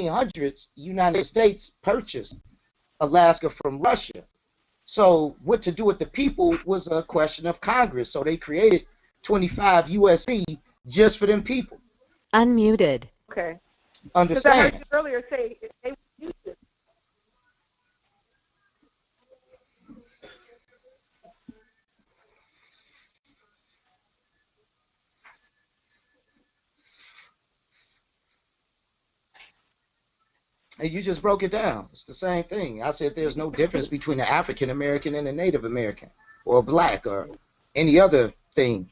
1800s, United States purchased Alaska from Russia. So what to do with the people was a question of Congress. So they created 25 USC just for them people. Unmuted. Okay. Because I heard Understand? you earlier say they would use it. And you just broke it down. It's the same thing. I said there's no difference between an African American and a Native American or a black or any other thing.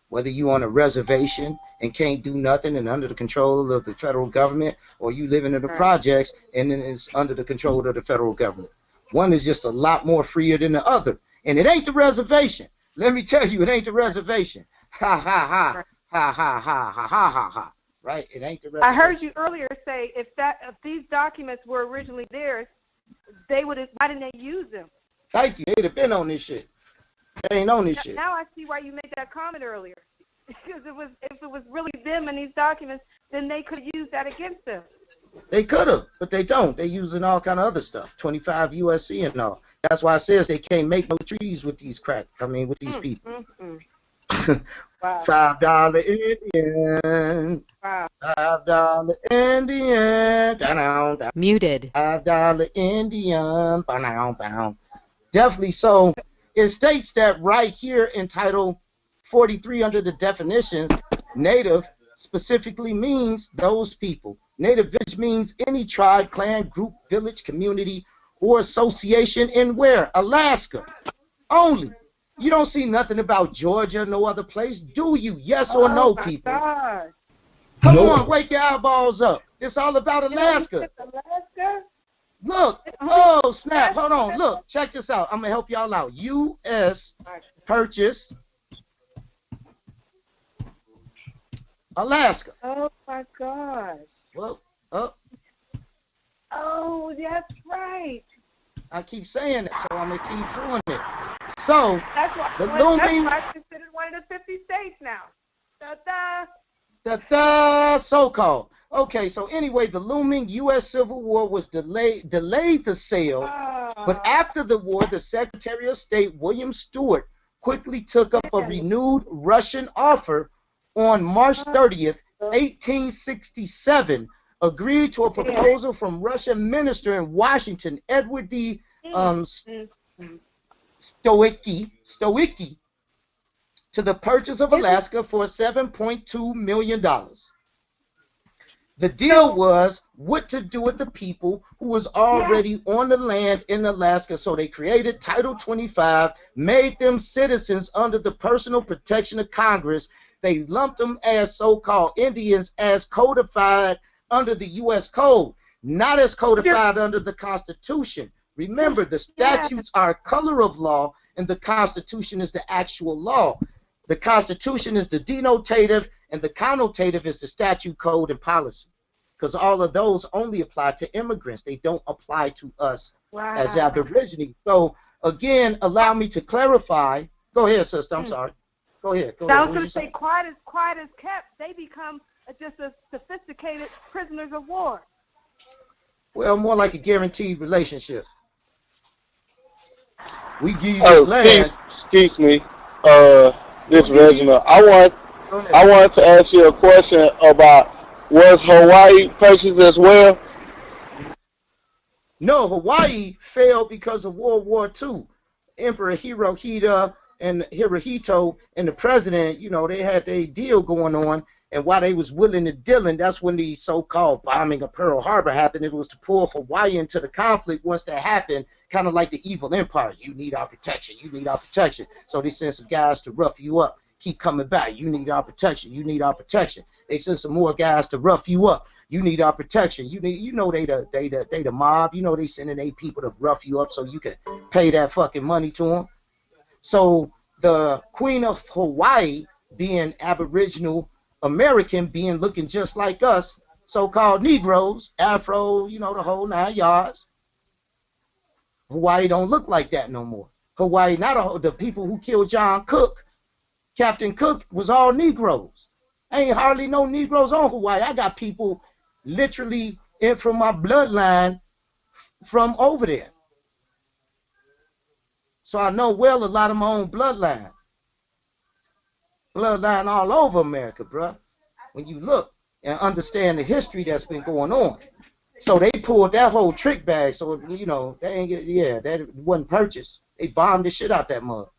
Whether you on a reservation and can't do nothing and under the control of the federal government, or you living in the projects and then it's under the control of the federal government. One is just a lot more freer than the other. And it ain't the reservation. Let me tell you, it ain't the reservation. Ha ha ha. Ha ha ha ha ha ha ha. Right? It ain't the reservation. I heard you earlier say if these documents were originally theirs, they would have. Why didn't they use them? Thank you. They'd have been on this shit. They ain't on this shit. Now I see why you made that comment earlier. Because if it was really them and these documents, then they could use that against them. They could have, but they don't. They using all kind of other stuff. 25 USC and all. That's why it says they can't make no trees with these with these people. Wow. $5 Indian. Wow. $5 Indian. Muted. $5 Indian. Bow. Definitely so. It states that right here in Title 43 under the definition, Native specifically means those people. Native, which means any tribe, clan, group, village, community, or association in where? Alaska. Only. You don't see nothing about Georgia, no other place, do you? Yes or no, people? God. Come on, wake your eyeballs up. It's all about Alaska. Alaska? Look. Oh, snap. Hold on. Look. Check this out. I'm going to help y'all out. U.S. purchase Alaska. Oh, my gosh. Well, Oh, that's right. I keep saying it, so I'm going to keep doing it. So, That's why, the that's looming... why it's considered one of the 50 states now. Da-da, so-called. Okay, so anyway, the looming U.S. Civil War was delayed the sale, but after the war, the Secretary of State, William Stewart, quickly took up a renewed Russian offer on March 30th, 1867, agreed to a proposal from Russian minister in Washington, Edward D. Stoicki, to the purchase of Alaska for $7.2 million. The deal was what to do with the people who was already on the land in Alaska, so they created Title 25, made them citizens under the personal protection of Congress. They lumped them as so-called Indians as codified under the U.S. Code, not as codified under the Constitution. Remember, the statutes are a color of law, and the Constitution is the actual law. The Constitution is the denotative, and the connotative is the statute, code, and policy. Because all of those only apply to immigrants. They don't apply to us as Aborigines. So, again, allow me to clarify. Go ahead, sister. I'm sorry. Go ahead. I was going to say, quiet as kept, they become just a sophisticated prisoners of war. Well, more like a guaranteed relationship. We give you this land. Excuse me, this Reginald. I want to ask you a question about, was Hawaii purchased as well? No, Hawaii failed because of World War II. Emperor Hirohito and the president, they had their deal going on. And while they was willing to deal, and that's when the so-called bombing of Pearl Harbor happened. It was to pull Hawaii into the conflict once that happened, kind of like the evil empire. You need our protection. You need our protection. So they sent some guys to rough you up. Keep coming back. You need our protection. You need our protection. They sent some more guys to rough you up. You need our protection. They the mob. They sending their people to rough you up so you can pay that fucking money to them. So the Queen of Hawaii, being Aboriginal American, being looking just like us, so-called Negroes, Afro, the whole 9 yards. Hawaii don't look like that no more. Hawaii, the people who killed John Cook, Captain Cook, was all Negroes. Ain't hardly no Negroes on Hawaii. I got people literally in from my bloodline from over there. So I know well a lot of my own bloodline. Bloodline all over America, bruh. When you look and understand the history that's been going on. So they pulled that whole trick bag. So, you know, they ain't get, yeah, that wasn't purchased. They bombed the shit out that mug.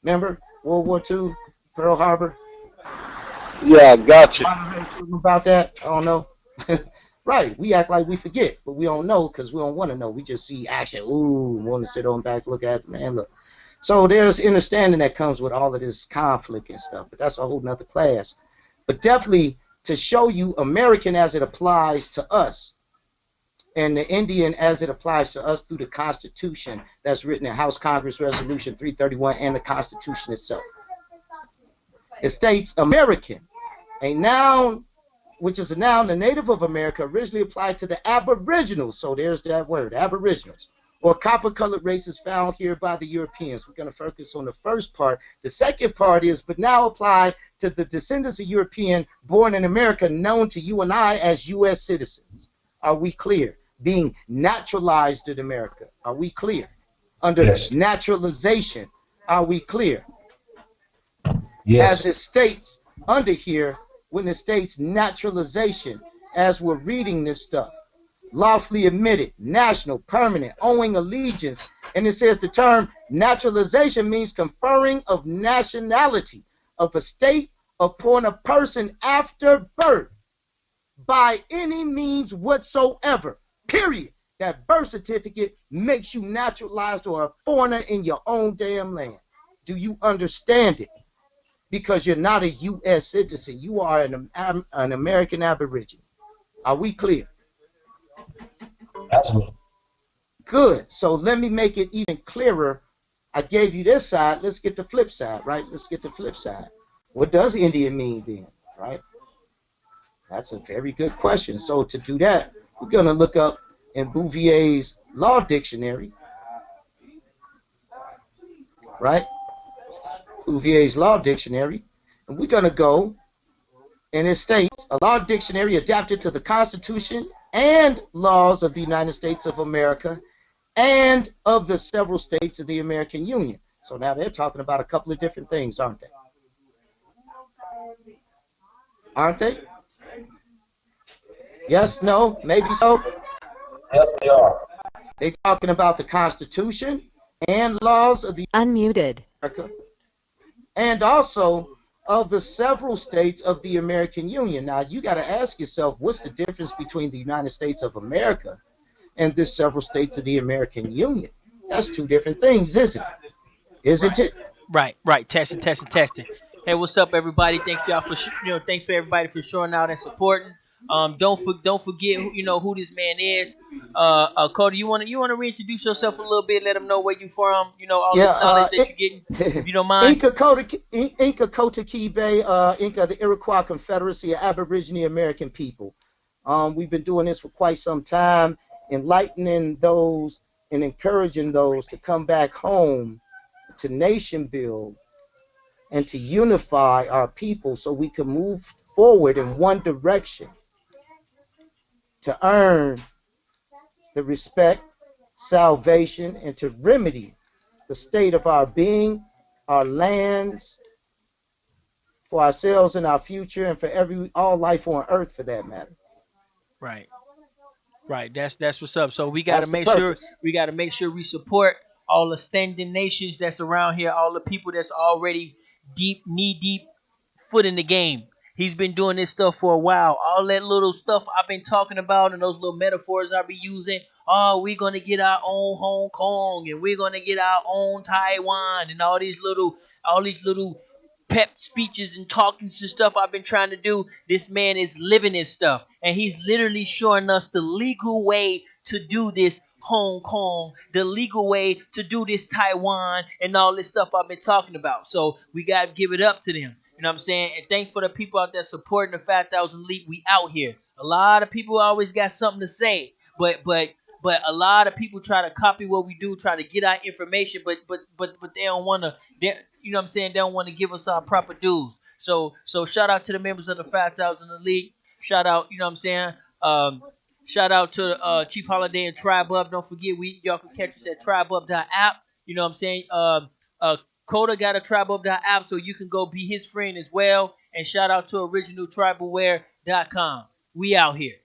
Remember World War II, Pearl Harbor? Yeah, gotcha. About that? I don't know. Right. We act like we forget, but we don't know because we don't want to know. We just see action. Ooh, want to sit on back, look at it. Man, look. So there's understanding that comes with all of this conflict and stuff, but that's a whole nother class. But definitely to show you American as it applies to us and the Indian as it applies to us through the Constitution that's written in House Congress Resolution 331 and the Constitution itself. It states American, a noun which is a noun, the native of America, originally applied to the Aboriginals. So there's that word, Aboriginals, or copper-colored races found here by the Europeans. We're going to focus on the first part. The second part is, but now apply to the descendants of European born in America, known to you and I as U.S. citizens. Are we clear? Being naturalized in America. Are we clear? Under naturalization. Are we clear? As it states under here, when it states naturalization, as we're reading this stuff, lawfully admitted, national, permanent, owing allegiance, and it says the term naturalization means conferring of nationality of a state upon a person after birth by any means whatsoever, period. That birth certificate makes you naturalized or a foreigner in your own damn land. Do you understand it? Because you're not a U.S. citizen. You are an American Aborigine. Are we clear? Absolutely. Good. So let me make it even clearer. I gave you this side. Let's get the flip side, right? Let's get the flip side. What does Indian mean then, right? That's a very good question. So to do that, we're going to look up in Bouvier's Law Dictionary, right? Bouvier's Law Dictionary, and we're going to go, and it states, a law dictionary adapted to the Constitution and laws of the United States of America and of the several states of the American Union. So now they're talking about a couple of different things, aren't they? Aren't they? Yes, no, maybe so? Yes, they are. They're talking about the Constitution and laws of the Unmuted. America and also of the several states of the American Union. Now, you got to ask yourself, what's the difference between the United States of America and the several states of the American Union? That's two different things, isn't it? Isn't it? Right. Testing. Hey, what's up, everybody? Thank y'all for thanks for everybody for showing out and supporting. Don't forget who this man is. Kota, you wanna reintroduce yourself a little bit? Let them know where you from. All this knowledge that you're getting. If you don't mind. Ynga Kota Kibe, Ynga, the Iroquois Confederacy of Aboriginal American People. We've been doing this for quite some time, enlightening those and encouraging those to come back home to nation build and to unify our people so we can move forward in one direction to earn the respect, salvation, and to remedy the state of our being, our lands, for ourselves and our future, and for all life on earth for that matter. Right. That's what's up. So we gotta make sure we support all the standing nations that's around here, all the people that's already knee deep, foot in the game. He's been doing this stuff for a while. All that little stuff I've been talking about and those little metaphors I be using. Oh, we're gonna get our own Hong Kong and we're gonna get our own Taiwan and all these little pep speeches and talkings and stuff I've been trying to do. This man is living this stuff, and he's literally showing us the legal way to do this Hong Kong, the legal way to do this Taiwan, and all this stuff I've been talking about. So we gotta give it up to them. You know what I'm saying? And thanks for the people out there supporting the 5,000 Elite. We out here. A lot of people always got something to say, but a lot of people try to copy what we do, try to get our information, but they don't want to. You know what I'm saying? They don't want to give us our proper dues. So shout out to the members of the 5,000 Elite. Shout out, you know what I'm saying? Shout out to Chief Holiday and Tribe Up. Don't forget, y'all can catch us at tribeup.app. You know what I'm saying? Kota got a tribeup.app, so you can go be his friend as well. And shout out to originaltribalwear.com. We out here.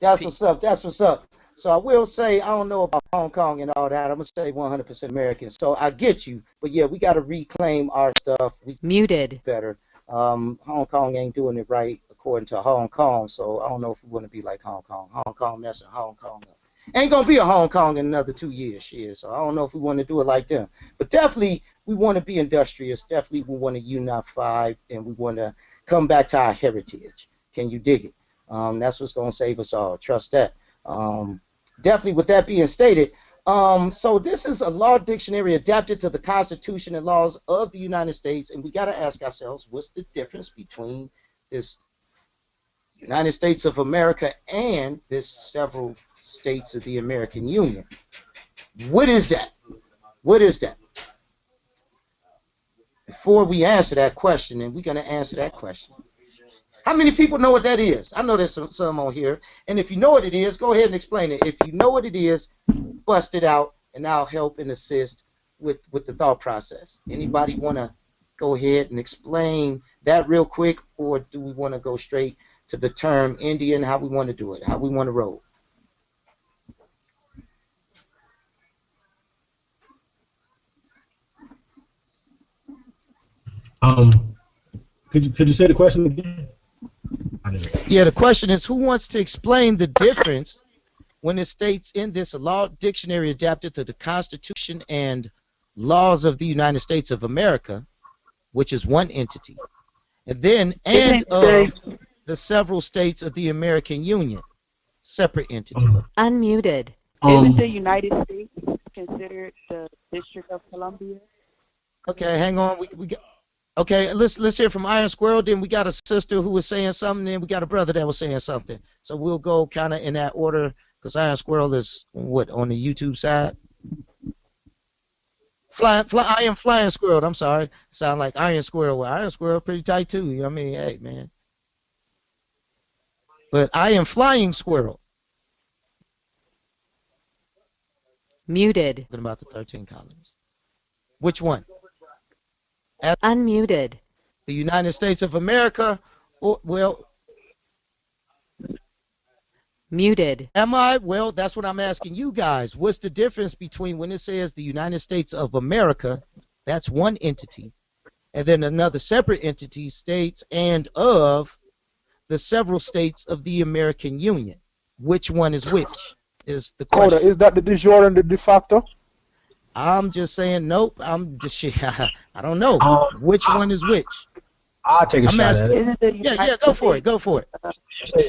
That's Peace. what's up. That's what's up. So I will say, I don't know about Hong Kong and all that. I'm gonna say 100% American. So I get you, but yeah, we got to reclaim our stuff. We Muted. better. Hong Kong ain't doing it right according to Hong Kong. So I don't know if we want to be like Hong Kong. Hong Kong messing Hong Kong up. Ain't gonna be a Hong Kong in another 2 years, shit. So I don't know if we want to do it like them. But definitely, we want to be industrious. Definitely, we want to unify and we want to come back to our heritage. Can you dig it? That's what's gonna save us all. Trust that. Definitely, with that being stated, so this is a law dictionary adapted to the Constitution and laws of the United States, and we got to ask ourselves, what's the difference between this United States of America and this several states of the American Union? What is that? What is that? Before we answer that question, and we're going to answer that question, how many people know what that is? I know there's some on here. And if you know what it is, go ahead and explain it. If you know what it is, bust it out, and I'll help and assist with the thought process. Anybody want to go ahead and explain that real quick, or do we want to go straight to the term Indian, how we want to do it, how we want to roll? Could you say the question again? Yeah, the question is, who wants to explain the difference when it states in this law dictionary adapted to the Constitution and laws of the United States of America, which is one entity, and then of the several states of the American Union, separate entity. Unmuted. Isn't the United States considered the District of Columbia? Okay, hang on. We got. Okay, let's hear from Iron Squirrel. Then we got a sister who was saying something. Then we got a brother that was saying something. So we'll go kind of in that order because Iron Squirrel is what on the YouTube side. I am Flying Squirrel. I'm sorry. Sound like Iron Squirrel. Well, Iron Squirrel pretty tight too. You know what I mean? Hey man. But I am Flying Squirrel. Muted. Talking about the 13 colonies. Which one? Unmuted. The United States of America, or, well, Muted. am I? Well, that's what I'm asking you guys. What's the difference between when it says the United States of America, that's one entity, and then another separate entity states and of the several states of the American Union? Which one is which is the question. Kota, is that the de jure and the de facto? I'm just saying, nope. I'm just, I don't know. Which one is which? I'll take a shot at it. Isn't the Yeah, go for it. Go for it.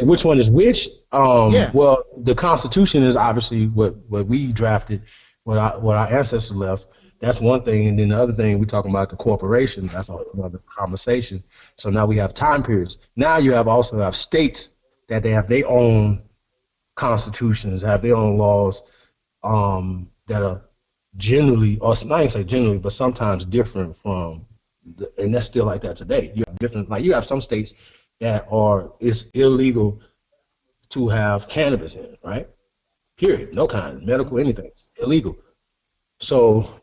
Which one is which? Yeah. Well, the Constitution is obviously what we drafted, what our ancestors left. That's one thing, and then the other thing we're talking about the corporation. That's another conversation. So now we have time periods. Now you also have states that they have their own constitutions, have their own laws that are generally, or I ain't say generally, but sometimes different from, and that's still like that today. You have different, like you have some states that it's illegal to have cannabis in it, right? Period. No kind, medical, anything, it's illegal. So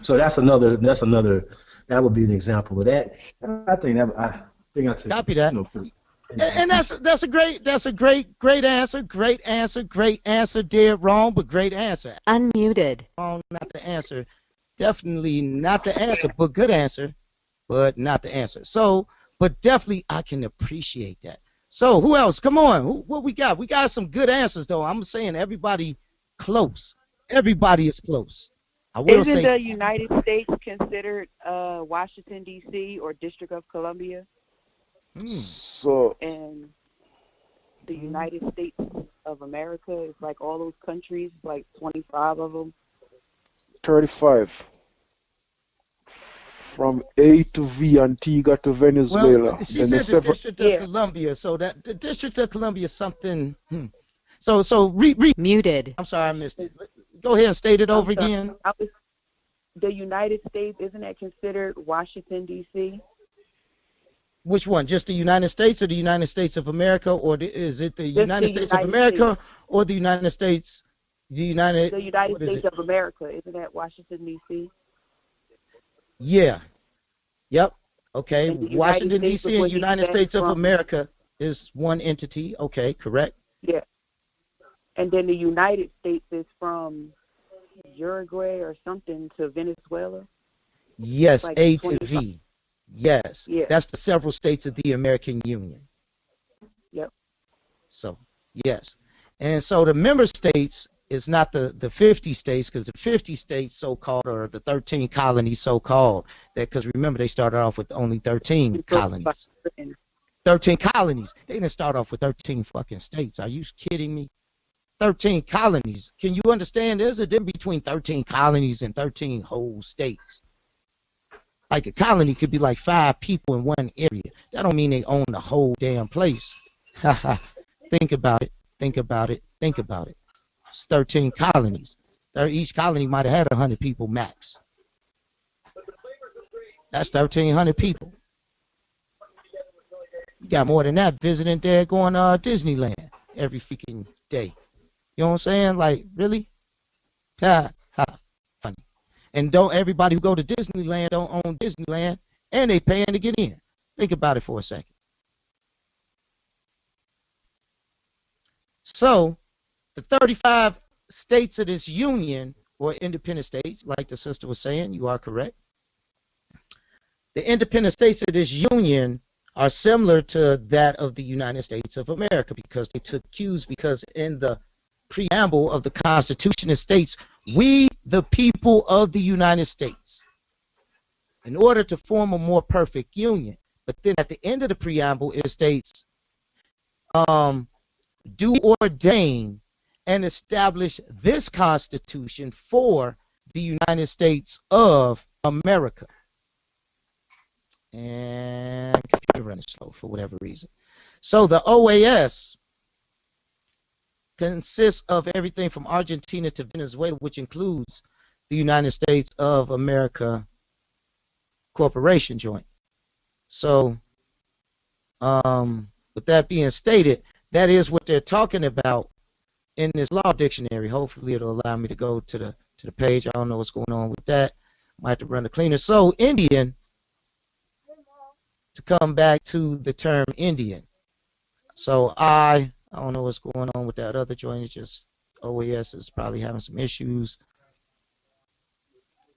that's another. That would be an example of that. I think I took, Copy that. And that's a great answer. Great answer. Dead wrong, but great answer. Unmuted. Wrong, not the answer. Definitely not the answer, but good answer, but not the answer. So, but definitely I can appreciate that. So who else? Come on. What we got? We got some good answers though. I'm saying everybody close. Everybody is close. I will Isn't say. the United States considered Washington D.C. or District of Columbia? So And the United States of America is like all those countries, like 25 of them. 35. From A to V, Antigua to Venezuela. Well, she said the District of Columbia, so that the District of Columbia is something. So Muted. I'm sorry, I missed it. Go ahead and state it over again. The United States, isn't that considered Washington D.C.? Which one? Just the United States or the United States of America, or is it the Just United the States of United America States. or the United States? The United. The United What is States it? of America. Isn't that Washington, D.C.? Yeah. Yep. Okay. And the United Washington States is D.C. and where he United stems States of from. America is one entity. Okay. Correct. Yeah. And then the United States is from Uruguay or something to Venezuela. Yes. Like A to 25. V. Yes. Yeah. That's the several states of the American Union. Yep. So yes. And so the member states is not the 50 states, because the 50 states so-called, or the 13 colonies so-called, that, because remember they started off with only 13 colonies. 13 colonies. They didn't start off with 13 fucking states. Are you kidding me? 13 colonies. Can you understand? There's a difference between 13 colonies and 13 whole states. Like a colony could be like 5 people in one area. That don't mean they own the whole damn place. Think about it. Think about it. Think about it. It's 13 colonies. Each colony might have had 100 people max. That's 1,300 people. You got more than that visiting there going Disneyland every freaking day. You know what I'm saying? Like, really? Ha, ha, funny. And don't everybody who go to Disneyland don't own Disneyland, and they paying to get in. Think about it for a second. So, the 35 states of this union, or independent states, like the sister was saying, you are correct. The independent states of this union are similar to that of the United States of America, because they took cues, because in the preamble of the Constitution it states, we the people of the United States, in order to form a more perfect union. But then at the end of the preamble it states, do ordain and establish this Constitution for the United States of America. And computer running slow for whatever reason. So the OAS consists of everything from Argentina to Venezuela, which includes the United States of America Corporation Joint. So, with that being stated, that is what they're talking about in this law dictionary. Hopefully it'll allow me to go to the page. I don't know what's going on with that. Might have to run the cleaner. So Indian, to come back to the term Indian. So I don't know what's going on with that other joint. It's just OAS is probably having some issues.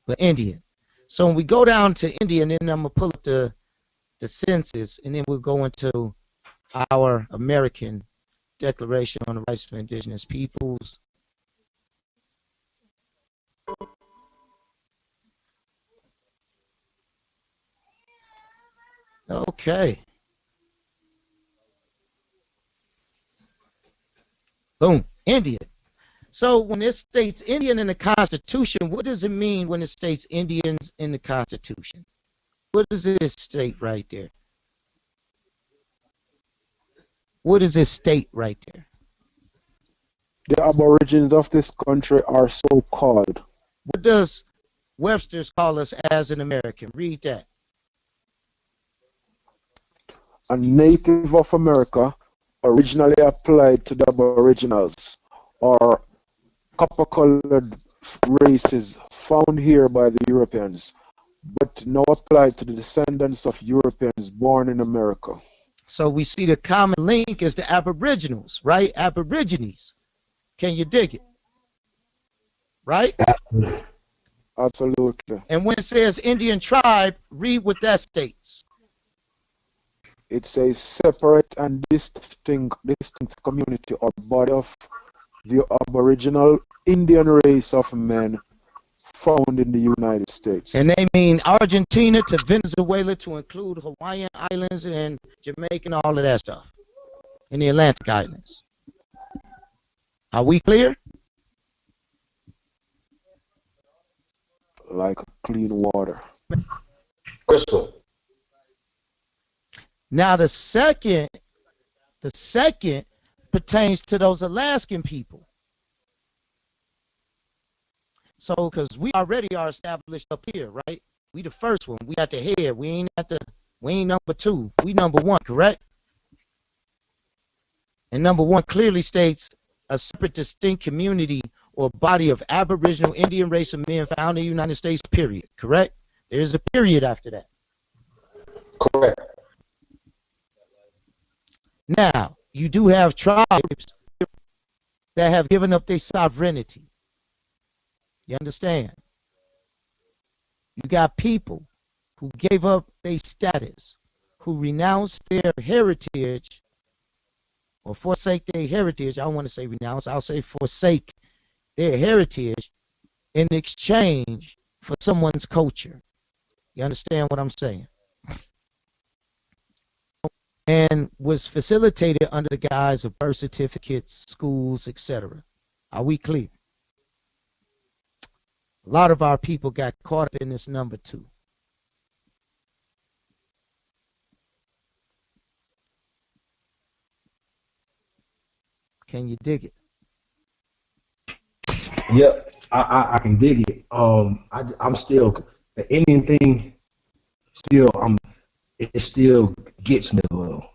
But Indian. So when we go down to Indian, then I'm going to pull up the census, and then we'll go into our American Declaration on the Rights of Indigenous Peoples. Okay. Boom. Indian. So when it states Indian in the Constitution, what does it mean when it states Indians in the Constitution? What does it state right there? What does it state right there? The Aborigines of this country are so called. What does Webster's call us as an American? Read that. A native of America, originally applied to the Aboriginals, or copper-colored races found here by the Europeans, but now applied to the descendants of Europeans born in America. So we see the common link is the Aboriginals, right? Aborigines. Can you dig it? Right? Absolutely. And when it says Indian tribe, read what that states. It's a separate and distinct community or body of the Aboriginal Indian race of men found in the United States. And they mean Argentina to Venezuela, to include Hawaiian Islands and Jamaica and all of that stuff, and the Atlantic Islands. Are we clear? Like clean water. Crystal. Now the second pertains to those Alaskan people. So, because we already are established up here, right? We the first one. We at the head. We ain't at the We ain't number 2. We number 1, correct? And number 1 clearly states a separate, distinct community or body of Aboriginal Indian race of men found in the United States, period. Correct? There's a period after that. Correct. Now, you do have tribes that have given up their sovereignty. You understand? You got people who gave up their status, who renounced their heritage or forsake their heritage. I don't want to say renounce, I'll say forsake their heritage in exchange for someone's culture. You understand what I'm saying? And was facilitated under the guise of birth certificates, schools, etc. Are we clear? A lot of our people got caught up in this number 2. Can you dig it? Yep, I can dig it. I'm still the Indian thing. It still gets me a little.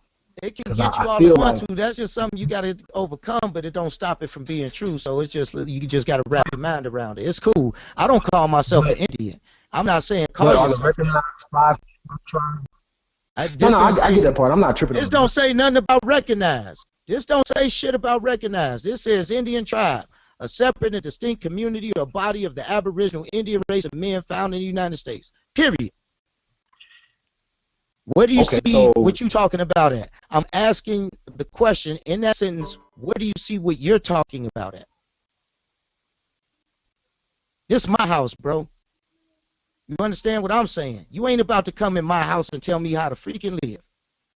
It can get you all at once. That's just something you got to overcome, but it don't stop it from being true. So it's just you just got to wrap your mind around it. It's cool. I don't call myself an Indian. I'm not saying call yourself. Recognized 5 tribes. I get that part. I'm not tripping. This don't say nothing about recognize. This don't say shit about recognize. This says Indian tribe, a separate and distinct community or body of the Aboriginal Indian race of men found in the United States. Period. Where do you see what you talking about at? I'm asking the question in that sentence, where do you see what you're talking about at? This is my house, bro. You understand what I'm saying? You ain't about to come in my house and tell me how to freaking live.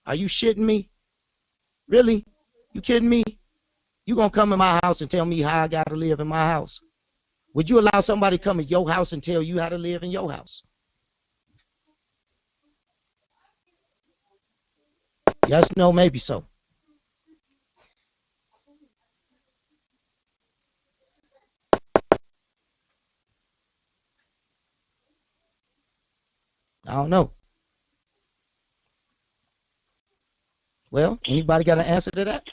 Are you shitting me? Really? You kidding me? You gonna come in my house and tell me how I gotta live in my house? Would you allow somebody to come in your house and tell you how to live in your house? Yes, no, maybe so. I don't know. Well, anybody got an answer to that?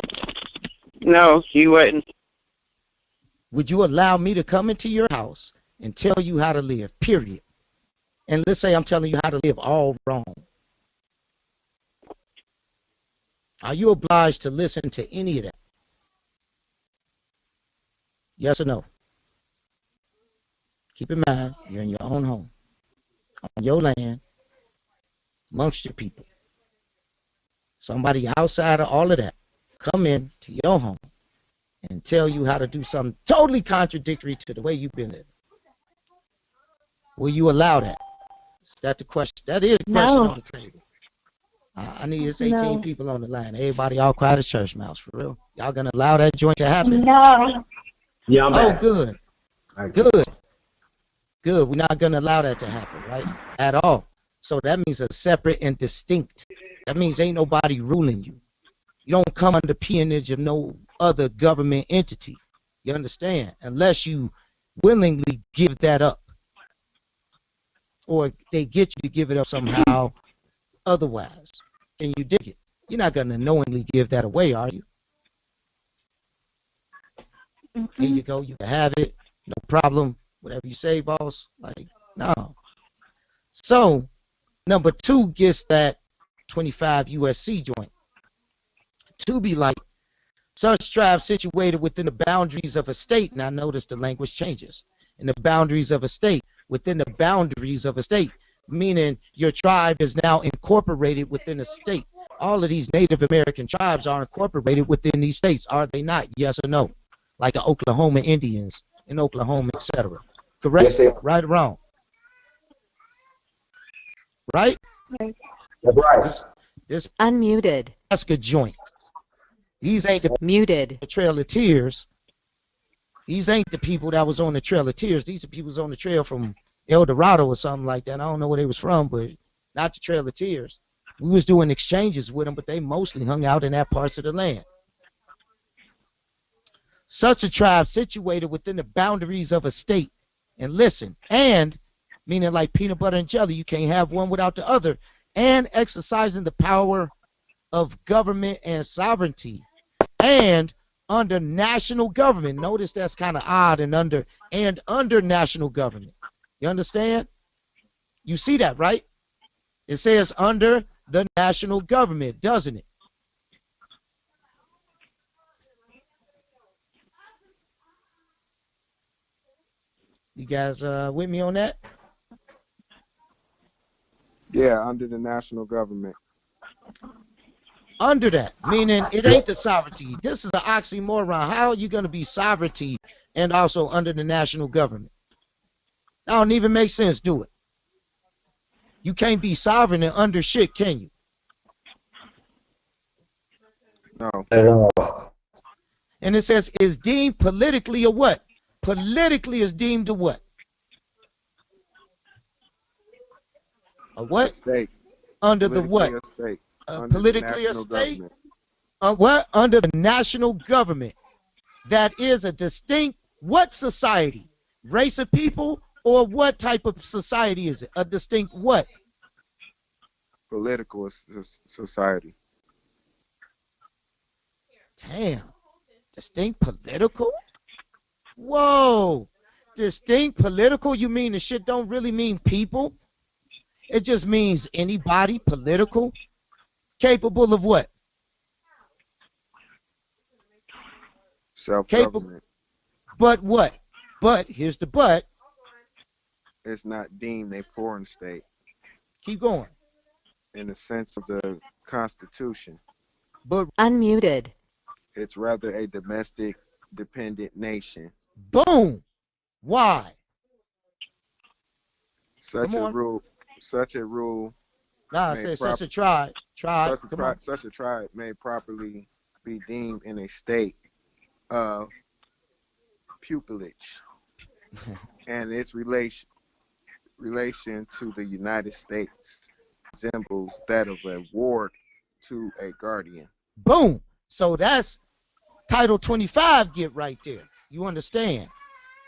No, you wouldn't. Would you allow me to come into your house and tell you how to live, period? And let's say I'm telling you how to live all wrong. Are you obliged to listen to any of that? Yes or no? Keep in mind, you're in your own home, on your land, amongst your people. Somebody outside of all of that come in to your home and tell you how to do something totally contradictory to the way you've been living. Will you allow that? Is that the question? That is the question on the table. I need it's 18 people on the line. Everybody all quiet as church mouse, for real. Y'all gonna allow that joint to happen? No. Yeah, I'm back. Good. Good. Good. We're not gonna allow that to happen, right? At all. So that means a separate and distinct. That means ain't nobody ruling you. You don't come under peonage of no other government entity. You understand? Unless you willingly give that up. Or they get you to give it up somehow otherwise. Can you dig it? You're not going to knowingly give that away, are you? Mm-hmm. Here you go. You can have it. No problem. Whatever you say, boss. Like, no. So, number 2 gets that 25 USC joint. To be like, such tribe situated within the boundaries of a state. Now, notice the language changes. In the boundaries of a state. Within the boundaries of a state. Meaning your tribe is now incorporated within a state. All of these Native American tribes are incorporated within these states, are they not? Yes or no? Like the Oklahoma Indians in Oklahoma, etc. Correct? Yes, they are. Right or wrong? Right? That's right. This Unmuted. Alaska joint. These ain't the Muted. Trail of Tears. These ain't the people that was on the Trail of Tears. These are people on the trail from El Dorado or something like that. I don't know where they was from, but not the Trail of Tears. We was doing exchanges with them, but they mostly hung out in that parts of the land. Such a tribe situated within the boundaries of a state. And listen, and, meaning like peanut butter and jelly, you can't have one without the other. and exercising the power of government and sovereignty, and under national government. Notice that's kind of odd, and under national government. You understand? You see that, right? It says under the national government, doesn't it? You guys with me on that? Yeah, under the national government. Under that, meaning it ain't the sovereignty. This is an oxymoron. How are you going to be sovereignty and also under the national government? That don't even make sense, do it? You can't be sovereign and under shit, can you? No. At all. And it says is deemed politically a what? Politically is deemed a what? A what? A state. Under the what? A state. Politically a state? What? Under the national government. That is a distinct what society? Race of people, or what type of society is it? A distinct what? Political society. Damn. Distinct political? Whoa. Distinct political? You mean the shit don't really mean people? It just means anybody political? Capable of what? Self-government. But what? But, here's the but. It's not deemed a foreign state. Keep going. In the sense of the Constitution. But Unmuted. It's rather a domestic dependent nation. Boom. Why? Such a rule. Nah, I said such a tribe. Such a tribe may properly be deemed in a state of pupillage, and its relation to the United States resembles that of a ward to a guardian. Boom. So that's Title 25 get right there. You understand?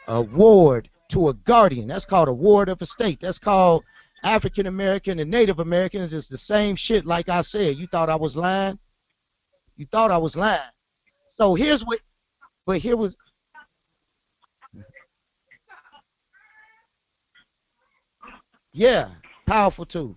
A ward to a guardian. That's called a ward of a state. That's called African American and Native Americans. It's the same shit like I said. You thought I was lying? You thought I was lying. So here's what, but here was, yeah, powerful too.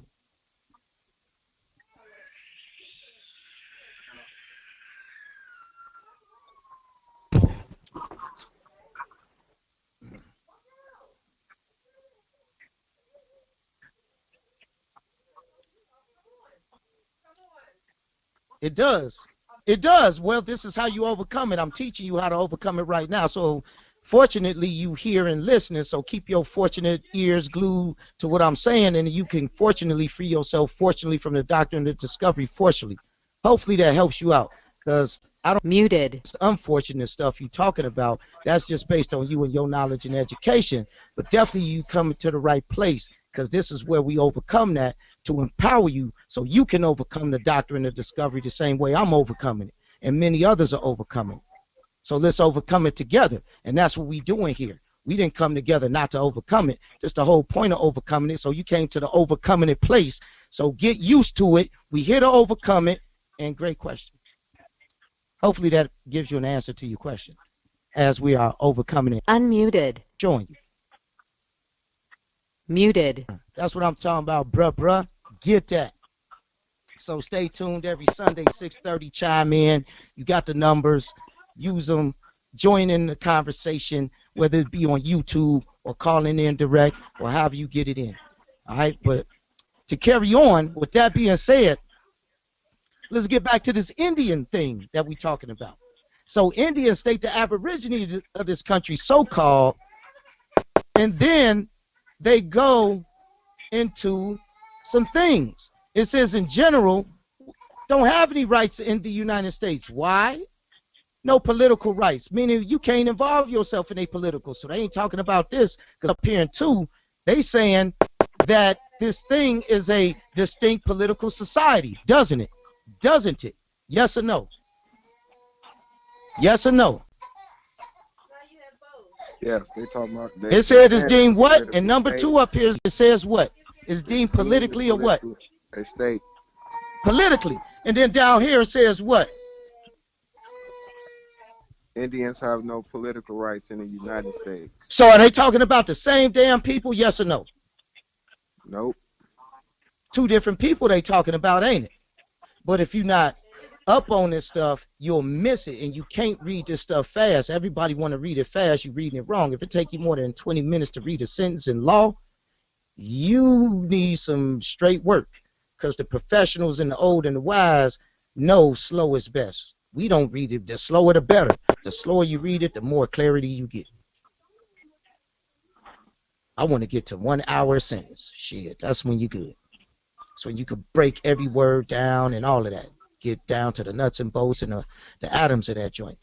It does. It does. Well, this is how you overcome it. I'm teaching you how to overcome it right now. So fortunately, you hear and listening. So keep your fortunate ears glued to what I'm saying, and you can fortunately free yourself, fortunately, from the doctrine of discovery, fortunately. Hopefully that helps you out, because I don't Muted. it's unfortunate stuff you're talking about. That's just based on you and your knowledge and education. But definitely you coming to the right place, because this is where we overcome that to empower you so you can overcome the doctrine of discovery the same way I'm overcoming it, and many others are overcoming it. So let's overcome it together, and that's what we doing here. We didn't come together not to overcome it. That's the whole point of overcoming it. So you came to the overcoming it place. So get used to it. We here to overcome it, and great question. Hopefully that gives you an answer to your question as we are overcoming it. Unmuted. Showing you. Muted. That's what I'm talking about, bruh. Get that. So stay tuned every Sunday, 6:30. Chime in. You got the numbers. Use them. Join in the conversation, whether it be on YouTube or calling in direct or however you get it in. All right. But to carry on, with that being said, let's get back to this Indian thing that we're talking about. So Indians state the Aborigines of this country, so-called, and then they go into some things. It says in general, don't have any rights in the United States. Why? No political rights, meaning you can't involve yourself in a political. So they ain't talking about this, because up here in 2, they saying that this thing is a distinct political society, doesn't it? Doesn't it? Yes or no? Yes or no? Yes, they talking about. It said it's deemed what? And number 2 up here, it says what? It's deemed politically or what? A state. Politically. And then down here it says what? Indians have no political rights in the United States. So are they talking about the same damn people? Yes or no? Nope. Two different people they talking about, ain't it? But if you're not up on this stuff, you'll miss it, and you can't read this stuff fast. Everybody want to read it fast. You're reading it wrong. If it take you more than 20 minutes to read a sentence in law, you need some straight work, because the professionals and the old and the wise know slow is best. We don't read it. The slower the better. The slower you read it, the more clarity you get. I want to get to 1 hour sentence. Shit, that's when you good. That's when you could break every word down and all of that. Get down to the nuts and bolts and the atoms of that joint.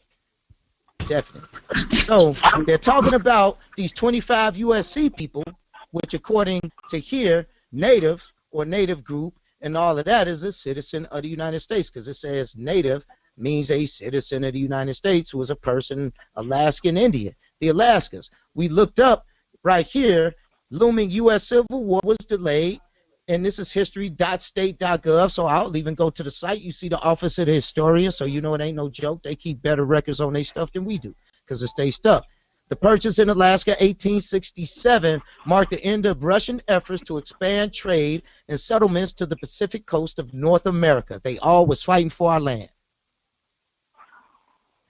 Definitely. So they're talking about these 25 USC people, which according to here, natives or native group and all of that is a citizen of the United States, because it says native means a citizen of the United States who is a person, Alaskan Indian, the Alaskas. We looked up right here, looming U.S. Civil War was delayed, and this is history.state.gov, so I'll even go to the site. You see the Office of the Historian, so you know it ain't no joke. They keep better records on their stuff than we do, because it's their stuff. The purchase in Alaska, 1867, marked the end of Russian efforts to expand trade and settlements to the Pacific coast of North America. They all was fighting for our land.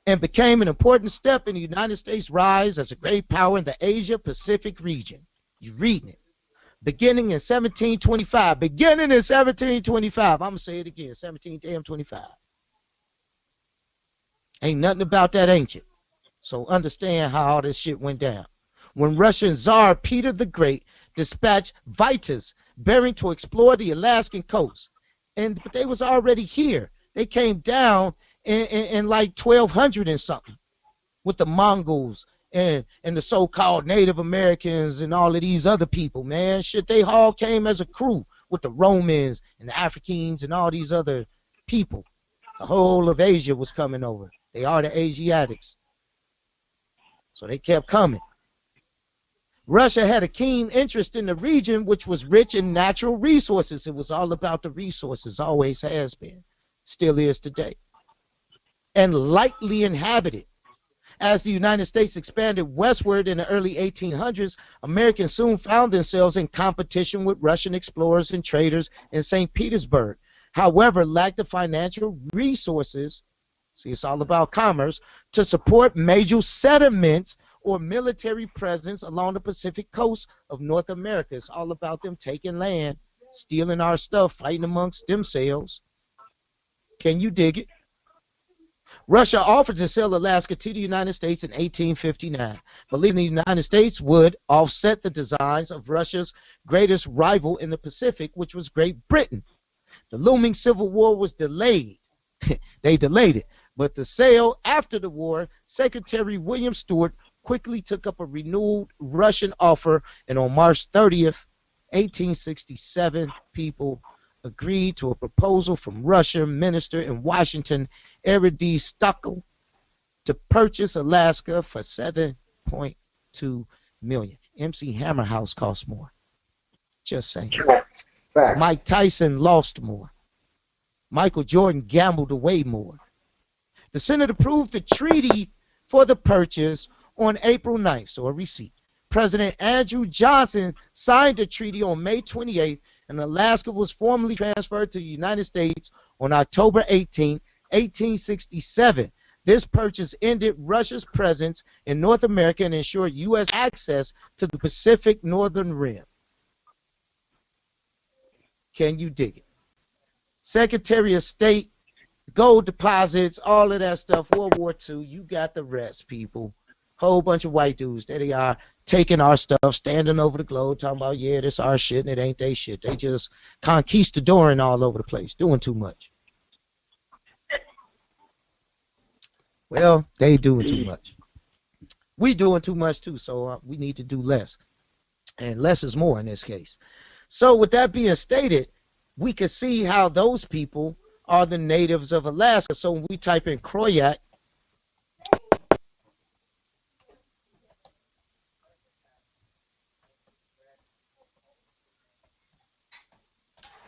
And became an important step in the United States' rise as a great power in the Asia-Pacific region. You're reading it. Beginning in 1725. Beginning in 1725. I'm going to say it again. 1725. Ain't nothing about that ancient. So understand how all this shit went down. When Russian Tsar Peter the Great dispatched Vitas bearing to explore the Alaskan coast. But they was already here. They came down in like 1200 and something with the Mongols and the so-called Native Americans and all of these other people, man. Shit, they all came as a crew with the Romans and the Africans and all these other people. The whole of Asia was coming over. They are the Asiatics. So they kept coming. Russia had a keen interest in the region, which was rich in natural resources. It was all about the resources, always has been, still is today. And lightly inhabited. As the United States expanded westward in the early 1800s, Americans soon found themselves in competition with Russian explorers and traders in St. Petersburg. However, lacked the financial resources, see, it's all about commerce, to support major settlements or military presence along the Pacific coast of North America. It's all about them taking land, stealing our stuff, fighting amongst themselves. Can you dig it? Russia offered to sell Alaska to the United States in 1859, believing the United States would offset the designs of Russia's greatest rival in the Pacific, which was Great Britain. The looming Civil War was delayed. They delayed it. But the sale after the war, Secretary William Stewart quickly took up a renewed Russian offer, and on March 30th, 1867, people agreed to a proposal from Russian minister in Washington, Eredy Stockel, to purchase Alaska for $7.2 million. MC Hammer House cost more. Just saying. Facts. Mike Tyson lost more. Michael Jordan gambled away more. The Senate approved the treaty for the purchase on April 9th, so a receipt. President Andrew Johnson signed the treaty on May 28th, and Alaska was formally transferred to the United States on October 18, 1867. This purchase ended Russia's presence in North America and ensured U.S. access to the Pacific Northern Rim. Can you dig it? Secretary of State, gold deposits, all of that stuff, World War II, you got the rest, people. Whole bunch of white dudes, there they are, taking our stuff, standing over the globe, talking about, yeah, this our shit, and it ain't they shit. They just conquistadoring all over the place, doing too much. Well, they doing too much. We doing too much too, so we need to do less. And less is more in this case. So with that being stated, we can see how those people are the natives of Alaska. So when we type in Kroyak,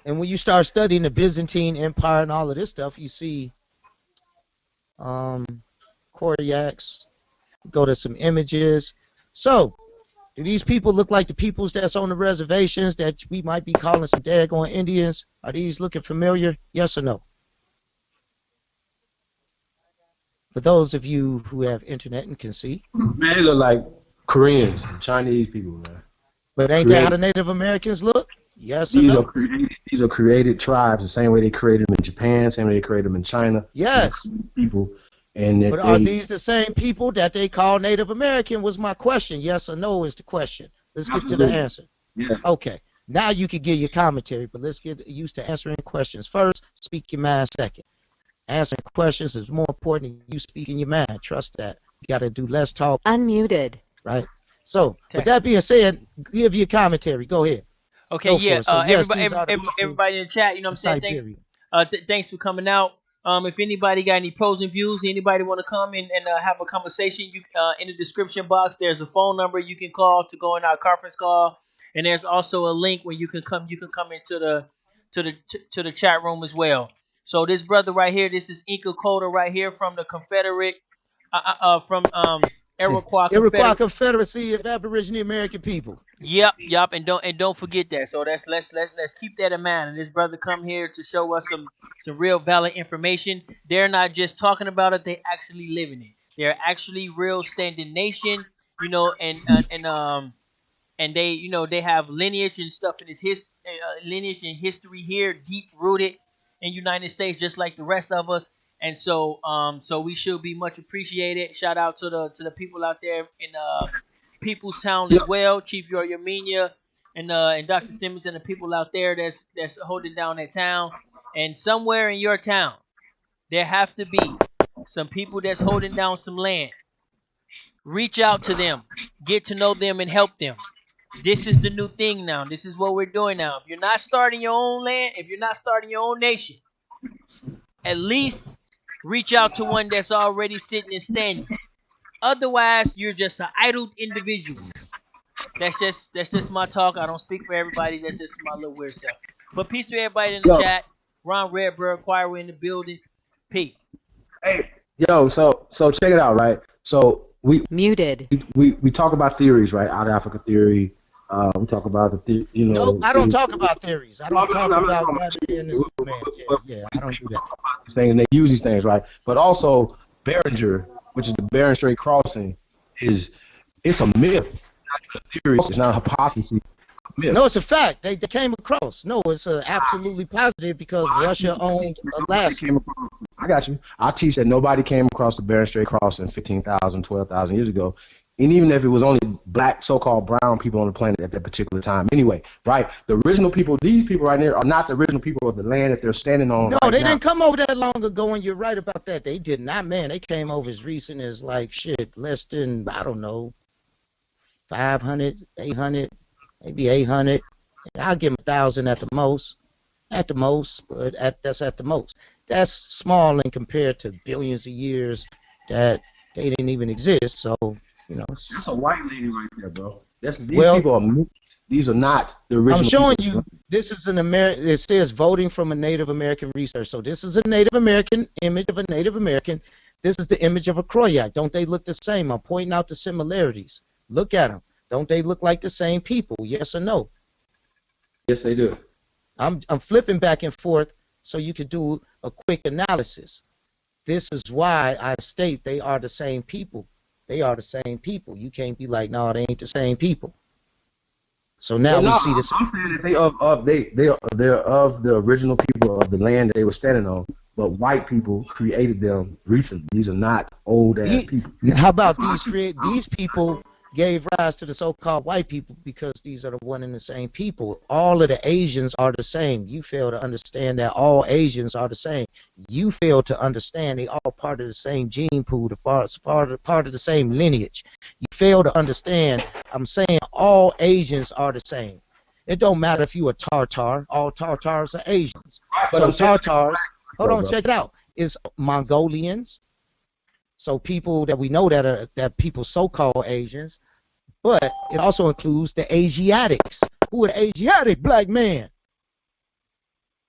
And when you start studying the Byzantine Empire and all of this stuff, you see Koryaks, go to some images. So, do these people look like the peoples that's on the reservations that we might be calling some daggone Indians? Are these looking familiar? Yes or no? For those of you who have internet and can see. Man, they look like Koreans, Chinese people, man. But ain't that how the Native Americans look? Yes or no? These are created tribes the same way they created them in Japan, same way they created them in China. Yes. People. And but are these the same people that they call Native American was my question. Yes or no is the question. Let's get to the answer. Yeah. Okay. Now you can give your commentary, but let's get used to answering questions first, speak your mind second. Answering questions is more important than you speaking your mind. Trust that. You got to do less talk. Unmuted. Right? So, with that being said, give your commentary. Go ahead. Okay, yeah. So, Everybody in the chat, you know what I'm saying? Thanks for coming out. If anybody got any pros and views, anybody want to come and have a conversation, you in the description box, there's a phone number you can call to go in our conference call, and there's also a link where you can come into the chat room as well. So this brother right here, this is Ynga Kota right here from the Confederate, from Iroquois Confederacy of Aboriginal American People. Yep, and don't forget that. So let's keep that in mind. And this brother come here to show us some real valid information. They're not just talking about it; they actually living it. They're actually real standing nation, you know, and they, you know, they have lineage and stuff in his lineage and history here, deep rooted in United States, just like the rest of us. And so we should be much appreciated. Shout out to the people out there in People's Town as well, Chief Yormenia and Dr. Simmons and the people out there that's holding down that town. And somewhere in your town, there have to be some people that's holding down some land. Reach out to them, get to know them, and help them. This is the new thing now. This is what we're doing now. If you're not starting your own land, if you're not starting your own nation, at least reach out to one that's already sitting and standing. Otherwise, you're just an idle individual. That's just my talk. I don't speak for everybody. That's just my little weird stuff. But peace to everybody in the chat. Ron Redbird, Choir in the building. Peace. Hey, yo, so check it out, right? So we talk about theories, right? Out of Africa theory. We talk about the you know. No, I don't talk about theories. I don't talk about Batman and Superman. Yeah, I don't do that. And they use these things, right? But also Beringer, which is the Bering Strait crossing, it's a myth. It's not a theory. It's not a hypothesis. No, it's a fact. They came across. No, it's absolutely positive because Russia owned Alaska. I got you. I teach that nobody came across the Bering Strait crossing 15,000, 12,000 years ago. And even if it was only black, so-called brown people on the planet at that particular time. Anyway, right? The original people, these people right there, are not the original people of the land that they're standing on. No, they didn't come over that long ago, and you're right about that. They did not, man. They came over as recent as, like, less than, I don't know, 500, 800, maybe 800. I'll give them 1,000 at the most. At the most, but that's at the most. That's small in compared to billions of years that they didn't even exist, so... You know, that's a white lady right there, bro. These are not the original. I'm showing you. This is an American. It says voting from a Native American research. So this is a Native American image of a Native American. This is the image of a Kroyak. Don't they look the same? I'm pointing out the similarities. Look at them. Don't they look like the same people? Yes or no? Yes, they do. I'm flipping back and forth so you can do a quick analysis. This is why I state they are the same people. They are the same people. You can't be like, no, they ain't the same people. So now we see this. I'm saying that they're of the original people of the land that they were standing on, but white people created them recently. These are not old ass people. How about these people gave rise to the so-called white people because these are the one and the same people. All of the Asians are the same. You fail to understand that all Asians are the same. You fail to understand they all part of the same gene pool, part of the same lineage. You fail to understand. I'm saying all Asians are the same. It don't matter if you a Tartar. All Tartars are Asians. So Tartars, hold on, check it out. It's Mongolians. So people that we know that people so-called Asians, but it also includes the Asiatics. Who are the Asiatic black man?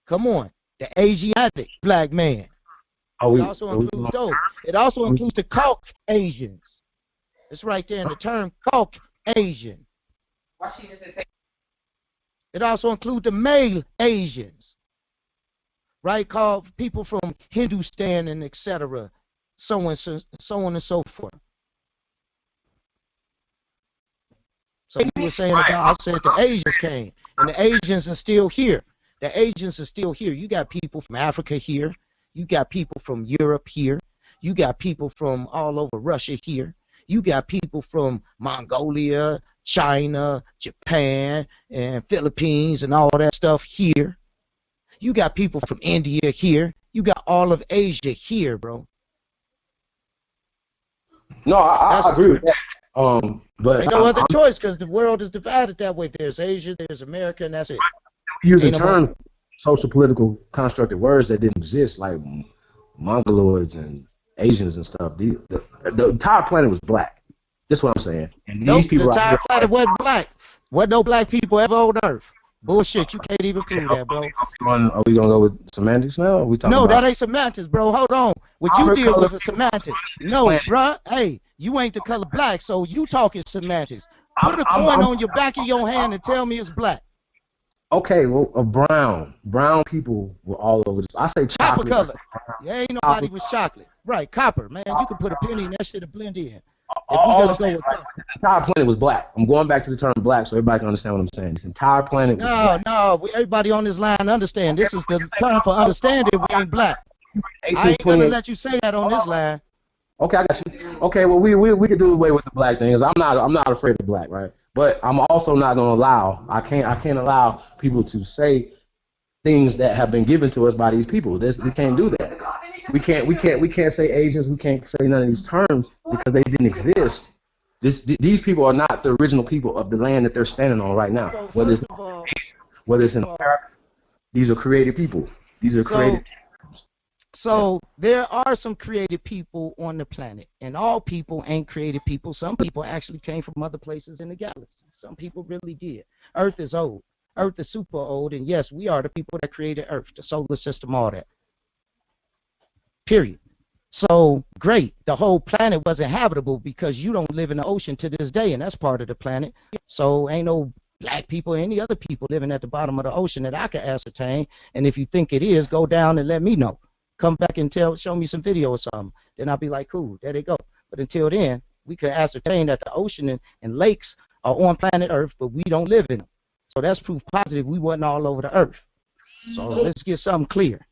Come on. The Asiatic black man. It also includes those. It also includes the Caucasians. It's right there in the term Caucasian. It also includes the male Asians, right? Called people from Hindustan and etc. So on and so forth. So you were saying about, I said the Asians came, and the Asians are still here. The Asians are still here. You got people from Africa here. You got people from Europe here. You got people from all over Russia here. You got people from Mongolia, China, Japan, and Philippines, and all that stuff here. You got people from India here. You got all of Asia here, bro. No, I agree with that. But ain't no other choice because the world is divided that way. There's Asia, there's America, and that's it. Using terms, social political constructed words that didn't exist, like Mongoloids and Asians and stuff. The entire planet was black. That's what I'm saying. And these people, the entire planet wasn't black. Wasn't no black people ever on Earth. Bullshit, you can't even prove that, bro. Are we gonna go with semantics now? Or are we talking no, about... that ain't semantics, bro. Hold on. What you did was a semantic. No, bruh. Hey, you ain't the color black, so you talking semantics. Put a coin on your back of your hand and tell me it's black. Okay, well, brown people were all over this. I say chocolate. Copper color. Yeah, ain't nobody was chocolate. Right, copper, man. You can put a penny in that shit to blend in. The entire planet was black. I'm going back to the term black so everybody can understand what I'm saying. This entire planet was black. No, everybody on this line understand. This is the term for understanding we ain't black. I ain't gonna let you say that on this line. Okay, I got you. Okay, well we could do away with the black thing. I'm not afraid of black, right? But I'm also not gonna allow. I can't allow people to say things that have been given to us by these people. We can't do that. We can't say Asians. We can't say none of these terms because they didn't exist. These people are not the original people of the land that they're standing on right now. Whether it's in America, these are created people. These are created. So there are some created people on the planet, and all people ain't created people. Some people actually came from other places in the galaxy. Some people really did. Earth is old. Earth is super old, and yes, we are the people that created Earth, the solar system, all that. Period. So, great. The whole planet wasn't habitable because you don't live in the ocean to this day, and that's part of the planet. So, ain't no black people or any other people living at the bottom of the ocean that I can ascertain. And if you think it is, go down and let me know. Come back and show me some video or something. Then I'll be like, cool, there they go. But until then, we can ascertain that the ocean and lakes are on planet Earth, but we don't live in them. So that's proof positive we wasn't all over the Earth. So let's get something clear.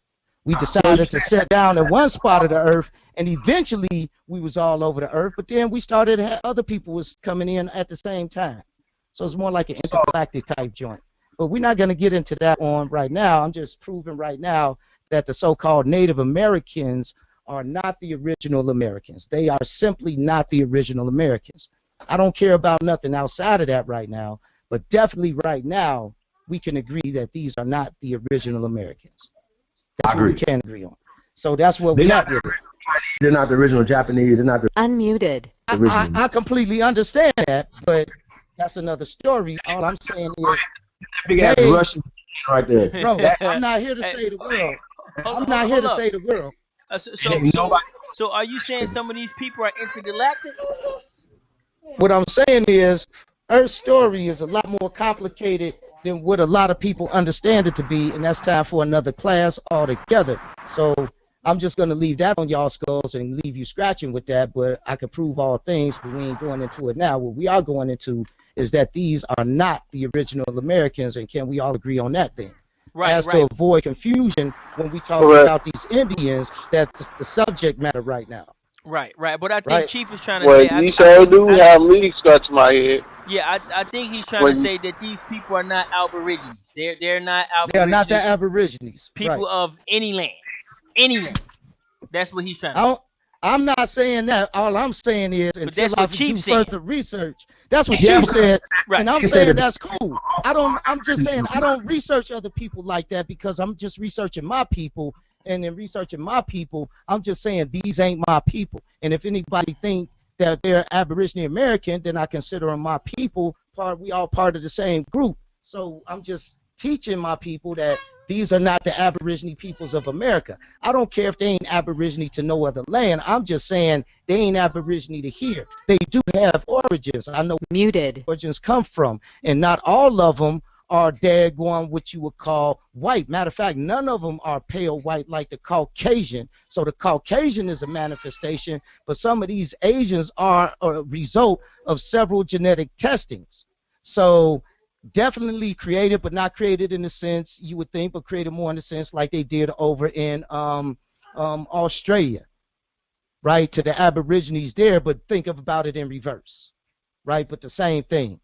We decided to sit down at one spot of the Earth, and eventually we was all over the Earth, but then we started to have other people was coming in at the same time. So it's more like an intergalactic type joint. But we're not going to get into that on right now. I'm just proving right now that the so-called Native Americans are not the original Americans. They are simply not the original Americans. I don't care about nothing outside of that right now, but definitely right now we can agree that these are not the original Americans. That's what we can agree on. So that's what we got with it. They're not the original Japanese. They're not the Unmuted. I completely understand that, but that's another story. All I'm saying is, big ass Russian right there. Bro, I'm not here to say the world. I'm not here to say the world. So are you saying some of these people are intergalactic? What I'm saying is, Earth's story is a lot more complicated than what a lot of people understand it to be, and that's time for another class altogether. So I'm just going to leave that on y'all skulls and leave you scratching with that, but I can prove all things, but we ain't going into it now. What we are going into is that these are not the original Americans, and can we all agree on that thing? Right, to avoid confusion when we talk about these Indians, that's the subject matter right now. Right. But I think Chief is trying to say. Well, you sure do have me scratch my head. Yeah, I think he's trying to say that these people are not Aborigines. They're not Aborigines. They're not the Aborigines. People of any land. Any land. That's what he's trying to say. I'm not saying that. All I'm saying is until I do further research. That's what Chief said. Right. And I'm saying that's cool. I'm just saying I don't research other people like that because I'm just researching my people. And in researching my people, I'm just saying these ain't my people. And if anybody think that they're Aboriginal American, then I consider them my people. We all part of the same group. So I'm just teaching my people that These are not the Aborigine peoples of America. I don't care if they ain't Aborigine to no other land. I'm just saying they ain't Aborigine to here. They do have origins. I know Muted. where origins come from, and not all of them are daggone what you would call white. Matter of fact, none of them are pale white like the Caucasian. So the Caucasian is a manifestation, but some of these Asians are a result of several genetic testings. So definitely created, but not created in the sense you would think, but created more in the sense like they did over in Australia, right, to the Aborigines there, but think about it in reverse, right, but the same thing.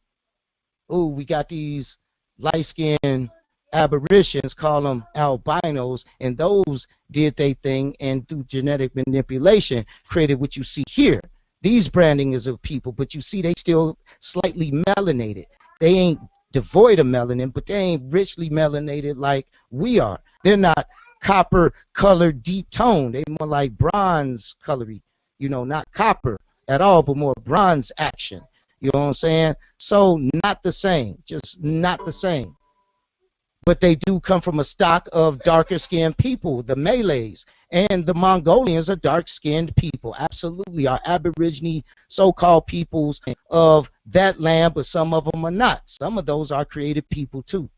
Ooh, we got these light-skinned aborigines, call them albinos, and those did their thing and through genetic manipulation created what you see here. These branding is of people, but you see they still slightly melanated. They ain't devoid of melanin, but they ain't richly melanated like we are. They're not copper colored deep tone. They more like bronze colory, you know, not copper at all, but more bronze action. You know what I'm saying? So not the same, just not the same. But they do come from a stock of darker skinned people, the Malays, and the Mongolians are dark skinned people. Absolutely, are Aborigine so-called peoples of that land, but some of them are not. Some of those are created people too,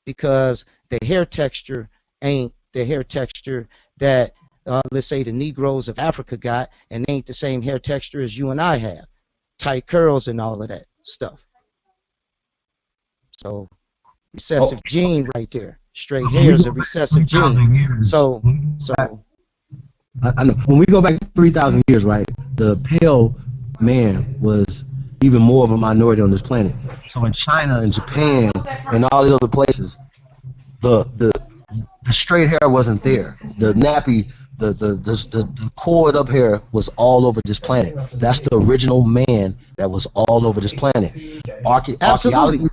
because the hair texture ain't the hair texture that let's say the Negroes of Africa got, and they ain't the same hair texture as you and I have. Tight curls and all of that stuff. So recessive gene right there. Straight hair is a recessive gene. So I know when we go back 3,000 years, right? The pale man was even more of a minority on this planet. So in China and Japan and all these other places, the straight hair wasn't there. The nappy, the cord up hair was all over this planet. That's the original man that was all over this planet. Archaeology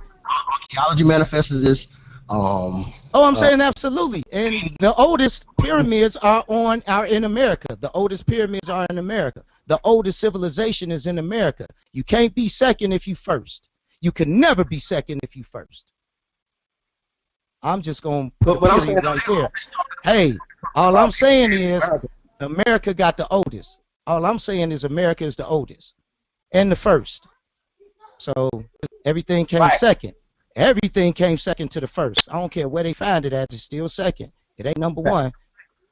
manifests this. I'm saying absolutely. And the oldest pyramids are in America. The oldest pyramids are in America. The oldest civilization is in America. You can't be second if you first. You can never be second if you first. I'm just going to put a period right there. Hey, all I'm saying is America got the oldest. All I'm saying is America is the oldest and the first. So everything came second. Everything came second to the first. I don't care where they find it at, it's still second. It ain't number one.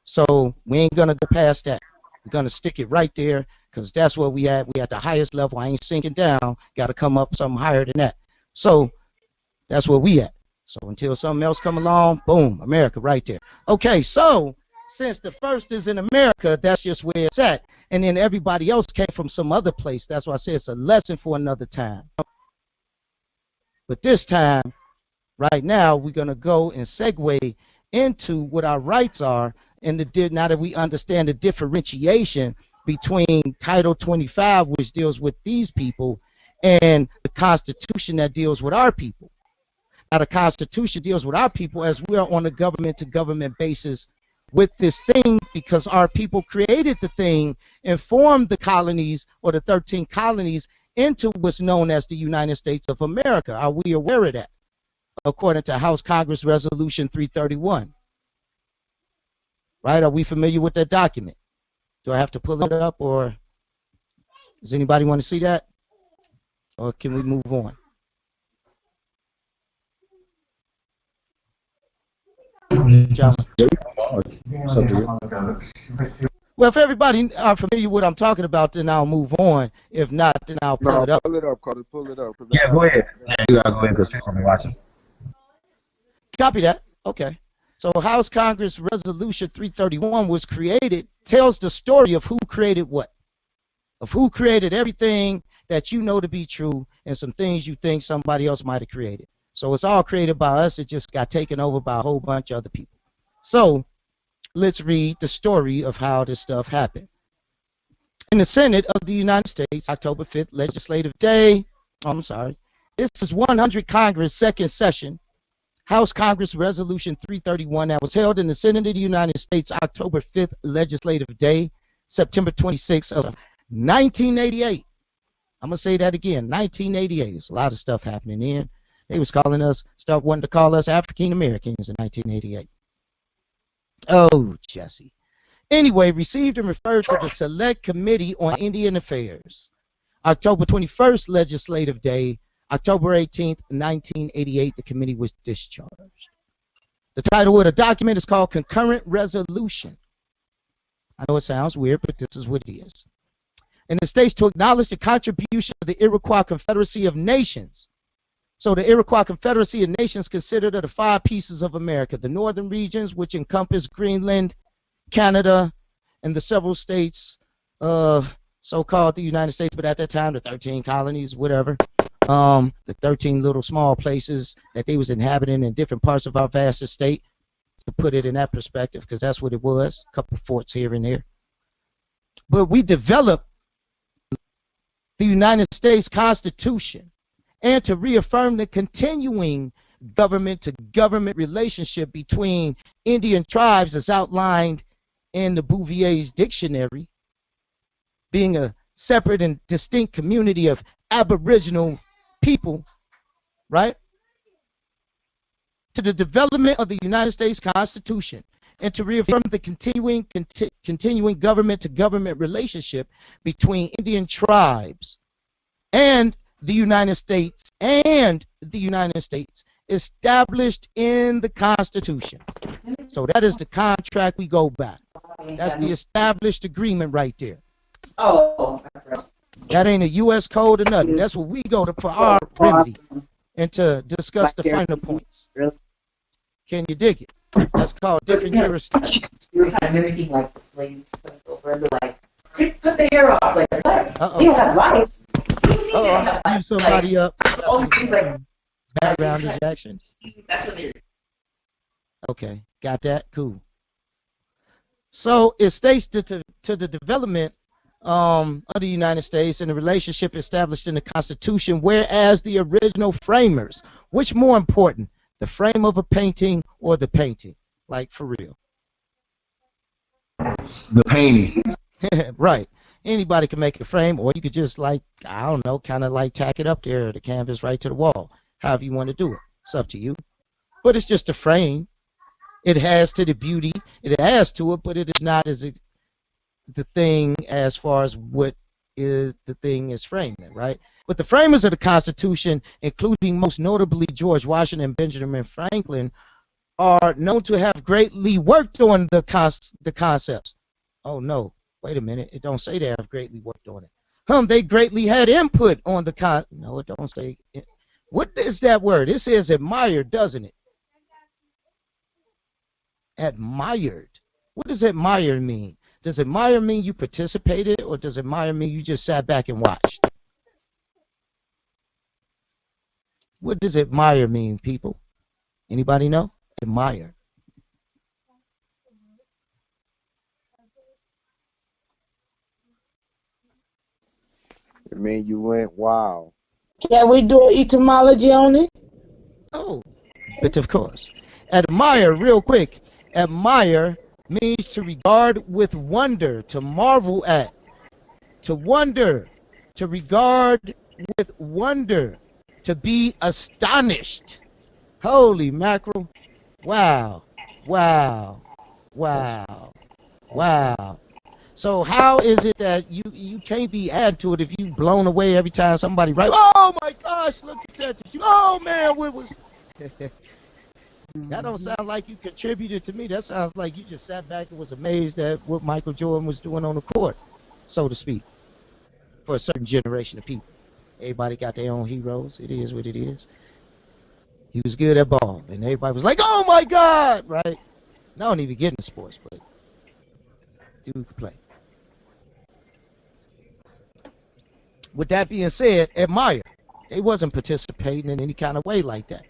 So we ain't going to go past that. We're going to stick it right there because that's where we at. We at the highest level. I ain't sinking down. Got to come up something higher than that. So that's where we at. So until something else come along, boom, America right there. Okay, so since the first is in America, that's just where it's at. And then everybody else came from some other place. That's why I say it's a lesson for another time. But this time, right now, we're going to go and segue into what our rights are, and now that we understand the differentiation between Title 25, which deals with these people, and the Constitution that deals with our people. Now, the Constitution deals with our people as we are on a government-to-government basis with this thing because our people created the thing and formed the colonies, or the 13 colonies, into what's known as the United States of America. Are we aware of that? According to House Congress Resolution 331. Right? Are we familiar with that document? Do I have to pull it up, or does anybody want to see that? Or can we move on? Well, if everybody are familiar with what I'm talking about, then I'll move on. If not, then I'll pull it up. Pull it up, Kota. Pull it up. Yeah, go ahead. You gotta go ahead because people are watching. Copy that. Okay. So House Congress Resolution 331 was created, tells the story of who created what, of who created everything that you know to be true and some things you think somebody else might have created. So it's all created by us. It just got taken over by a whole bunch of other people. So let's read the story of how this stuff happened. In the Senate of the United States, October 5th, legislative day, this is 100 Congress second session, House Congress Resolution 331 that was held in the Senate of the United States, October 5th, legislative day, September 26th of 1988. I'm going to say that again, 1988. There's a lot of stuff happening in. They was calling us, start wanting to call us African Americans in 1988. Oh, Jesse. Anyway, received and referred to the Select Committee on Indian Affairs. October 21st, Legislative Day. October 18th, 1988, the committee was discharged. The title of the document is called Concurrent Resolution. I know it sounds weird, but this is what it is. And the states to acknowledge the contribution of the Iroquois Confederacy of Nations. So the Iroquois Confederacy of Nations consisted of the 5 pieces of America, the northern regions, which encompass Greenland, Canada, and the several states, so-called the United States, but at that time, the 13 colonies, whatever. The 13 little small places that they was inhabiting in different parts of our vast estate, to put it in that perspective, because that's what it was, a couple forts here and there. But we developed the United States Constitution, and to reaffirm the continuing government-to-government relationship between Indian tribes as outlined in the Bouvier's dictionary, being a separate and distinct community of Aboriginal people, right? To the development of the United States Constitution, and to reaffirm the continuing government-to-government relationship between Indian tribes and the United States established in the Constitution. So that is the contract we go back. That's the established agreement right there. Oh. That ain't a U.S. code or nothing. That's what we go to for our remedy and to discuss the final points. Can you dig it? That's called different jurisdictions. You're kind of mimicking like the slaves over and like, put the hair off. Like, what? You don't have rights. Uh-oh, I use somebody up. Background ejection. That's what they're. Okay, got that? Cool. So it states to the development of the United States and the relationship established in the Constitution, whereas the original framers, which more important, the frame of a painting or the painting? Like, for real. The painting. Right. Anybody can make a frame, or you could just, like, I don't know, kind of like tack it up there, the canvas right to the wall, however you want to do it. It's up to you. But it's just a frame. It has to the beauty. It adds to it, but it is not as the thing as far as what is the thing is framing, right? But the framers of the Constitution, including most notably George Washington and Benjamin Franklin, are known to have greatly worked on the concepts. Oh, no. Wait a minute. It don't say they have greatly worked on it. They greatly had input on the No, it don't say it. What is that word? It says admired, doesn't it? Admired. What does admire mean? Does admire mean you participated, or does admire mean you just sat back and watched? What does admire mean, people? Anybody know? Admire. It mean you went wow. Can we do an etymology on it? Oh, but of course. Admire, real quick. Admire means to regard with wonder, to marvel at, to wonder, to regard with wonder, to be astonished. Holy mackerel. Wow, wow, wow, wow. So how is it that you can't be added to it if you blown away every time somebody writes, oh my gosh, look at that. Oh man, what was... That don't sound like you contributed to me. That sounds like you just sat back and was amazed at what Michael Jordan was doing on the court, so to speak, for a certain generation of people. Everybody got their own heroes. It is what it is. He was good at ball, and everybody was like, oh my God, right? I don't even get into sports, but dude could play. With that being said, admire. They wasn't participating in any kind of way like that.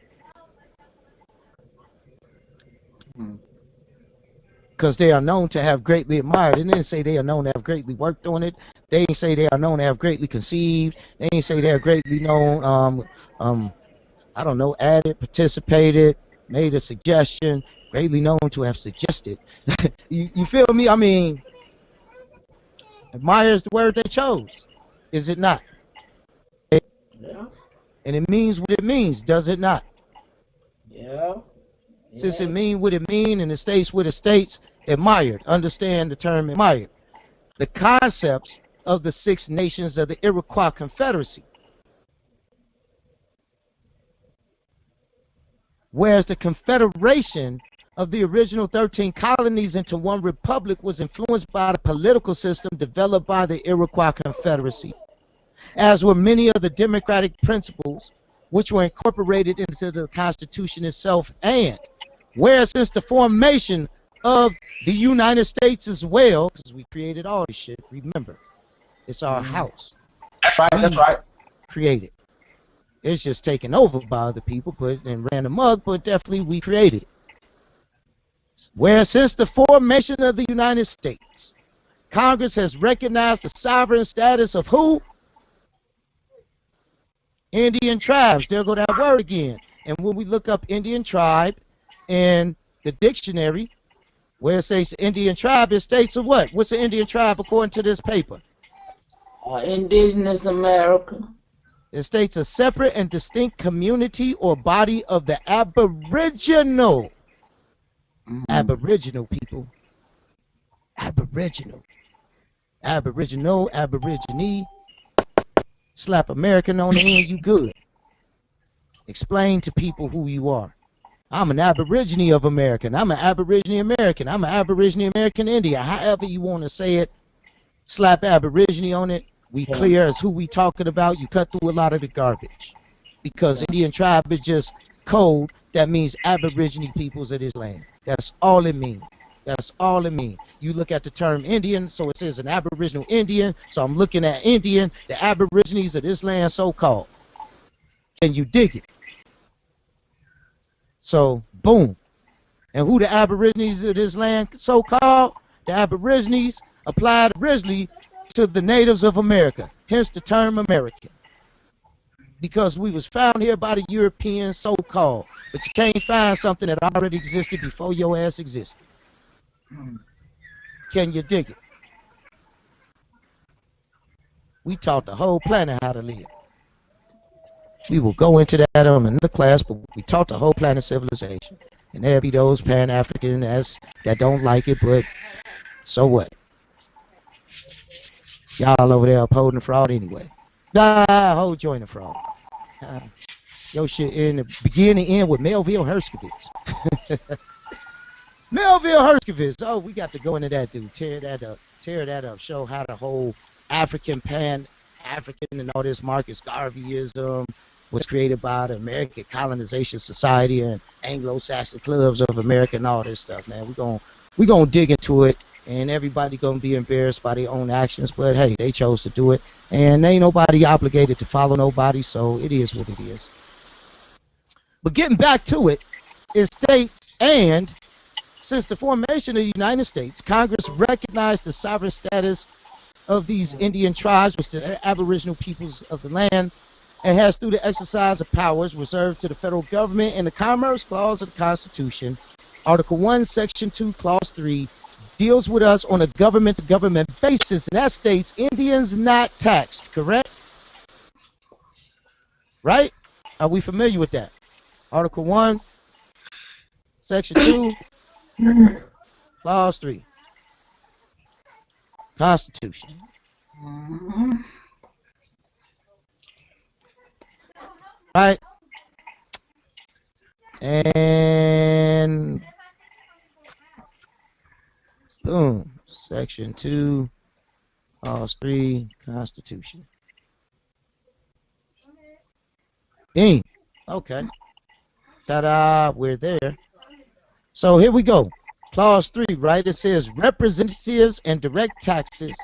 Because they are known to have greatly admired. They didn't say they are known to have greatly worked on it. They didn't say they are known to have greatly conceived. They didn't say they are greatly known, I don't know, added, participated, made a suggestion, greatly known to have suggested. you feel me? I mean, admire is the word they chose. Is it not? Yeah. And it means what it means, does it not? Yeah. Since it means what it means and it states what it states, admired. Understand the term admired. The concepts of the 6 nations of the Iroquois Confederacy. Whereas the confederation of the original 13 colonies into one republic was influenced by the political system developed by the Iroquois Confederacy, as were many of the democratic principles which were incorporated into the Constitution itself. And whereas since the formation of the United States as well, because we created all this shit, remember, it's our house. That's right. That's right. Created. It's just taken over by other people, and ran amok, but definitely we created it. Where since the formation of the United States, Congress has recognized the sovereign status of who? Indian tribes. There go that word again. And when we look up Indian tribe in the dictionary, where it says Indian tribe, it states of what? What's an Indian tribe according to this paper? Indigenous America. It states a separate and distinct community or body of the Aboriginal. Aboriginal people. Aboriginal. Aboriginal, Aborigine. Slap American on the end, you good. Explain to people who you are. I'm an Aborigine of American. I'm an Aborigine American. I'm an Aborigine American Indian. However you want to say it, slap Aborigine on it. We clear as who we talking about. You cut through a lot of the garbage. Because Indian tribe is just code that means Aborigine peoples of this land. That's all it means. That's all it means. You look at the term Indian, so it says an Aboriginal Indian. So I'm looking at Indian, the Aborigines of this land, so-called. Can you dig it? So, boom. And who the Aborigines of this land, so-called? The Aborigines applied originally to the natives of America, hence the term American. Because we was found here by the Europeans, so-called. But you can't find something that already existed before your ass existed. Can you dig it? We taught the whole planet how to live. We will go into that on another class, but we taught the whole planet civilization. And there'll be those Pan-African that don't like it, but so what? Y'all over there upholding the fraud anyway. Nah, hold join the fraud. Your shit in the beginning end with Melville Herskovitz. Melville Herskovitz. Oh, we got to go into that, dude. Tear that up. Show how the whole African Pan-African and all this Marcus Garveyism was created by the American Colonization Society and Anglo-Saxon Clubs of America and all this stuff, man. We're gonna dig into it, and everybody gonna be embarrassed by their own actions, but hey, they chose to do it, and ain't nobody obligated to follow nobody, so it is what it is. But getting back to it, it states, and since the formation of the United States, Congress recognized the sovereign status of these Indian tribes, which are the Aboriginal peoples of the land, and has, through the exercise of powers reserved to the federal government in the Commerce Clause of the Constitution, Article 1, Section 2, Clause 3, deals with us on a government-to-government basis, and that states Indians not taxed, correct? Right? Are we familiar with that? Article 1, Section 2, Clause 3. Constitution. Right? And boom. Section 2, Clause 3, Constitution. Ding. Okay. Ta-da, we're there. So here we go. Clause 3, right? It says representatives and direct taxes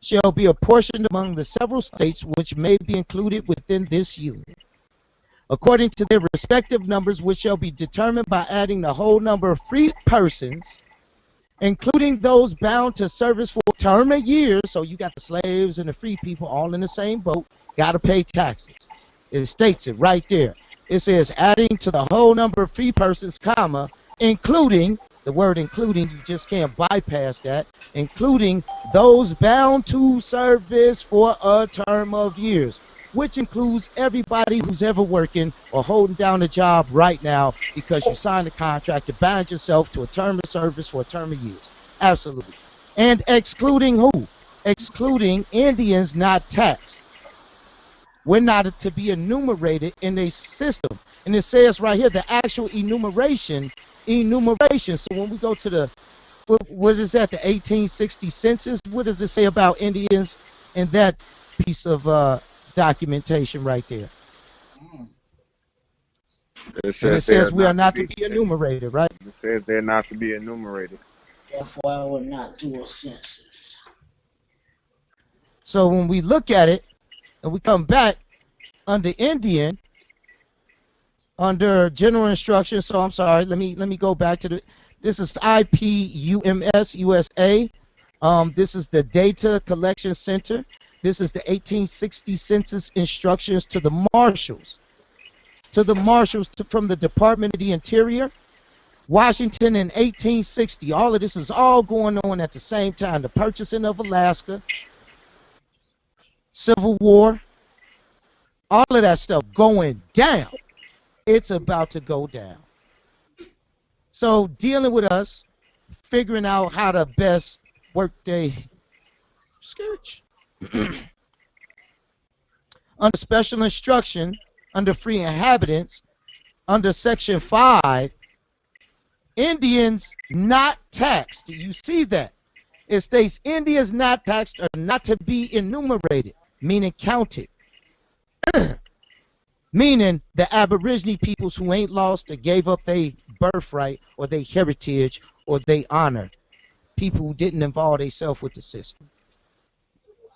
shall be apportioned among the several states which may be included within this union, according to their respective numbers, which shall be determined by adding the whole number of free persons, including those bound to service for a term of years. So you got the slaves and the free people all in the same boat, got to pay taxes. It states it right there. It says adding to the whole number of free persons, comma, including, the word including, you just can't bypass that, including those bound to service for a term of years. which includes everybody who's ever working or holding down a job right now because you signed a contract to bind yourself to a term of service for a term of years. Absolutely. And excluding who? Excluding Indians not taxed. We're not to be enumerated in a system. And it says right here, the actual enumeration. So when we go to the, what is that, the 1860 census? What does it say about Indians in that piece of documentation right there? It says we are not to be enumerated, right? It says they're not to be enumerated. Therefore, I will not do a census. So when we look at it and we come back under Indian, under general instructions, so I'm sorry, let me go back to this is IPUMS USA. This is the Data Collection Center. This is the 1860 census instructions to the marshals. From the Department of the Interior, Washington in 1860. All of this is all going on at the same time. The purchasing of Alaska, Civil War, all of that stuff going down. It's about to go down. So dealing with us, figuring out how to best work their sketch. Under special instruction, under free inhabitants, under section 5, Indians not taxed. You see that? It states Indians not taxed are not to be enumerated, meaning counted. Meaning the Aborigine peoples who ain't lost or gave up their birthright or their heritage or their honor. People who didn't involve themselves with the system.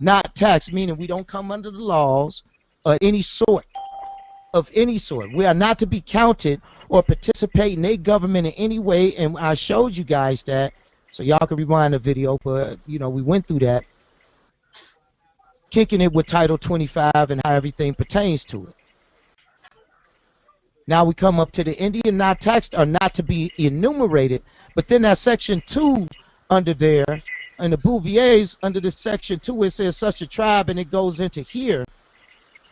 Not taxed, meaning we don't come under the laws of any sort. We are not to be counted or participate in a government in any way, and I showed you guys that, so y'all can rewind the video, but we went through that. Kicking it with Title 25 and how everything pertains to it. Now we come up to the Indian not taxed are not to be enumerated, but then that section 2 under there, and the Bouviers under the section 2, it says such a tribe, and it goes into here.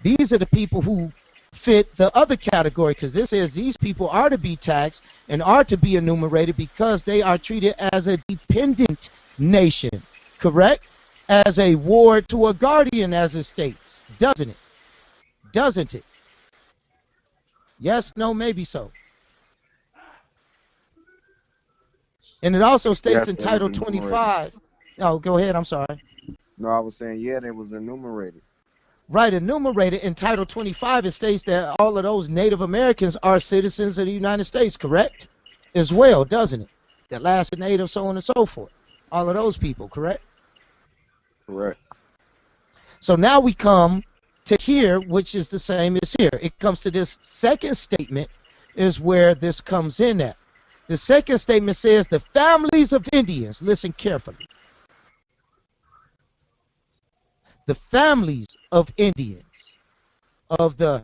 These are the people who fit the other category, because this says these people are to be taxed and are to be enumerated because they are treated as a dependent nation, correct? As a ward to a guardian, as it states, doesn't it? Doesn't it? Yes, no, maybe so. And it also states in Title 25. Oh, go ahead, I'm sorry. No, I was saying, yeah, they was enumerated. Right, enumerated in Title 25, it states that all of those Native Americans are citizens of the United States, correct? As well, doesn't it? The last Native, so on and so forth. All of those people, correct? Correct. So now we come to here, which is the same as here. It comes to this second statement is where this comes in at. The second statement says the families of Indians, listen carefully. The families of Indians of the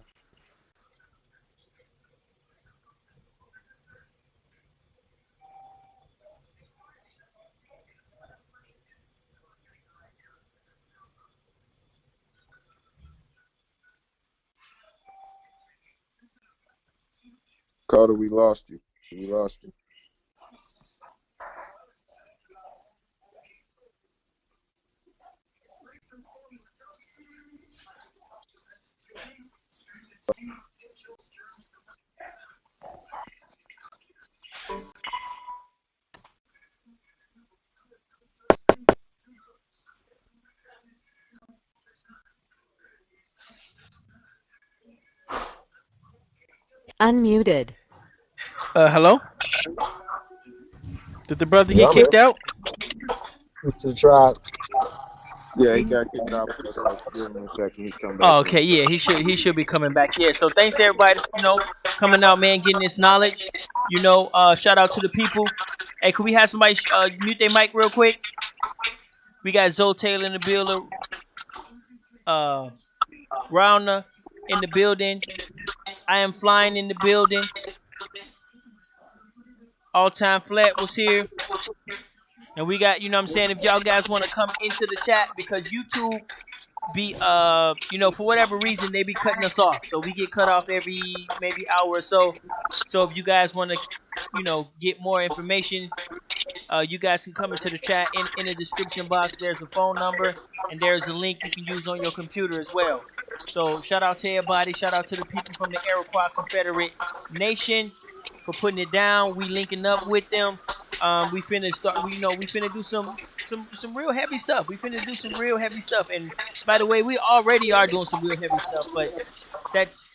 Kota, we lost you. We lost you. Unmuted. Hello? Did the brother Yeah, get kicked out? It's a tribe. Yeah, he got kicked out for a second. Give him a second. He's coming back. Oh, okay, yeah, he should be coming back. Yeah, so thanks everybody, coming out, man, getting this knowledge. Shout out to the people. Hey, could we have somebody mute their mic real quick? We got Zoe Taylor in the building, Rounder in the building. I am flying in the building. All Time Flat was here. And we got, if y'all guys want to come into the chat, because YouTube be for whatever reason they be cutting us off, so we get cut off every maybe hour or so. So if you guys want to get more information, you guys can come into the chat. In the description box there's a phone number and there's a link you can use on your computer as well. So shout out to everybody, shout out to the people from the Iroquois Confederate Nation for putting it down. We linking up with them. We finna start. We finna do some real heavy stuff. We finna do some real heavy stuff. And by the way, we already are doing some real heavy stuff. But that's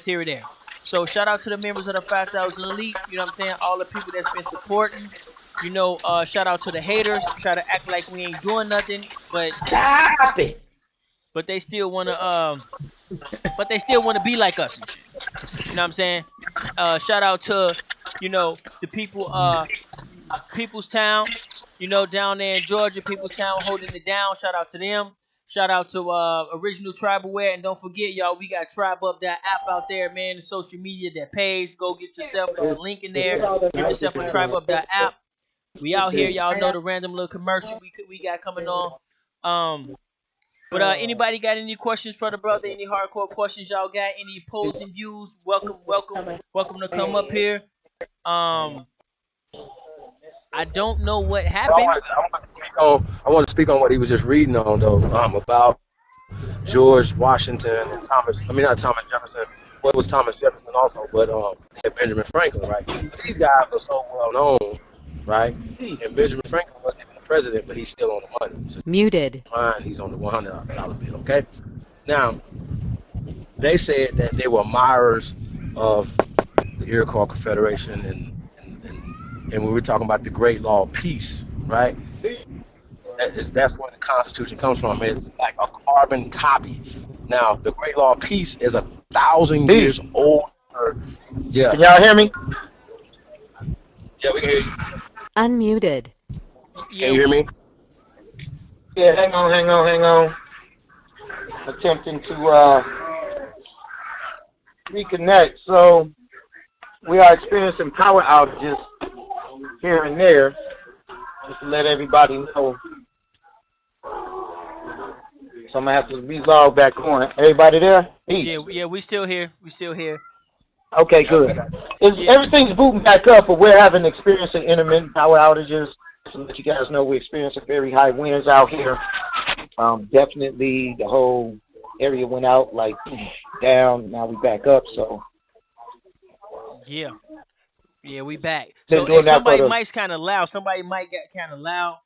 here or there. So shout out to the members of the 5,000 Elite. You know what I'm saying? All the people that's been supporting. Shout out to the haters. Try to act like we ain't doing nothing, but Stop it. but they still wanna be like us and shit. You know what I'm saying? Shout out to the people People's Town, down there in Georgia, People's Town holding it down. Shout out to them. Shout out to Original Tribalware, and don't forget, y'all, we got Tribe Up, that app out there, man, the social media that pays. Go get yourself. It's a link in there. Get yourself a Tribe Up, that app. We out here, y'all know the random little commercial we got coming on. But anybody got any questions for the brother? Any hardcore questions y'all got? Any opposing views? Welcome to come up here. I don't know what happened. I want to speak on what he was just reading on though, about George Washington and Thomas. I mean, not Thomas Jefferson. Well, it was Thomas Jefferson also, but said Benjamin Franklin, right? These guys are so well known, right? And Benjamin Franklin wasn't even the president, but he's still on the money. So Muted. fine, he's on the $100 bill. Okay. Now they said that they were admirers of the Iroquois Confederation, and we were talking about the Great Law of Peace, right? That's where the Constitution comes from. It's like a carbon copy. Now, the Great Law of Peace is 1,000 years older. Yeah. Can y'all hear me? Yeah, we can hear you. Unmuted. Can you hear me? Yeah, hang on. Attempting to reconnect. So we are experiencing power outages here and there. Just to let everybody know. So I'm gonna have to relog back on. Everybody there? Yeah, we still here. Okay, good. Everything's booting back up, but we're experiencing intermittent power outages. To let you guys know, we're experiencing very high winds out here. Definitely, the whole area went out like down. Now we back up. So yeah, we back. So if somebody mic's kind of loud, somebody might get kind of loud.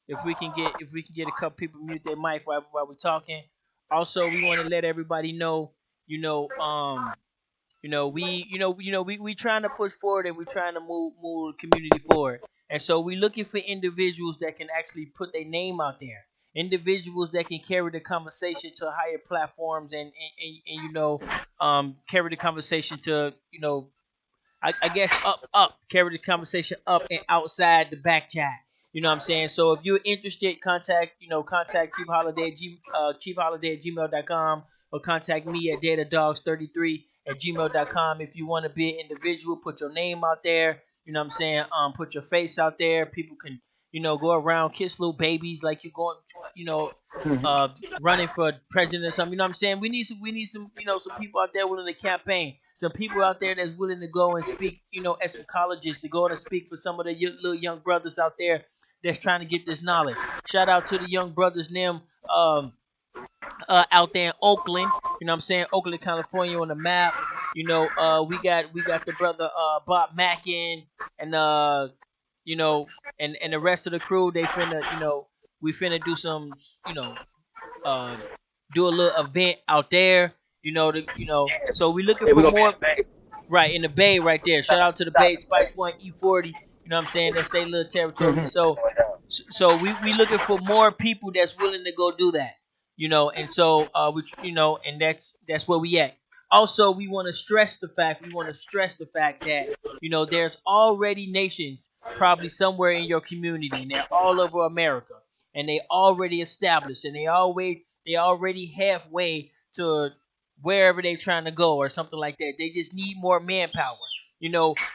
If we can get a couple people mute their mic while we're talking. Also, we want to let everybody know, we trying to push forward and we trying to move the community forward. And so we looking for individuals that can actually put their name out there. Individuals that can carry the conversation to higher platforms and carry the conversation to, I guess carry the conversation up and outside the back chat. You know what I'm saying? So if you're interested, contact Chief Holiday at gmail.com, or contact me at datadogs33 at gmail.com. If you want to be an individual, put your name out there. You know what I'm saying? Put your face out there. People can, go around, kiss little babies like you're going, running for president or something. You know what I'm saying? We need some, some people out there willing to campaign. Some people out there that's willing to go and speak, as some colleges, to go and speak for some of the little young brothers out there that's trying to get this knowledge. Shout out to the young brothers, them out there in Oakland. You know what I'm saying? Oakland, California on the map. We got the brother Bob Mackin and and the rest of the crew. They finna, we finna do some, do a little event out there. So we looking for more. Right, in the Bay right there. Shout out to the Bay, Spice One, E40. You know what I'm saying? That's their little territory. So we looking for more people that's willing to go do that. And so and that's where we at. Also, we want to stress the fact that there's already nations probably somewhere in your community, and they're all over America, and they already established, and they already halfway to wherever they're trying to go or something like that. They just need more manpower.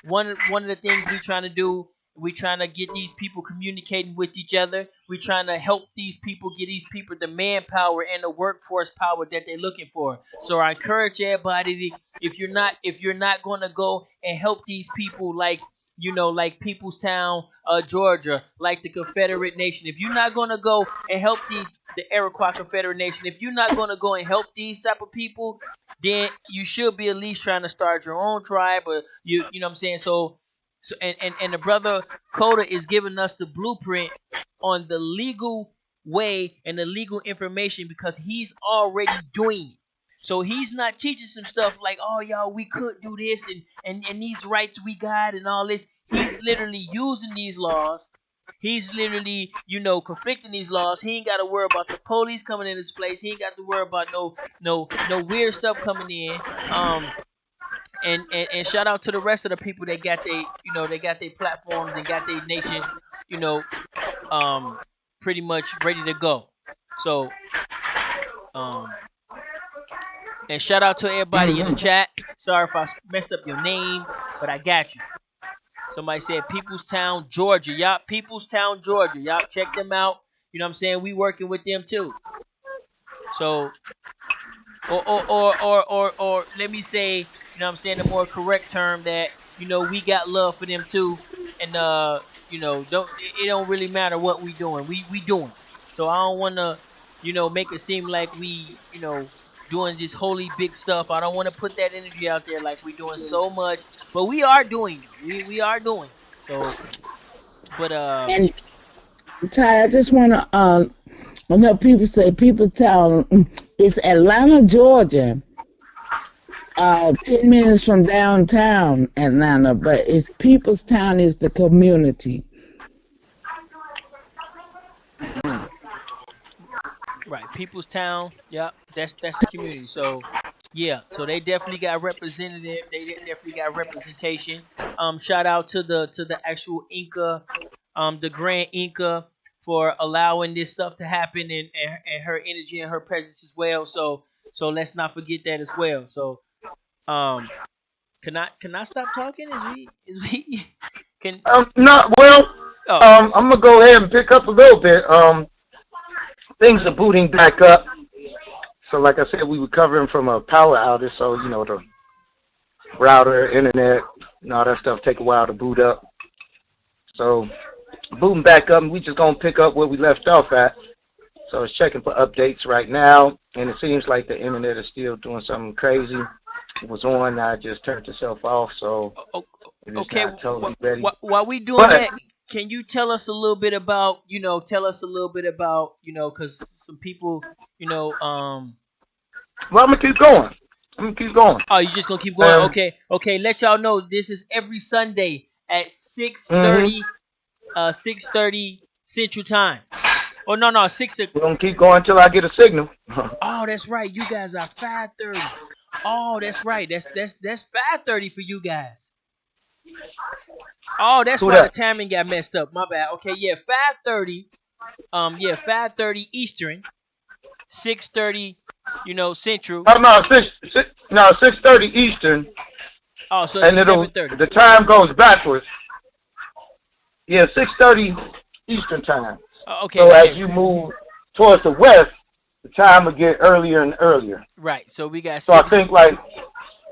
One of the things we trying to do We trying to get these people communicating with each other. We trying to help these people, get these people the manpower and the workforce power that they're looking for. So I encourage everybody to, if you're not going to go and help these people, like like Peoplestown, Georgia, like the Confederate Nation. If you're not going to go and help the Iroquois Confederate Nation, if you're not going to go and help these type of people, then you should be at least trying to start your own tribe, or you know what I'm saying. So the brother Kota is giving us the blueprint on the legal way and the legal information, because he's already doing it. So he's not teaching some stuff like, oh y'all, we could do this, and these rights we got and all this. He's literally using these laws. He's literally, conflicting these laws. He ain't got to worry about the police coming in his place. He ain't got to worry about no weird stuff coming in. And shout out to the rest of the people that got their platforms and got their nation, you know, pretty much ready to go. So and shout out to everybody in the chat. Sorry if I messed up your name, but I got you. Somebody said Peoplestown, Georgia. Yup, Peoplestown, Georgia. Yup, check them out. You know what I'm saying? We working with them too. So or let me say, the more correct term, that we got love for them too. And don't really matter what we doing. We doing. So I don't want to make it seem like we doing this holy big stuff. I don't want to put that energy out there like we doing so much, but we are doing though. We are doing. So but And Ty, I just want to, I know people say Peoplestown, it's Atlanta, Georgia. 10 minutes from downtown Atlanta, but it's Peoplestown is the community. Right, Peoplestown. Yep, that's the community. So yeah, so they definitely got representative. They definitely got representation. Shout out to the actual Ynga, the Grand Ynga, for allowing this stuff to happen, and her energy and her presence as well. So let's not forget that as well. So um, can I stop talking? Is we can No, well, oh I'm gonna go ahead and pick up a little bit. Things are booting back up. So, like I said, we were covering from a power outage. So, the router, internet, and all that stuff take a while to boot up. So, booting back up, and we just gonna pick up where we left off at. So, it's checking for updates right now, and it seems like the internet is still doing something crazy. It was on, now it just turned itself off. So, it's okay. not totally ready. While we doing But that, can you tell us a little bit about because some people well, I'm gonna keep going. Oh, you just gonna keep going? Um, Okay. Let y'all know this is every Sunday at mhm. 6:30 Central Time. Oh no, We're gonna keep going until I get a signal. Oh, that's right. You guys are 5:30. Oh, that's right. That's 5:30 for you guys. Oh, that's Who why the that? timing got messed up. My bad. Okay, yeah, 5:30. 5:30 Eastern, 6:30, Central. Oh no, 6:30 Eastern, Oh, so it'd be and 7:30. the time goes backwards. Yeah, 6:30 Eastern time. Okay, So as you yes. move towards the west, the time will get earlier and earlier. Right. So we got So I six think like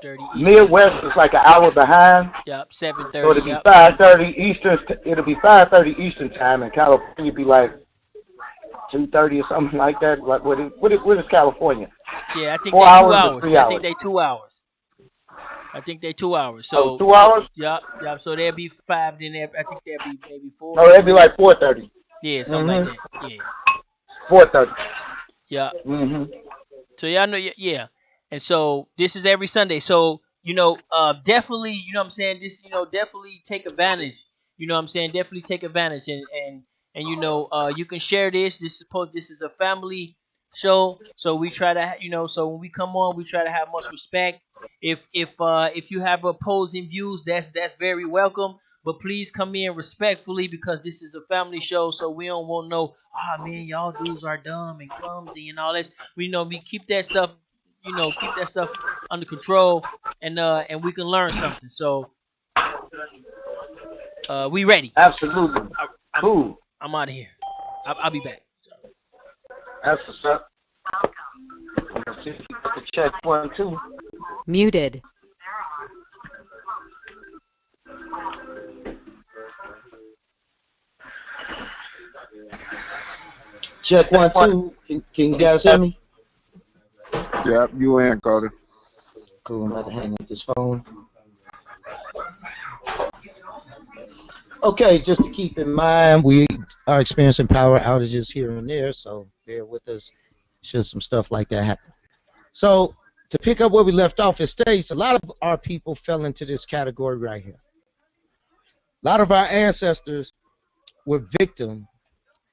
thirty Eastern. Midwest is like an hour behind. Yep. So 7:30. it'll be Yep. 5:30 Eastern. It'll be 5:30 Eastern time, and California be like 2:30 or something like that. Like what is California? Yeah, I think Four they two hours or hours. 3 hours? I think they 2 hours. Oh, So two so hours? yep. So there'll be five. Then I think there'll be maybe four No, or it'd be three. like 4:30. Yeah, something like Mhm. that. Yeah. 4:30. Yeah. Mhm. So y'all know, yeah. And so this is every Sunday. So definitely, what I'm saying, this, definitely take advantage. What I'm saying, definitely take advantage, and you can share this. This is a family show, so we try to, so when we come on, we try to have much respect. If you have opposing views, that's very welcome. But please come in respectfully, because this is a family show, so we don't want no, man, y'all dudes are dumb and clumsy and all this. We keep that stuff, under control, and we can learn something. So We ready. Absolutely. Cool. I'm out of here. I'll be back. That's what's up. Let's see if we can check 1, 2. Muted. Check 1, 2. Can you guys hear me? Yep, you in, Kota. Cool. I'm about to hang up this phone. Okay, just to keep in mind, we are experiencing power outages here and there, so bear with us should some stuff like that happen. So, to pick up where we left off, it states a lot of our people fell into this category right here. A lot of our ancestors were victim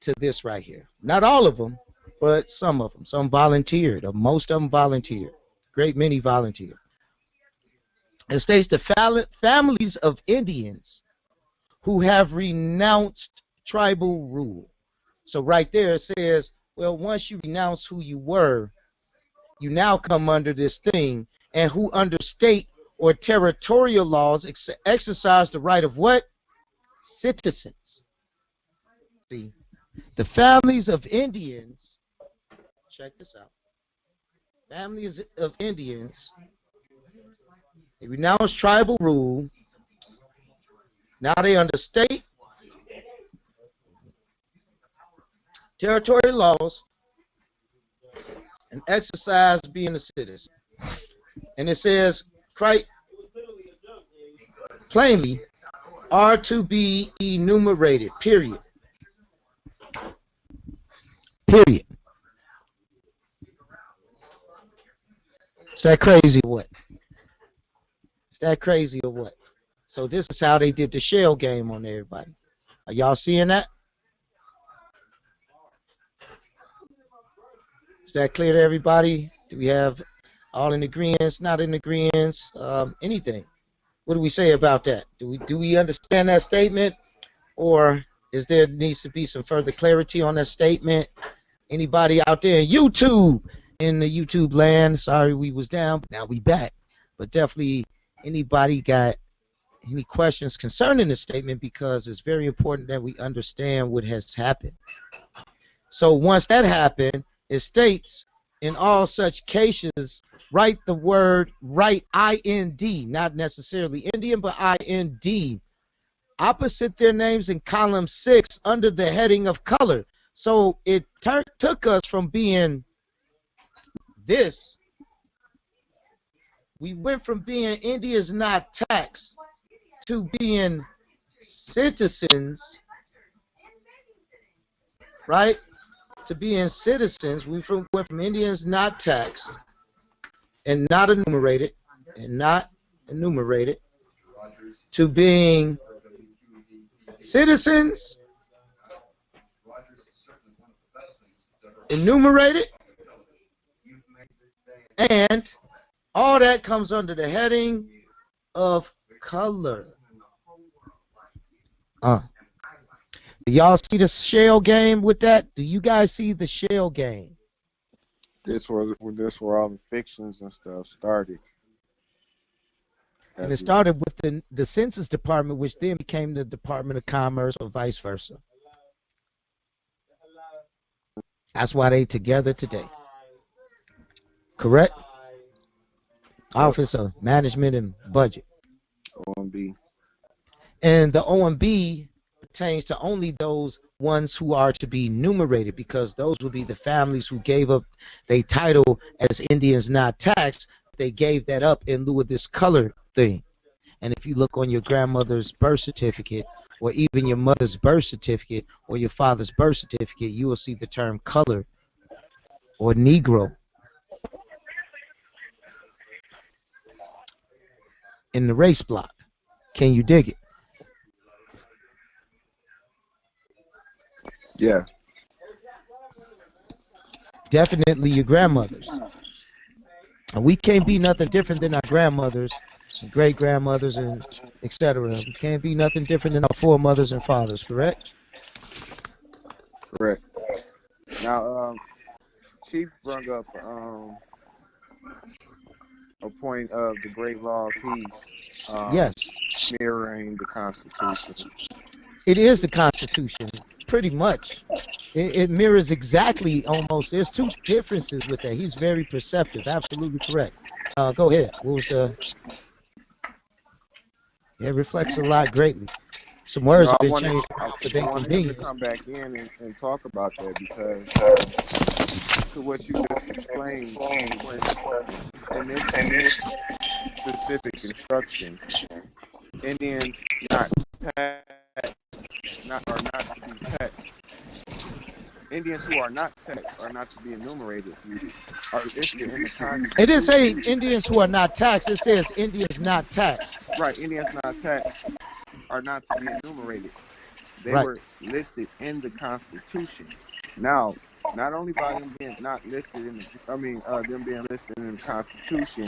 to this right here. Not all of them, but some of them. Some volunteered, or most of them volunteered. Great many volunteered. It states the families of Indians who have renounced tribal rule. So right there it says, well, once you renounce who you were, you now come under this thing, and who under state or territorial laws exercise the right of what? Citizens. See, the families of Indians, check this out. Families of Indians, they renounce tribal rule. Now they under state, territorial laws, and exercise being a citizen. And it says, quite plainly, are to be enumerated, period. Period. Is that crazy or what? Is that crazy or what? So this is how they did the shell game on everybody. Are y'all seeing that? Is that clear to everybody? Do we have all in agreement, not in agreement, anything? What do we say about that? Do we understand that statement, or is there needs to be some further clarity on that statement? Anybody out there in YouTube, in the YouTube land? Sorry we was down, but now we back. But definitely, anybody got any questions concerning the statement, because it's very important that we understand what has happened. So once that happened, it states, in all such cases, write the word, write IND, not necessarily Indian, but IND, opposite their names in column 6 under the heading of color. So it took us from being this. We went from being Indians not taxed to being citizens, right? To being citizens. We went from Indians not taxed and not enumerated to being citizens, enumerated, and all that comes under the heading of color. Do y'all see the shell game with that? Do you guys see the shell game? This where all the fictions and stuff started. And it started with the Census Department, which then became the Department of Commerce, or vice versa. That's why they together today. Correct? Office of Management and Budget. OMB. And the OMB pertains to only those ones who are to be enumerated, because those will be the families who gave up their title as Indians not taxed. They gave that up in lieu of this color thing. And if you look on your grandmother's birth certificate, or even your mother's birth certificate, or your father's birth certificate, you will see the term color or Negro in the race block. Can you dig it? Yeah. Definitely your grandmothers. And we can't be nothing different than our grandmothers and great grandmothers and etc. We can't be nothing different than our foremothers and fathers, correct? Correct. Now, Chief brought up a point of the Great Law of Peace. Yes. mirroring the Constitution. It is the Constitution, pretty much. It mirrors exactly almost. There's two differences with that. He's very perceptive. Absolutely correct. Go ahead. What was the? It reflects a lot greatly. Some words have been changed for their him to convenience. come back in and talk about that because to what you just explained in this specific instruction, Indians not to be taxed. Indians who are not taxed are not to be enumerated. Are listed in the Constitution. It didn't say Indians who are not taxed. It says Indians not taxed. Right, Indians not taxed are not to be enumerated. They Right. were listed in the Constitution. Now, not only by them being not listed in them being listed in the Constitution,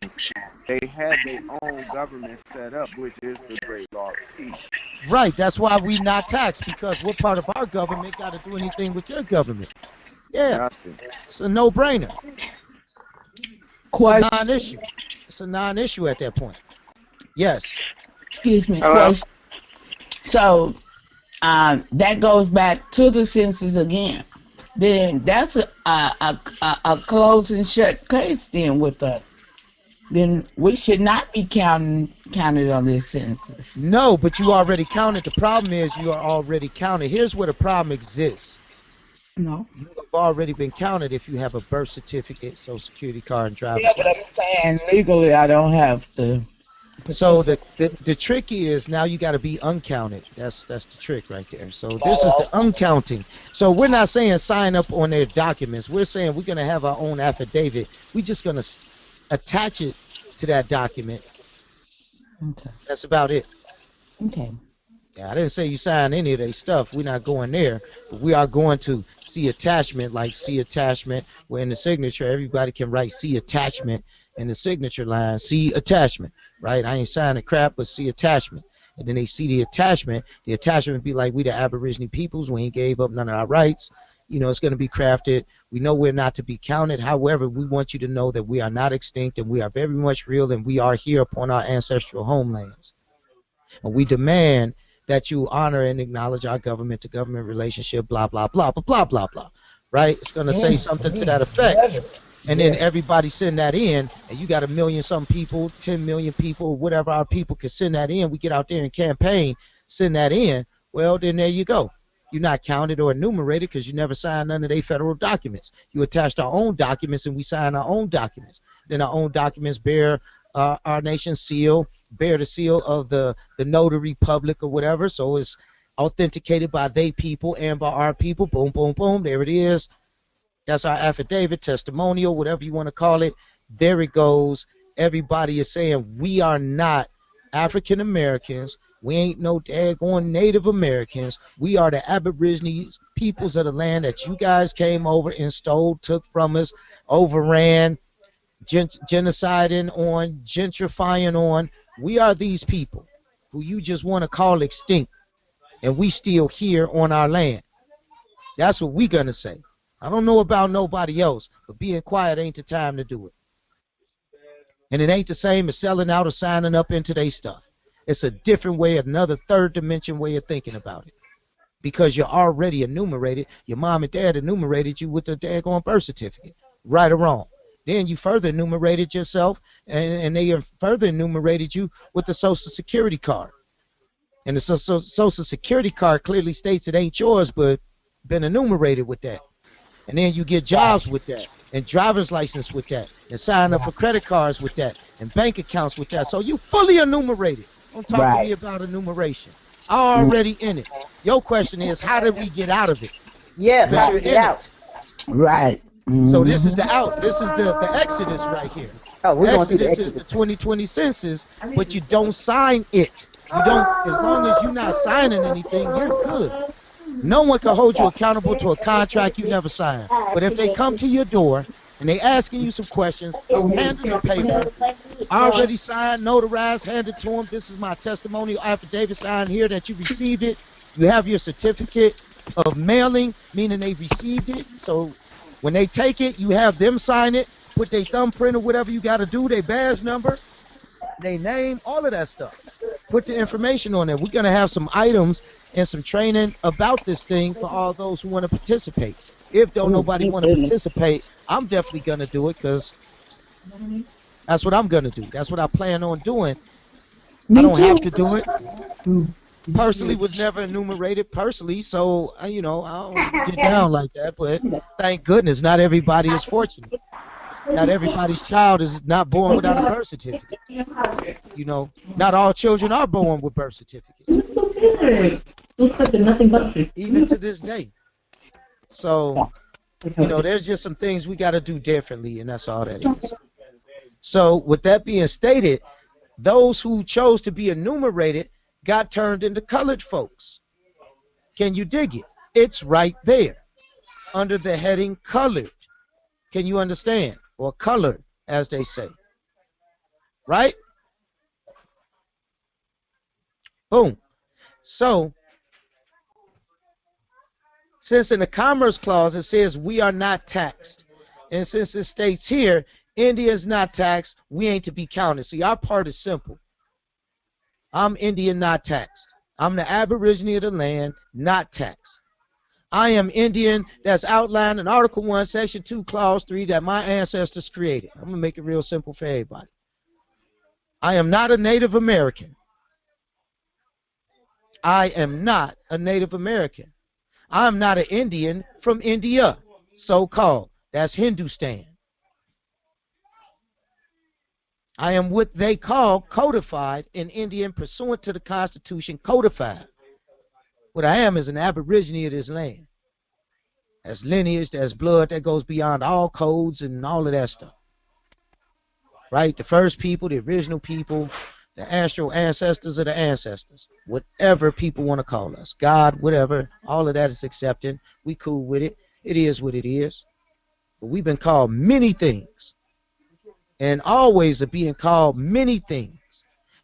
they had their own government set up, which is the Great Law of Peace. Right. That's why we not taxed, because what part of our government got to do anything with your government? Yeah. Nothing. It's a no-brainer. Question. It's a non-issue. It's a non-issue at that point. Yes. Excuse me. Hello? Question. So that goes back to the census again. Then that's a closed and shut case then with us. Then we should not be counted on this census. No, but you already counted. The problem is you are already counted. Here's where the problem exists. No. You have already been counted if you have a birth certificate, social security card, and driver's Yeah, but I'm saying legally I don't have to. So the trick is now you got to be uncounted. That's the trick right there. So this is the uncounting. So we're not saying sign up on their documents. We're saying we're going to have our own affidavit. We're just going to attach it to that document. Okay. That's about it. Okay. Yeah, I didn't say you sign any of their stuff. We're not going there. But we are going to see attachment, like see attachment, where in the signature everybody can write see attachment in the signature line, see attachment, right? I ain't signing crap, but see attachment. And then they see the attachment. The attachment be like, we the Aboriginal peoples. We ain't gave up none of our rights. You know, it's going to be crafted. We know we're not to be counted. However, we want you to know that we are not extinct and we are very much real and we are here upon our ancestral homelands. And we demand that you honor and acknowledge our government-to-government relationship, blah, blah, blah, blah, blah, blah, blah. Right? It's going to say something to that effect. And then everybody send that in, and you got 1 million some people, 10 million people, whatever our people can send that in. We get out there and campaign, send that in. Well, then there you go. You're not counted or enumerated because you never signed none of their federal documents. You attached our own documents, and we sign our own documents. Then our own documents bear our nation's seal, bear the seal of the notary public or whatever. So it's authenticated by they people and by our people. Boom, boom, boom. There it is. That's our affidavit, testimonial, whatever you want to call it. There it goes. Everybody is saying we are not African Americans. We ain't no daggone Native Americans. We are the Aborigines, peoples of the land that you guys came over and stole, took from us, overran, genociding on, gentrifying on. We are these people who you just want to call extinct, and we still here on our land. That's what we gonna say. I don't know about nobody else, but being quiet ain't the time to do it. And it ain't the same as selling out or signing up into their stuff. It's a different way, another third dimension way of thinking about it. Because you're already enumerated. Your mom and dad enumerated you with the daggone birth certificate, right or wrong. Then you further enumerated yourself, and they further enumerated you with the Social Security card. And the Social Security card clearly states it ain't yours, but been enumerated with that. And then you get jobs with that, and driver's license with that, and sign up for credit cards with that, and bank accounts with that. So you fully enumerated. Don't talk to me about enumeration. Already in it. Your question is, how did we get out of it? Yes, how did we get out? Right. So this is the out. This is the Exodus right here. Oh, we're going through the Exodus is the 2020 census, but you don't sign it. You don't. As long as you're not signing anything, you're good. No one can hold you accountable to a contract you never signed. But if they come to your door and they asking you some questions, hand them the paper, already signed, notarized, hand it to them. This is my testimonial affidavit signed here that you received it. You have your certificate of mailing, meaning they received it. So when they take it, you have them sign it, put their thumbprint or whatever you got to do, their badge number, their name, all of that stuff. Put the information on there. We're going to have some items and some training about this thing for all those who want to participate. If don't nobody want to participate, I'm definitely going to do it because that's what I'm going to do. That's what I plan on doing. I don't have to do it. Personally, was never enumerated personally, so I don't get down like that. But thank goodness, not everybody is fortunate. Not everybody's child is not born without a birth certificate. Not all children are born with birth certificates. Even to this day. So, there's just some things we got to do differently, and that's all that is. So, with that being stated, those who chose to be enumerated got turned into colored folks. Can you dig it? It's right there under the heading colored. Can you understand? Or colored, as they say. Right? Boom. So, since in the Commerce Clause it says we are not taxed, and since it states here, India is not taxed, we ain't to be counted. See, our part is simple. I'm Indian, not taxed. I'm the Aborigine of the land, not taxed. I am Indian, that's outlined in Article 1, Section 2, Clause 3 that my ancestors created. I'm going to make it real simple for everybody. I am not a Native American. I am not a Native American. I'm not an Indian from India, so-called. That's Hindustan. I am what they call codified in Indian pursuant to the Constitution, codified. What I am is an Aborigine of this land. That's lineage, that's blood, that goes beyond all codes and all of that stuff. Right? The first people, the original people, the astral ancestors of the ancestors. Whatever people want to call us. God, whatever. All of that is accepted. We cool with it. It is what it is. But we've been called many things. And always are being called many things.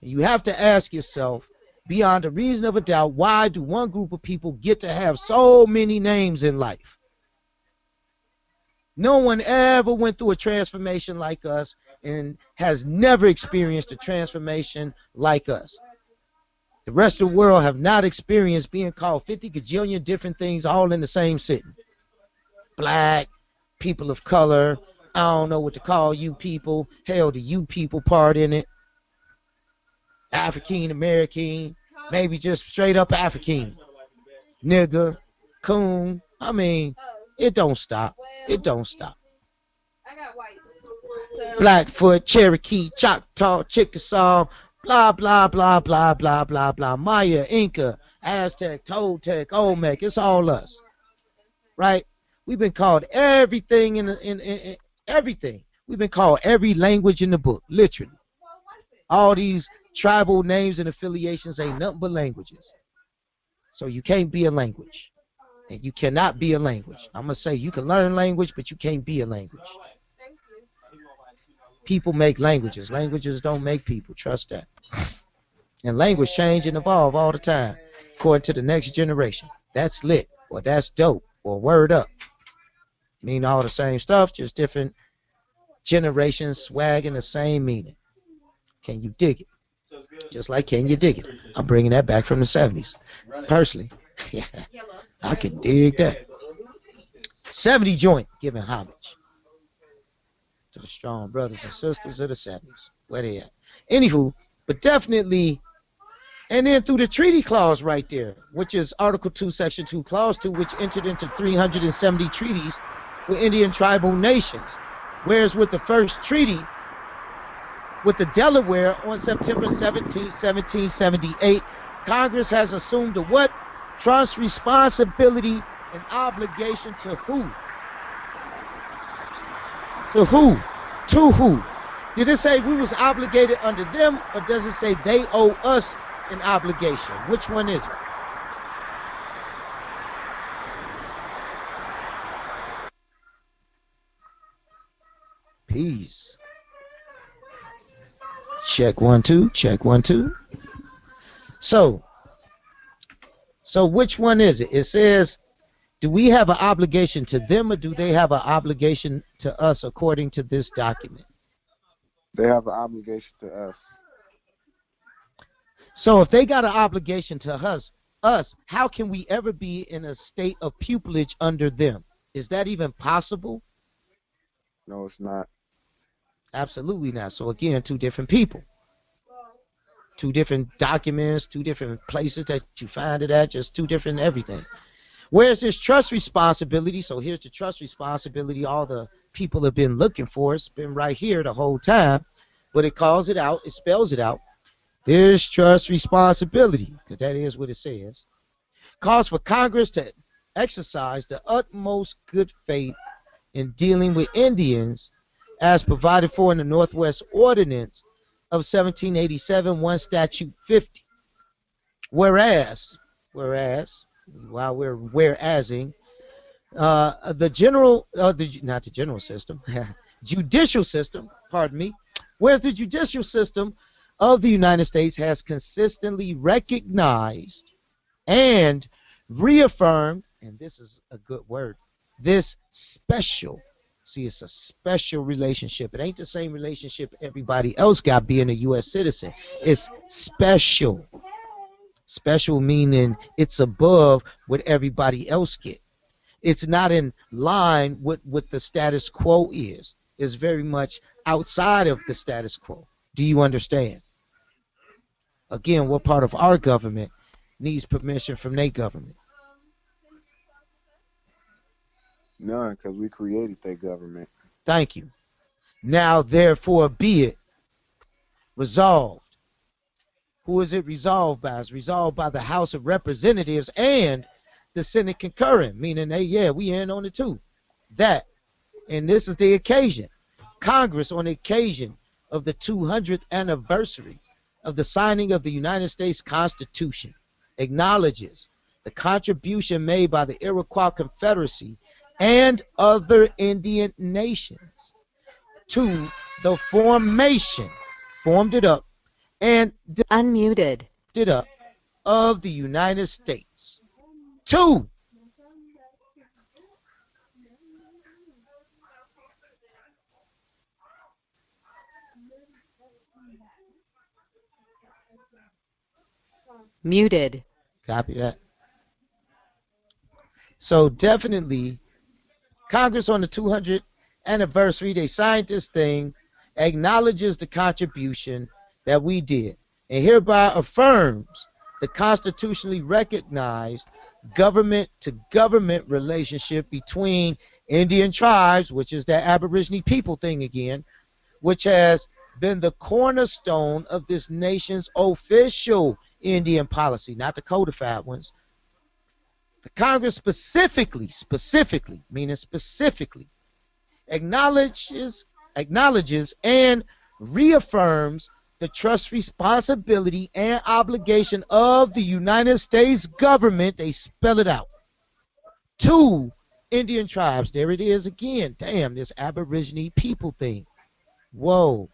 And you have to ask yourself, beyond a reason of a doubt, why do one group of people get to have so many names in life? No one ever went through a transformation like us and has never experienced a transformation like us. The rest of the world have not experienced being called 50 gajillion different things all in the same sitting. Black, people of color, I don't know what to call you people. Hell, the you people part in it. African American, maybe just straight up African. Nigga, coon. I mean, it don't stop. It don't stop. Blackfoot, Cherokee, Choctaw, Chickasaw, blah, blah, blah, blah, blah, blah, blah. Maya, Inca, Aztec, Toltec, Olmec. It's all us. Right? We've been called everything in everything. We've been called every language in the book, literally. All these tribal names and affiliations ain't nothing but languages. So you can't be a language. And you cannot be a language. I'm going to say you can learn language, but you can't be a language. People make languages. Languages don't make people. Trust that. And language change and evolve all the time, according to the next generation. That's lit, or that's dope, or word up. Mean all the same stuff, just different generations swagging the same meaning. Can you dig it? Just like can you dig it? I'm bringing that back from the 70s. Personally, yeah, I can dig that. 70 joint giving homage to the strong brothers and sisters of the 70s. Where they at? Anywho, but definitely, and then through the treaty clause right there, which is Article 2, Section 2, Clause 2, which entered into 370 treaties with Indian tribal nations. Whereas with the first treaty with the Delaware on September 17, 1778, Congress has assumed a what? Trust, responsibility, and obligation to who? To who? To who? Did it say we was obligated under them, or does it say they owe us an obligation? Which one is it? Peace. Check 1 2. Check 1 2. So which one is it? It says, do we have an obligation to them, or do they have an obligation to us according to this document? They have an obligation to us. So if they got an obligation to us, how can we ever be in a state of pupillage under them? Is that even possible? No, it's not. Absolutely not. So again, two different people, two different documents, two different places that you find it at, just two different everything. Where's this trust responsibility? So here's the trust responsibility all the people have been looking for. It's been right here the whole time, but it calls it out, it spells it out. There's trust responsibility, because that is what it says. Calls for Congress to exercise the utmost good faith in dealing with Indians as provided for in the Northwest Ordinance of 1787, 1 Statute 50. Whereas, while we're whereasing, the general, not the general system, judicial system, pardon me, whereas the judicial system of the United States has consistently recognized and reaffirmed, and this is a good word, this special, see, it's a special relationship. It ain't the same relationship everybody else got being a U.S. citizen. It's special. Special meaning it's above what everybody else get. It's not in line with what the status quo is. It's very much outside of the status quo. Do you understand? Again, what part of our government needs permission from their government? None, because we created that government. Thank you. Now, therefore, be it resolved. Who is it resolved by? It's resolved by the House of Representatives and the Senate concurring, meaning, hey, yeah, we in on it too. That, and this is the occasion. Congress, on the occasion of the 200th anniversary of the signing of the United States Constitution, acknowledges the contribution made by the Iroquois Confederacy and other Indian nations to the formation, formed it up, and Unmuted. it up of the United States. 2. Muted. Copy that. So definitely, Congress on the 200th anniversary, they signed this thing, acknowledges the contribution that we did, and hereby affirms the constitutionally recognized government-to-government relationship between Indian tribes, which is that Aboriginal people thing again, which has been the cornerstone of this nation's official Indian policy, not the codified ones. The Congress specifically, acknowledges and reaffirms the trust responsibility and obligation of the United States government, they spell it out, to Indian tribes. There it is again. Damn, this Aboriginal people thing. Whoa.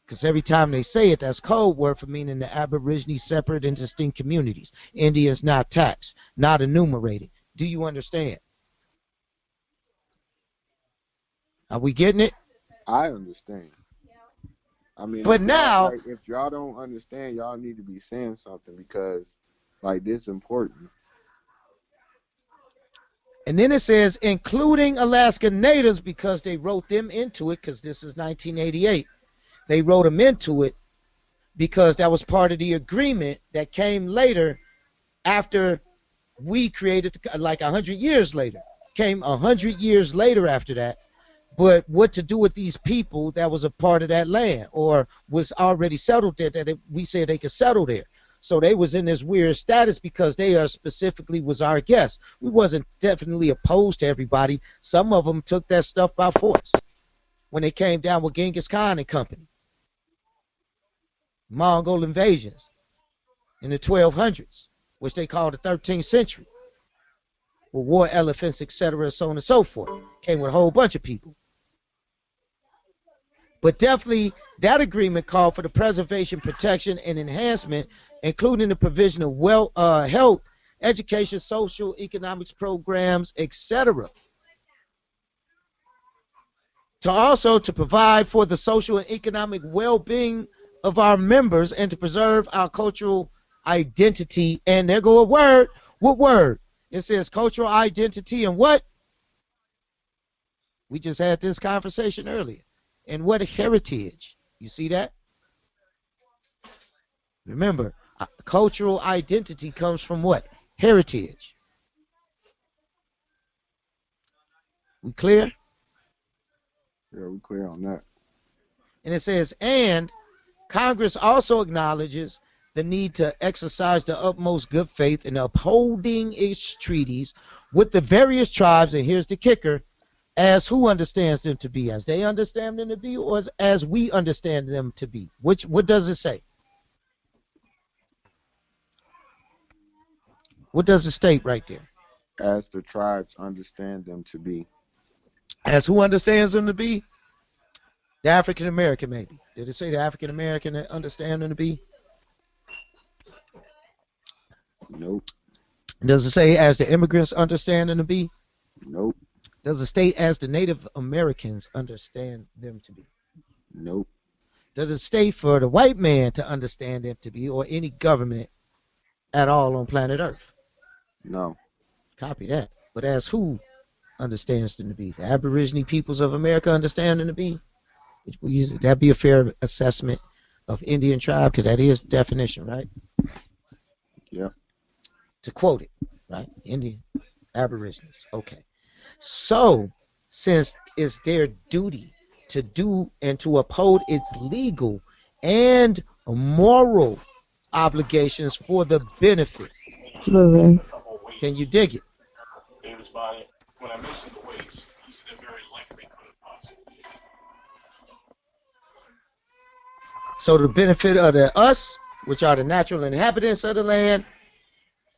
Because every time they say it, that's code word for meaning the Aborigine separate and distinct communities. India is not taxed, not enumerated. Do you understand? Are we getting it? I understand. I mean, but now, like, if y'all don't understand, y'all need to be saying something, because like this is important. And then it says, including Alaska Natives, because they wrote them into it, because this is 1988. They wrote them into it because that was part of the agreement that came later after we created, like 100 years later. Came 100 years later after that. But what to do with these people that was a part of that land or was already settled there, that we said they could settle there. So they was in this weird status because they are specifically was our guests. We wasn't definitely opposed to everybody. Some of them took that stuff by force when they came down with Genghis Khan and company. Mongol invasions in the 1200s, which they called the 13th century, with war elephants, etc., so on and so forth. Came with a whole bunch of people. But definitely that agreement called for the preservation, protection, and enhancement, including the provision of health, education, social, economics programs, etc. To provide for the social and economic well-being of our members and to preserve our cultural identity, and there go a word. What word? It says cultural identity and what? We just had this conversation earlier. And what heritage? You see that? Remember, cultural identity comes from what? Heritage. We clear? Yeah, we clear on that. And it says, and Congress also acknowledges the need to exercise the utmost good faith in upholding its treaties with the various tribes, and here's the kicker, as who understands them to be, as they understand them to be, or as we understand them to be. What does it say? What does it state right there? As the tribes understand them to be. As who understands them to be? The African American, maybe. Did it say the African American understand them to be? Nope. Does it say as the immigrants understand them to be? Nope. Does it state as the Native Americans understand them to be? Nope. Does it state for the white man to understand them to be, or any government at all on planet Earth? No. Copy that. But as who understands them to be? The Aboriginal peoples of America understand them to be? Would that be a fair assessment of Indian tribe? Because that is the definition, right? Yeah. To quote it, right? Indian Aborigines. Okay. So, since it's their duty to do and to uphold its legal and moral obligations for the benefit. Can you dig it? So the benefit of the us, which are the natural inhabitants of the land,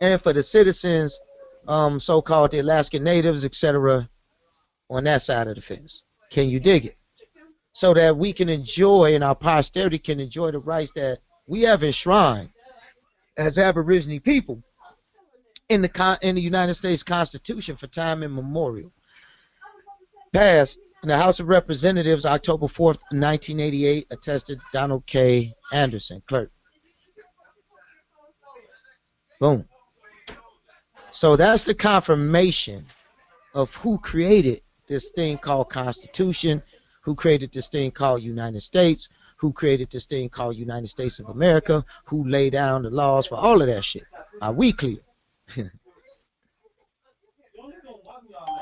and for the citizens, so-called the Alaskan natives, etc., on that side of the fence. Can you dig it? So that we can enjoy, and our posterity can enjoy the rights that we have enshrined as Aboriginal people in the United States Constitution for time immemorial. Passed in the House of Representatives, October 4th, 1988, attested Donald K. Anderson, clerk. Boom. So that's the confirmation of who created this thing called Constitution, who created this thing called United States, who created this thing called United States of America, who laid down the laws for all of that shit. Are we clear?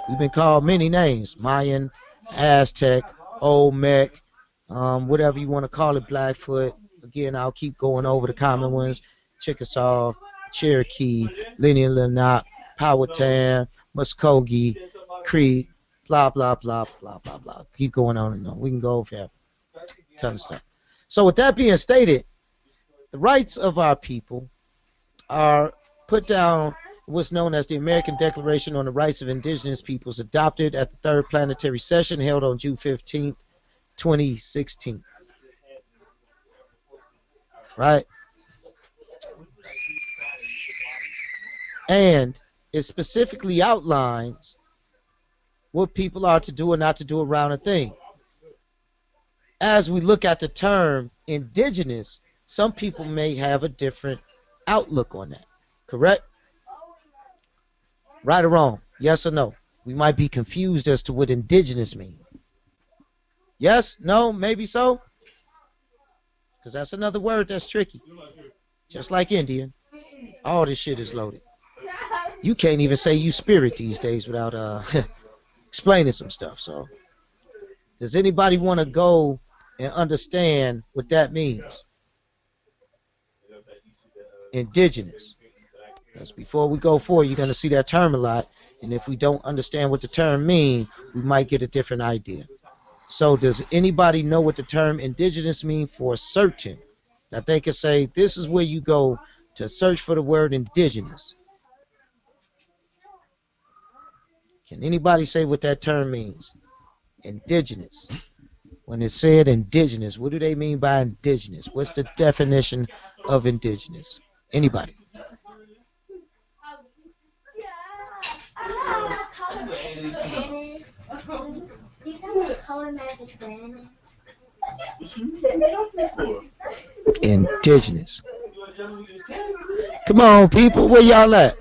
We've been called many names: Mayan, Aztec, Olmec, whatever you want to call it, Blackfoot. Again, I'll keep going over the common ones: Chickasaw, Cherokee, Lenni Lenape, Powhatan, Muskogee, Creek, blah, blah, blah, blah, blah, blah. Keep going on and on. We can go forever. Ton of stuff. So with that being stated, the rights of our people are put down what's known as the American Declaration on the Rights of Indigenous Peoples, adopted at the Third Planetary Session held on June 15th, 2016. Right? And it specifically outlines what people are to do or not to do around a thing. As we look at the term indigenous, some people may have a different outlook on that. Correct? Right or wrong? Yes or no? We might be confused as to what indigenous means. Yes? No? Maybe so? Because that's another word that's tricky. Just like Indian. All this shit is loaded. You can't even say you spirit these days without explaining some stuff. So, does anybody want to go and understand what that means? Indigenous. Because before we go forward, you're going to see that term a lot. And if we don't understand what the term means, we might get a different idea. So does anybody know what the term indigenous means for certain? That they can say, this is where you go to search for the word indigenous. Can anybody say what that term means? Indigenous. When it's said indigenous, what do they mean by indigenous? What's the definition of indigenous? Anybody? Indigenous. Come on, people. Where y'all at?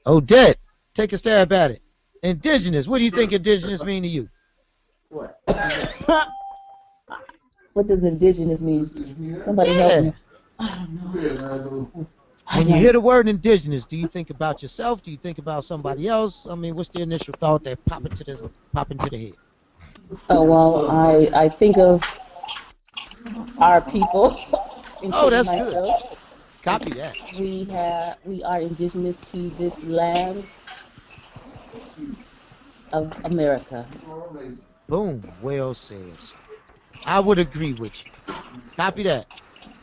Odette, take a stab at it. Indigenous. What do you think indigenous mean to you? What? What does indigenous mean? Somebody help me. I don't know. When you hear the word indigenous, do you think about yourself? Do you think about somebody else? I mean, what's the initial thought that pop into the head? Oh well, I think of our people, Oh, including that's good. myself. Copy that. We are indigenous to this land of America. Boom. Well said. I would agree with you. Copy that.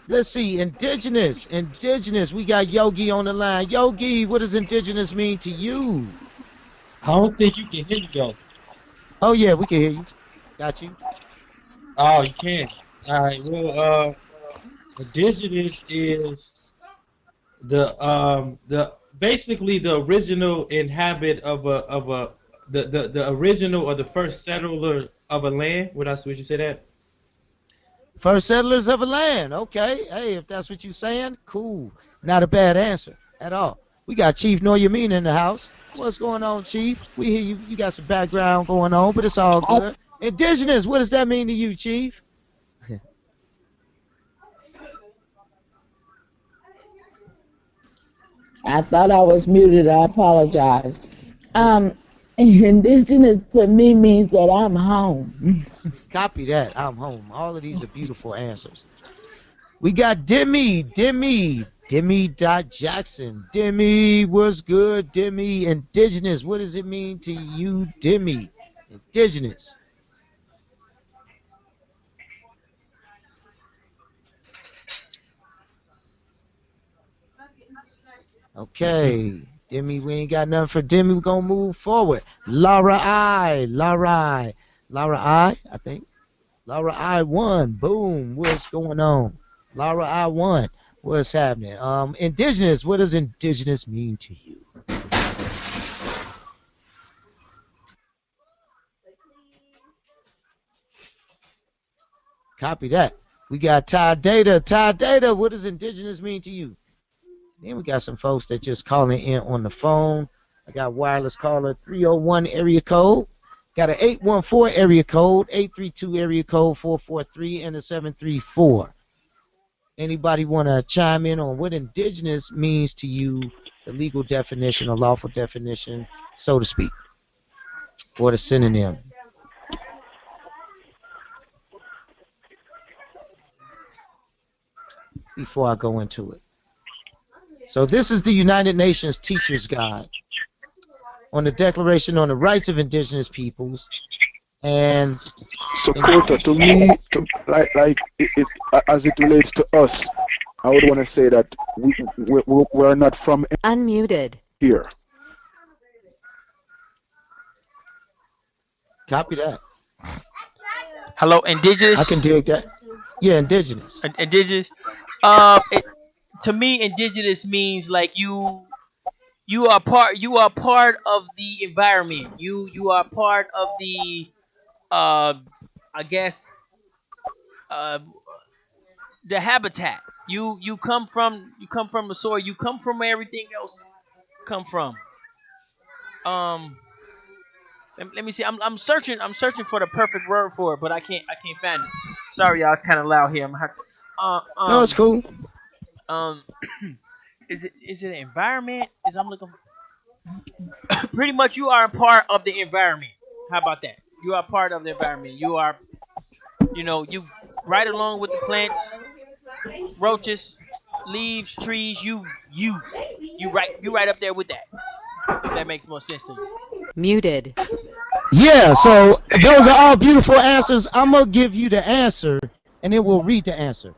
Let's see. Indigenous. Indigenous. We got Yogi on the line. Yogi, what does indigenous mean to you? I don't think you can hear me though. Oh yeah, we can hear you. Got you. Oh, you can. All right. Well, indigenous is the basically the original inhabit of a the original or the first settler of a land. Would you say that? First settlers of a land. Okay. Hey, if that's what you're saying, cool. Not a bad answer at all. We got Chief Noyamin in the house. What's going on, Chief? We hear you. You got some background going on, but it's all good. Indigenous, what does that mean to you, Chief? I thought I was muted. I apologize. Indigenous to me means that I'm home. Copy that. I'm home. All of these are beautiful answers. We got Demi Jackson. Demi, what's good? Demi, indigenous. What does it mean to you, Demi? Indigenous. Okay. Demi, we ain't got nothing for Demi. We're going to move forward. Laura I, I think. Laura I won. Boom. What's going on? Laura I won. What's happening? Indigenous. What does indigenous mean to you? Copy that. We got Ty Data. Ty Data, what does indigenous mean to you? Then we got some folks that just calling in on the phone. I got wireless caller 301 area code. Got an 814 area code, 832 area code 443, and a 734. Anybody want to chime in on what indigenous means to you, the legal definition or lawful definition, so to speak, or the synonym? Before I go into it. So this is the United Nations Teacher's Guide on the Declaration on the Rights of Indigenous Peoples. And so Kota, to me, as it relates to us, I would want to say that we're not from Unmuted. here. Copy that. Hello, indigenous. I can dig that. Yeah, indigenous. Indigenous. To me, indigenous means like you are part of the environment. You are part of the I guess the habitat. You come from the soil. You come from where everything else come from. Um, let me see. I'm searching for the perfect word for it, but I can't find it. Sorry, y'all. It's kind of loud here. I'm gonna have to. No, it's cool. Um, is it environment? I'm looking. Pretty much, you are a part of the environment. How about that? You are part of the environment. You are, you right along with the plants, roaches, leaves, trees. You right up there with that. If that makes more sense to you. Muted. Yeah, so those are all beautiful answers. I'm going to give you the answer, and then we'll read the answer.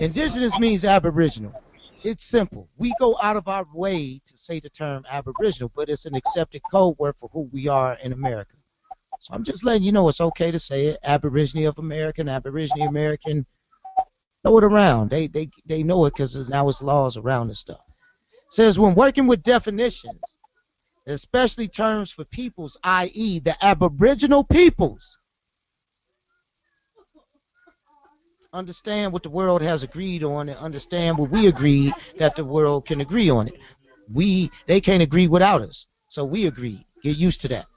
Indigenous means Aboriginal. It's simple. We go out of our way to say the term Aboriginal, but it's an accepted code word for who we are in America. So I'm just letting you know it's okay to say it. Aborigine of American, Aborigine American. Throw it around. They know it because now it's laws around this stuff. It says when working with definitions, especially terms for peoples, i.e. the Aboriginal peoples, understand what the world has agreed on and understand what we agreed that the world can agree on it. They can't agree without us. So we agree. Get used to that.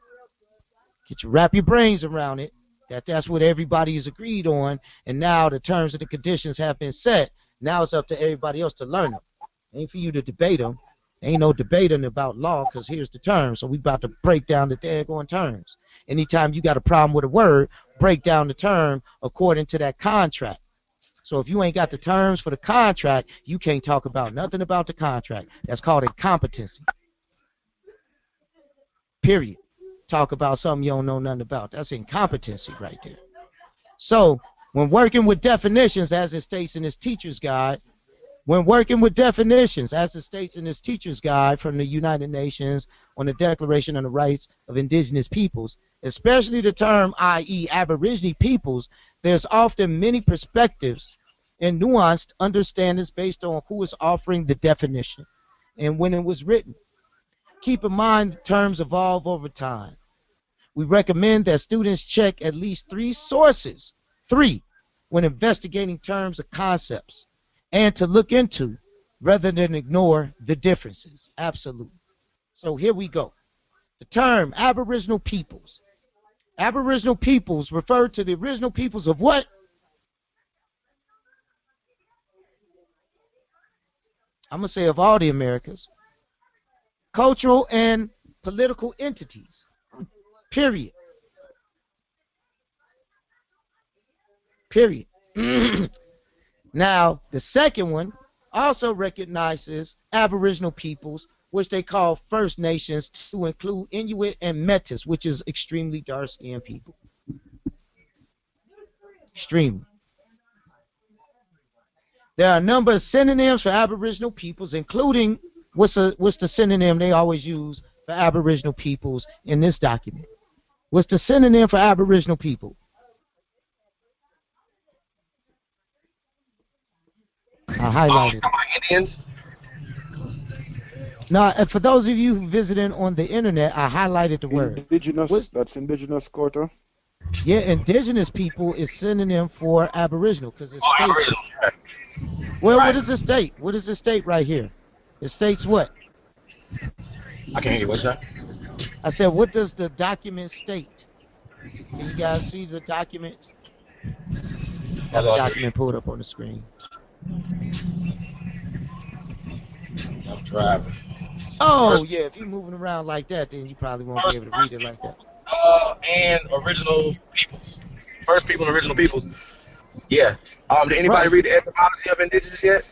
Wrap your brains around it. That's what everybody is agreed on, and now the terms and the conditions have been set. Now it's up to everybody else to learn them. Ain't for you to debate them. Ain't no debating about law, because here's the terms. So we about to break down the daggone terms. Anytime you got a problem with a word, break down the term according to that contract. So if you ain't got the terms for the contract, you can't talk about nothing about the contract. That's called incompetency. Period. Talk about something you don't know nothing about. That's incompetency right there. So when working with definitions, as it states in this teacher's guide, from the United Nations on the Declaration on the Rights of Indigenous Peoples, especially the term, i.e. Aboriginal peoples, there's often many perspectives and nuanced understandings based on who is offering the definition and when it was written. Keep in mind the terms evolve over time. We recommend that students check at least 3 sources, when investigating terms or concepts, and to look into rather than ignore the differences. Absolutely. So here we go. The term Aboriginal peoples. Aboriginal peoples refer to the original peoples of what? I'm going to say of all the Americas. Cultural and political entities. Period. Now, the second one also recognizes Aboriginal peoples, which they call First Nations, to include Inuit and Metis, which is extremely dark-skinned people. Extremely. There are a number of synonyms for Aboriginal peoples, including what's the synonym they always use for Aboriginal peoples in this document? What's the synonym for Aboriginal people? I highlighted it. Indians. Now, for those of you who visited on the internet, I highlighted the word. Indigenous. That's indigenous, Kota. Yeah, indigenous people is synonym for Aboriginal because it states. Well, right. What does it state? What does it state right here? It states what? I can't hear you. What's that? I said, what does the document state? Can you guys see the document? Have the document pulled up on the screen. I'm driving. Oh, yeah, if you're moving around like that, then you probably won't be able to read it like that. And original peoples. First people and original peoples. Yeah. Did anybody read the etymology of indigenous yet?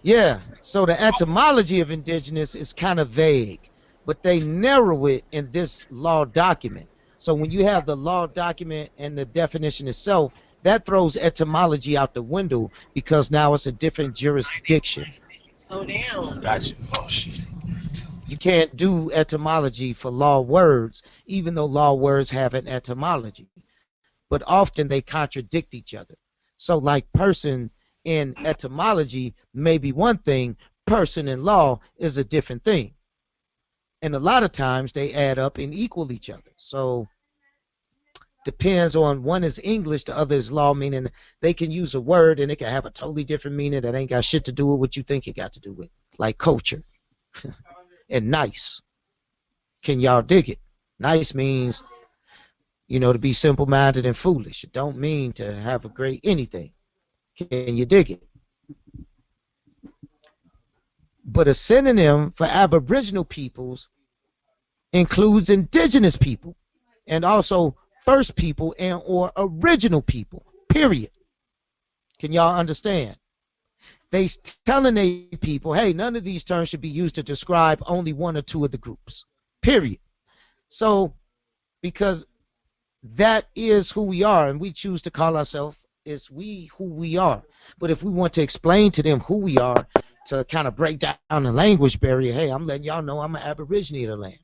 Yeah. So the etymology of indigenous is kind of vague, but they narrow it in this law document. So when you have the law document and the definition itself, that throws etymology out the window because now it's a different jurisdiction. Slow down. Gotcha. Oh, shit. You can't do etymology for law words, even though law words have an etymology. But often they contradict each other. So like person in etymology may be one thing, person in law is a different thing. And a lot of times they add up and equal each other. So depends on one is English, the other is law, meaning they can use a word and it can have a totally different meaning that ain't got shit to do with what you think it got to do with. Like culture. And nice. Can y'all dig it? Nice means, to be simple-minded and foolish. It don't mean to have a great anything. Can you dig it? But a synonym for Aboriginal peoples includes indigenous people and also first people and or original people, period. Can y'all understand? They telling their people, hey, none of these terms should be used to describe only one or two of the groups, period. So, because that is who we are, and we choose to call ourselves, is we who we are. But if we want to explain to them who we are, to kind of break down the language barrier, hey, I'm letting y'all know I'm an Aborigine of the land.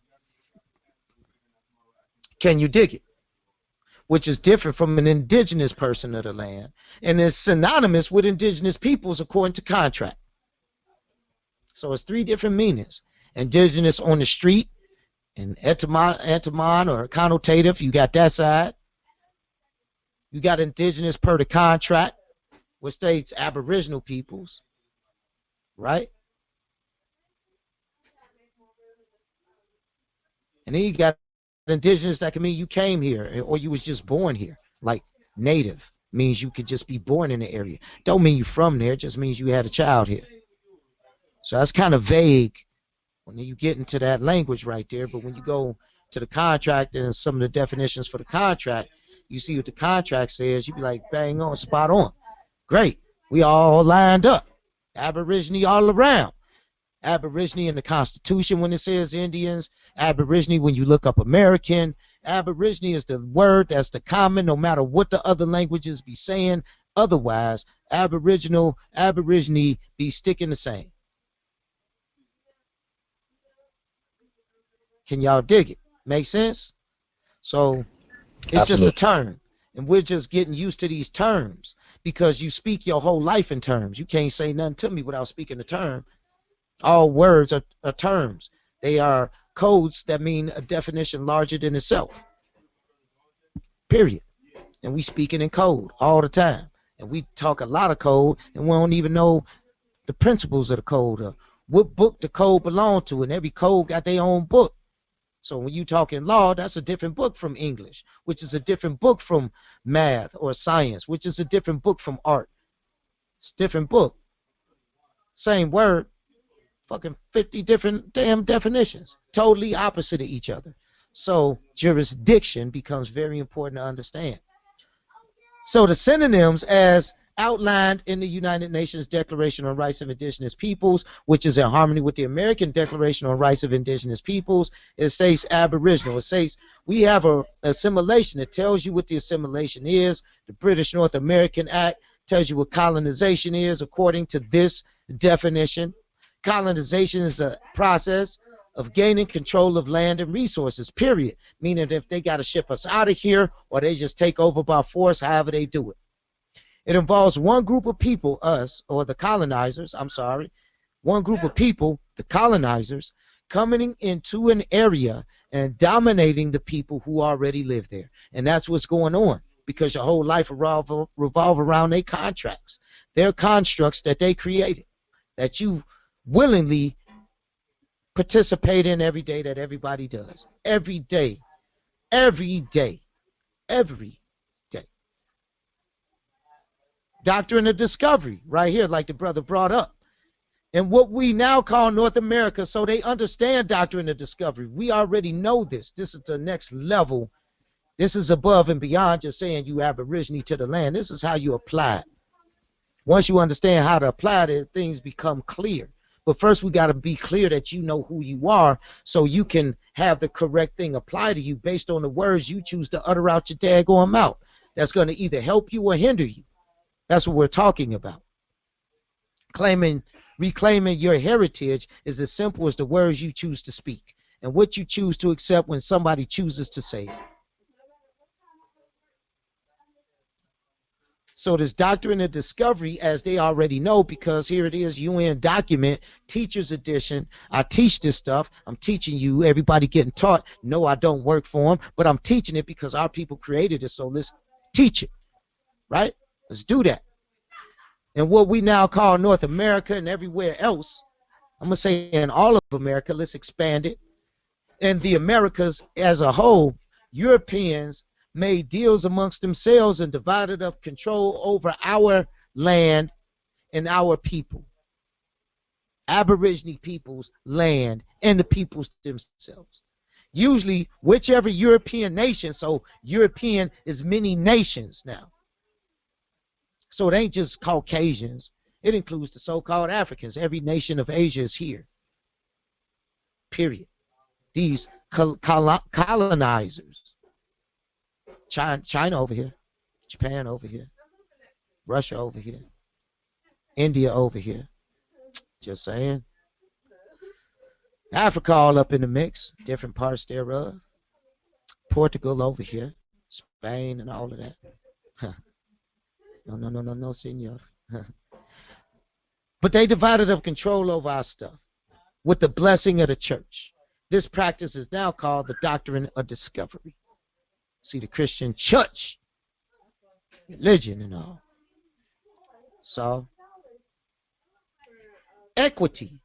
Can you dig it? Which is different from an indigenous person of the land, and is synonymous with indigenous peoples according to contract. So it's 3 different meanings. Indigenous on the street, and etymon or connotative, you got that side. You got indigenous per the contract, which states Aboriginal peoples, right? And then you got indigenous, that can mean you came here or you was just born here. Like native means you could just be born in the area. Don't mean you from there, it just means you had a child here. So that's kind of vague when you get into that language right there. But when you go to the contract and some of the definitions for the contract, you see what the contract says, you be like, bang on, spot on. Great. We all lined up. Aborigine all around. Aborigine in the Constitution when it says Indians. Aborigine when you look up American. Aborigine is the word that's the common no matter what the other languages be saying. Otherwise, Aboriginal, Aborigine be sticking the same. Can y'all dig it? Make sense? So it's just a term. And we're just getting used to these terms because you speak your whole life in terms. You can't say nothing to me without speaking a term. All words are terms. They are codes that mean a definition larger than itself. Period. And we speaking in code all the time. And we talk a lot of code and we don't even know the principles of the code or what book the code belong to. And every code got their own book. So when you talk in law, that's a different book from English, which is a different book from math or science, which is a different book from art. It's a different book. Same word, fucking 50 different damn definitions, totally opposite of each other. So jurisdiction becomes very important to understand. So the synonyms as outlined in the United Nations Declaration on Rights of Indigenous Peoples, which is in harmony with the American Declaration on Rights of Indigenous Peoples, it states Aboriginal. It says we have a assimilation. It tells you what the assimilation is. The British North American Act tells you what colonization is according to this definition. Colonization is a process of gaining control of land and resources, period. Meaning if they got to ship us out of here or they just take over by force, however they do it. It involves one group of people, us, or the colonizers, one group of people, the colonizers, coming into an area and dominating the people who already live there. And that's what's going on because your whole life revolve around their contracts, their constructs that they created, that you willingly participate in every day that everybody does. Every day. Every day. Every day. Doctrine of discovery, right here, like the brother brought up. And what we now call North America, so they understand doctrine of discovery. We already know this. This is the next level. This is above and beyond just saying you Aborigine to the land. This is how you apply it. Once you understand how to apply it, things become clear. But first we got to be clear that you know who you are so you can have the correct thing apply to you based on the words you choose to utter out your daggone mouth. That's going to either help you or hinder you. That's what we're talking about. Reclaiming your heritage is as simple as the words you choose to speak and what you choose to accept when somebody chooses to say it. So this doctrine of discovery, as they already know, because here it is, UN document, teacher's edition. I teach this stuff. I'm teaching you, everybody getting taught. No, I don't work for them, but I'm teaching it because our people created it, so let's teach it, right? Let's do that. And what we now call North America and everywhere else, I'm going to say in all of America, let's expand it. And the Americas as a whole, Europeans made deals amongst themselves and divided up control over our land and our people. Aborigine peoples, land, and the peoples themselves. Usually, whichever European nation, so European is many nations now. So it ain't just Caucasians. It includes the so-called Africans. Every nation of Asia is here. Period. These colonizers. China over here. Japan over here. Russia over here. India over here. Just saying. Africa all up in the mix. Different parts thereof. Portugal over here. Spain and all of that. No, senor. But they divided up control over our stuff with the blessing of the church. This practice is now called the doctrine of discovery. See, the Christian church, religion and all. So, equity.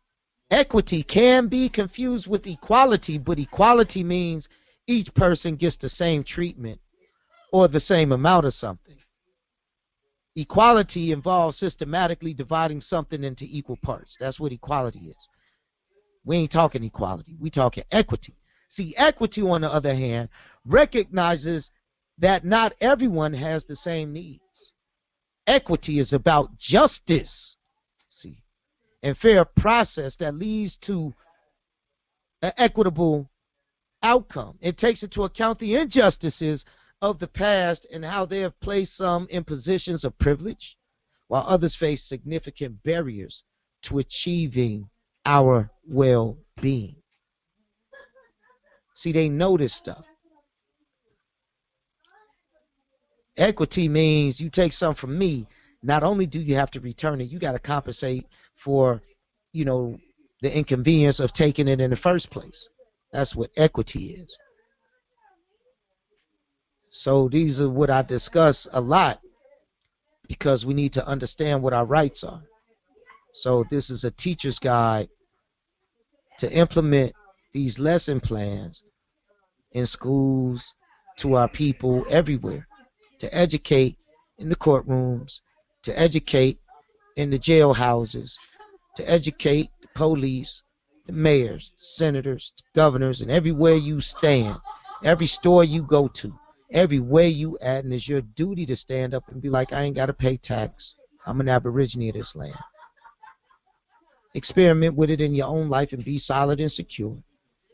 Equity can be confused with equality, but equality means each person gets the same treatment or the same amount of something. Equality involves systematically dividing something into equal parts. That's what equality is. We ain't talking equality. We talking equity. See, equity, on the other hand, recognizes that not everyone has the same needs. Equity is about justice, see, and fair process that leads to an equitable outcome. It takes into account the injustices of the past and how they have placed some in positions of privilege, while others face significant barriers to achieving our well-being. See, they know this stuff. Equity means you take something from me, not only do you have to return it, you got to compensate for, the inconvenience of taking it in the first place. That's what equity is. So these are what I discuss a lot because we need to understand what our rights are. So this is a teacher's guide to implement these lesson plans in schools, to our people everywhere, to educate in the courtrooms, to educate in the jailhouses, to educate the police, the mayors, the senators, the governors, and everywhere you stand, every store you go to, everywhere you at, and it's your duty to stand up and be like, I ain't got to pay tax. I'm an Aborigine of this land. Experiment with it in your own life and be solid and secure.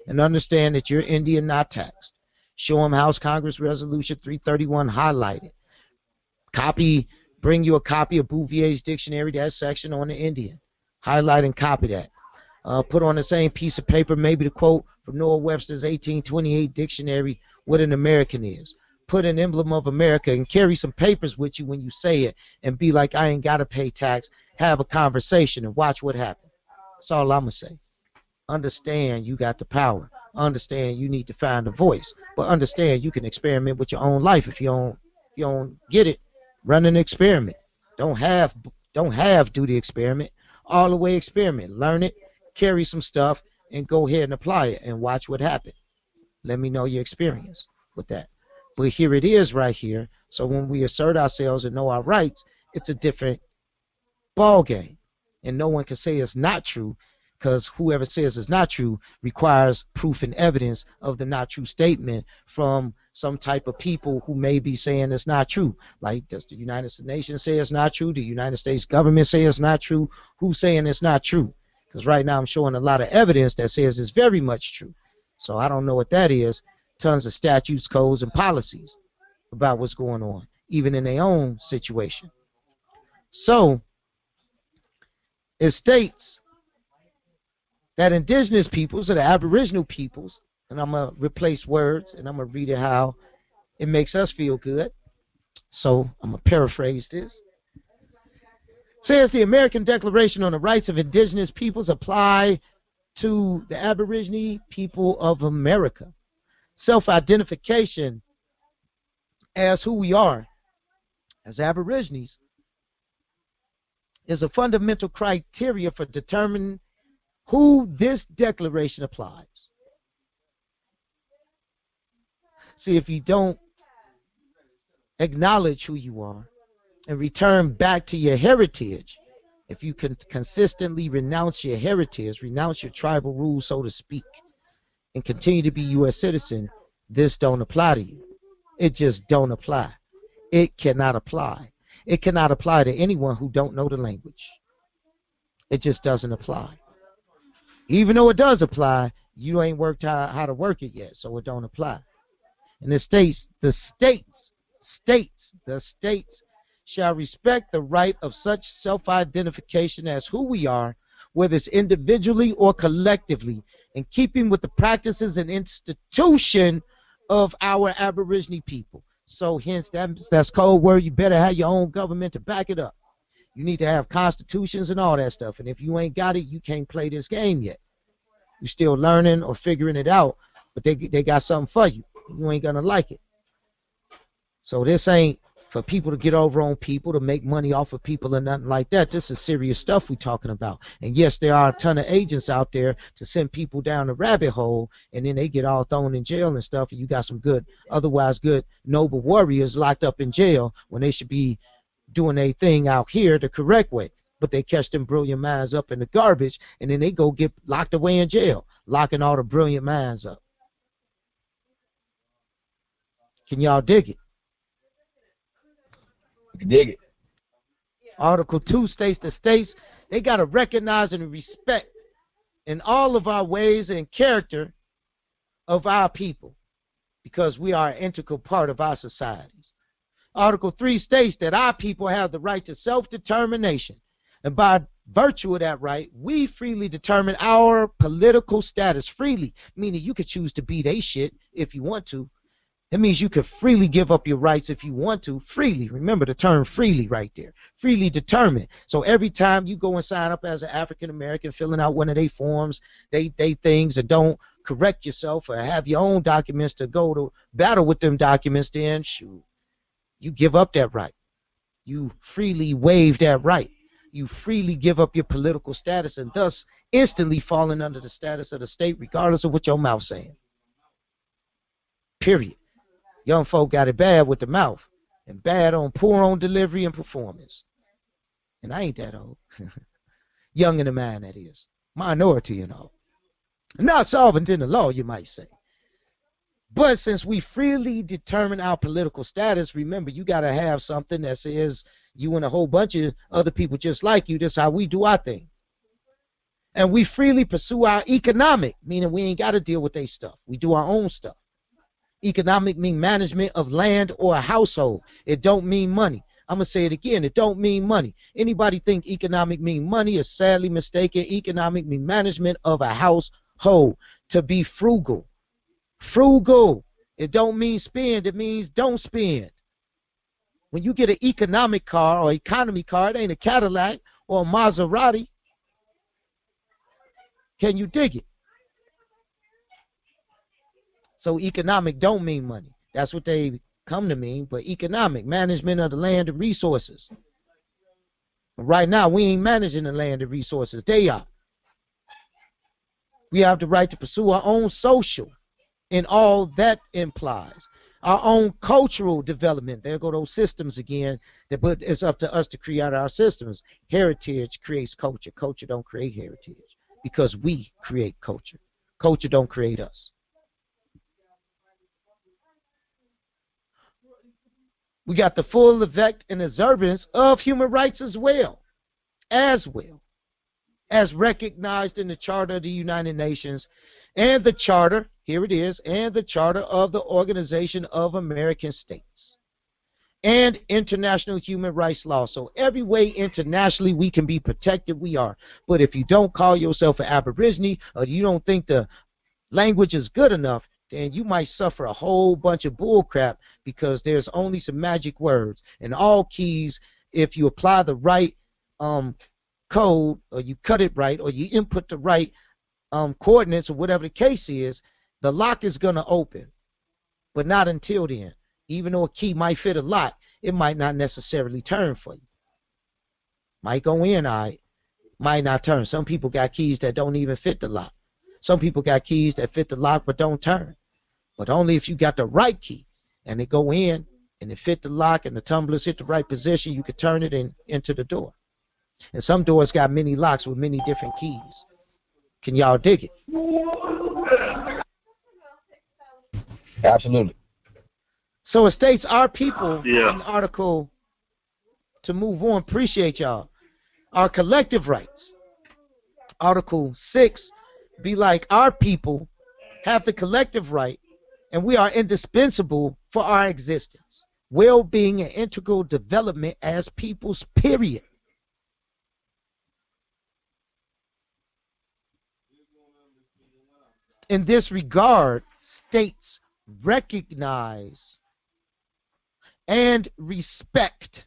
And understand that you're Indian, not taxed. Show them House Congress Resolution 331 highlighted. Bring you a copy of Bouvier's dictionary, that section on the Indian. Highlight and copy that. Put on the same piece of paper maybe the quote from Noah Webster's 1828 dictionary, what an American is. Put an emblem of America and carry some papers with you when you say it and be like, I ain't got to pay tax. Have a conversation and watch what happens. That's all I'm going to say. Understand you got the power. Understand you need to find a voice. But understand you can experiment with your own life. If you don't get it, run an experiment. Don't have do the experiment. All the way experiment. Learn it, carry some stuff, and go ahead and apply it and watch what happens. Let me know your experience with that. But here it is right here. So when we assert ourselves and know our rights, it's a different ball game. And no one can say it's not true, because whoever says it's not true requires proof and evidence of the not true statement from some type of people who may be saying it's not true. Like, does the United Nations say it's not true? The United States government say it's not true? Who's saying it's not true? Because right now I'm showing a lot of evidence that says it's very much true. So I don't know what that is. Tons of statutes, codes, and policies about what's going on, even in their own situation. So it states that indigenous peoples, or the Aboriginal peoples, and I'm going to replace words and I'm going to read it how it makes us feel good. So I'm going to paraphrase this. Says the American Declaration on the Rights of Indigenous Peoples apply to the Aborigine people of America. Self-identification as who we are as Aborigines is a fundamental criteria for determining who this declaration applies. See, if you don't acknowledge who you are and return back to your heritage, if you can consistently renounce your heritage, renounce your tribal rules, so to speak, and continue to be U.S. citizen, this don't apply to you. It just don't apply. It cannot apply. It cannot apply to anyone who don't know the language. It just doesn't apply. Even though it does apply, you ain't worked out how to work it yet, so it don't apply. And the states shall respect the right of such self-identification as who we are, whether it's individually or collectively, in keeping with the practices and institution of our Aborigine people. So hence that's code word. You better have your own government to back it up. You need to have constitutions and all that stuff. And if you ain't got it, you can't play this game yet. You're still learning or figuring it out, but they got something for you. You ain't gonna like it. So this ain't for people to get over on people, to make money off of people or nothing like that. This is serious stuff we're talking about. And yes, there are a ton of agents out there to send people down the rabbit hole, and then they get all thrown in jail and stuff, and you got some good, otherwise good, noble warriors locked up in jail when they should be doing their thing out here the correct way. But they catch them brilliant minds up in the garbage, and then they go get locked away in jail, locking all the brilliant minds up. Can y'all dig it? You can dig it. Article 2 states the states, they got to recognize and respect in all of our ways and character of our people, because we are an integral part of our societies. Article 3 states that our people have the right to self-determination, and by virtue of that right, we freely determine our political status freely, meaning you could choose to be they shit if you want to. That means you could freely give up your rights if you want to, freely. Remember the term freely right there. Freely determined. So every time you go and sign up as an African American, filling out one of their forms, they things, and don't correct yourself or have your own documents to go to battle with them documents, then shoot, you give up that right. You freely waive that right. You freely give up your political status, and thus instantly falling under the status of the state, regardless of what your mouth saying. Period. Young folk got it bad with the mouth, and bad on poor on delivery and performance. And I ain't that old. Young in the mind, that is. Minority and all. Not solvent in the law, you might say. But since we freely determine our political status, remember, you got to have something that says you and a whole bunch of other people just like you, this is how we do our thing. And we freely pursue our economic, meaning we ain't got to deal with their stuff. We do our own stuff. Economic mean management of land or a household. It don't mean money. I'm going to say it again. It don't mean money. Anybody think economic mean money is sadly mistaken. Economic mean management of a household. To be frugal. Frugal. It don't mean spend. It means don't spend. When you get an economic car or economy car, it ain't a Cadillac or a Maserati. Can you dig it? So economic don't mean money. That's what they come to mean, but economic, management of the land and resources. Right now, we ain't managing the land and resources. They are. We have the right to pursue our own social and all that implies. Our own cultural development. There go those systems again. But it's up to us to create our systems. Heritage creates culture. Culture don't create heritage because we create culture. Culture don't create us. We got the full effect and observance of human rights as well as recognized in the Charter of the United Nations and the Charter, here it is, and the Charter of the Organization of American States and international human rights law. So every way internationally we can be protected, we are. But if you don't call yourself an Aborigine or you don't think the language is good enough, then you might suffer a whole bunch of bull crap because there's only some magic words. And all keys, if you apply the right code, or you cut it right, or you input the right coordinates, or whatever the case is, the lock is going to open. But not until then. Even though a key might fit a lock, it might not necessarily turn for you. Might go in, all right, might not turn. Some people got keys that don't even fit the lock. Some people got keys that fit the lock but don't turn. But only if you got the right key and it go in and it fit the lock and the tumblers hit the right position, you could turn it into the door. And some doors got many locks with many different keys. Can y'all dig it? Absolutely. So it states our people in the article, to move on, appreciate y'all, our collective rights. Article 6 be like our people have the collective right and we are indispensable for our existence, well-being, and integral development as peoples, period. In this regard, states recognize and respect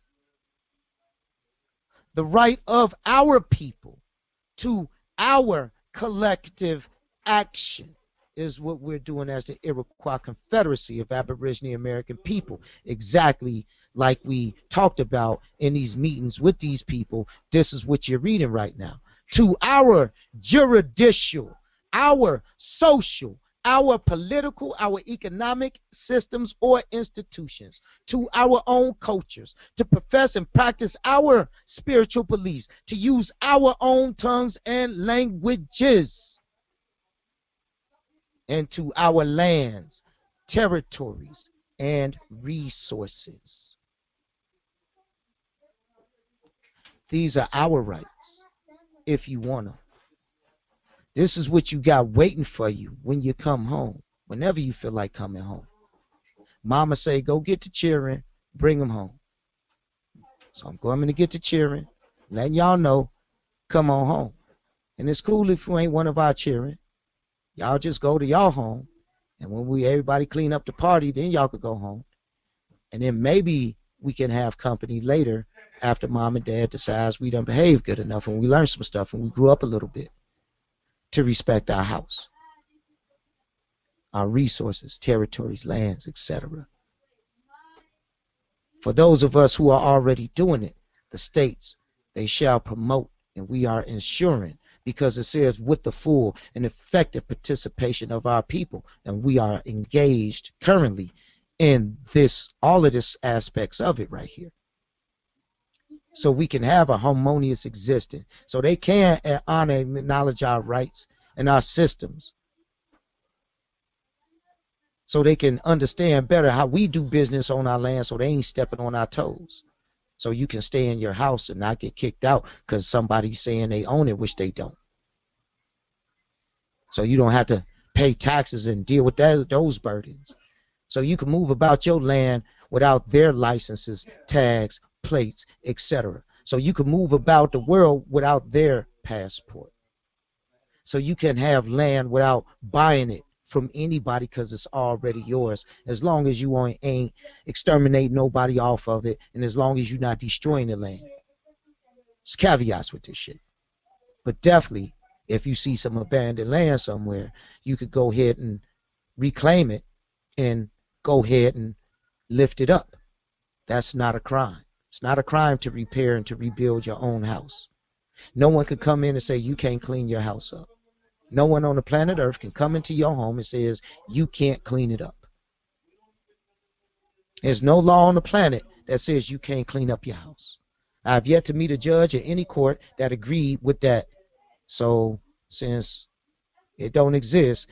the right of our people to our collective action. is what we're doing as the Iroquois Confederacy of Aboriginal American people. Exactly like we talked about in these meetings with these people. This is what you're reading right now. To our juridical, our social, our political, our economic systems or institutions, to our own cultures, to profess and practice our spiritual beliefs, to use our own tongues and languages, and to our lands, territories, and resources. These are our rights, if you want them. This is what you got waiting for you when you come home, whenever you feel like coming home. Mama say, go get the children, bring them home. So I'm going to get the children, letting y'all know, come on home. And it's cool if you ain't one of our children. Y'all just go to y'all home. And when everybody clean up the party, then y'all could go home. And then maybe we can have company later after mom and dad decides we done behave good enough and we learned some stuff and we grew up a little bit to respect our house, our resources, territories, lands, etc. For those of us who are already doing it, the states, they shall promote, and we are ensuring, because it says with the full and effective participation of our people, and we are engaged currently in this, all of this aspects of it right here. So we can have a harmonious existence. So they can honor and acknowledge our rights and our systems. So they can understand better how we do business on our land so they ain't stepping on our toes. So you can stay in your house and not get kicked out because somebody's saying they own it, which they don't. So you don't have to pay taxes and deal with those burdens. So you can move about your land without their licenses, tags, plates, etc. So you can move about the world without their passport. So you can have land without buying it from anybody because it's already yours, as long as you ain't exterminate nobody off of it, and as long as you're not destroying the land. There's caveats with this shit. But definitely, if you see some abandoned land somewhere, you could go ahead and reclaim it and go ahead and lift it up. That's not a crime. It's not a crime to repair and to rebuild your own house. No one could come in and say you can't clean your house up. No one on the planet Earth can come into your home and says you can't clean it up. There's no law on the planet that says you can't clean up your house. I've yet to meet a judge in any court that agreed with that. So since it don't exist,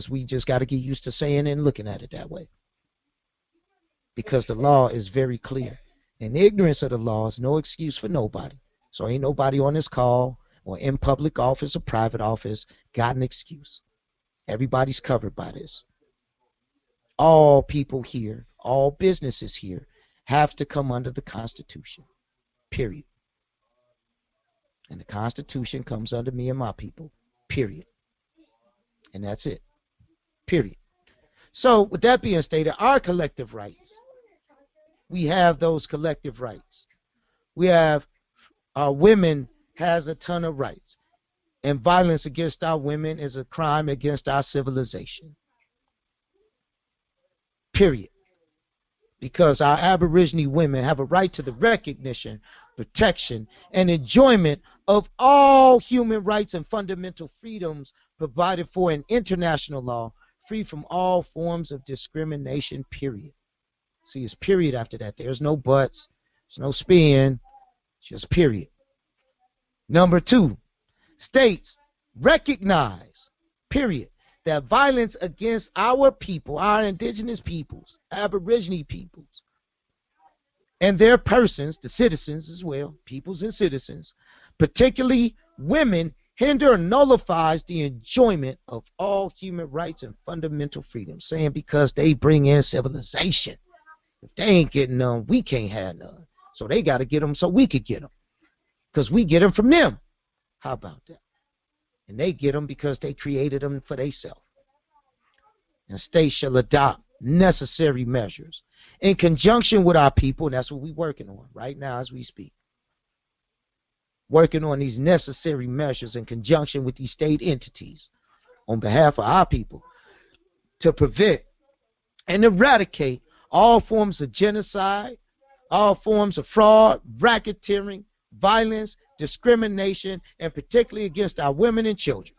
we just got to get used to saying it and looking at it that way. Because the law is very clear. And ignorance of the law is no excuse for nobody. So ain't nobody on this call or in public office or private office got an excuse. Everybody's covered by this. All people here, all businesses here have to come under the Constitution, period. And the Constitution comes under me and my people, period. And that's it, period. So with that being stated, our collective rights, we have those collective rights. We have, our women has a ton of rights. And violence against our women is a crime against our civilization. Period. Because our Aboriginal women have a right to the recognition, protection, and enjoyment of all human rights and fundamental freedoms provided for in international law, free from all forms of discrimination, period. See, it's period after that. There's no buts, there's no spin, just period. Number 2, states recognize, period, that violence against our people, our indigenous peoples, Aboriginal peoples, and their persons, the citizens as well, peoples and citizens, particularly women, hinder or nullifies the enjoyment of all human rights and fundamental freedoms, saying because they bring in civilization. If they ain't getting none, we can't have none. So they got to get them so we could get them. Because we get them from them. How about that? And they get them because they created them for themselves. And states shall adopt necessary measures in conjunction with our people, and that's what we're working on right now as we speak. Working on these necessary measures in conjunction with these state entities on behalf of our people to prevent and eradicate all forms of genocide, all forms of fraud, racketeering, violence, discrimination, and particularly against our women and children.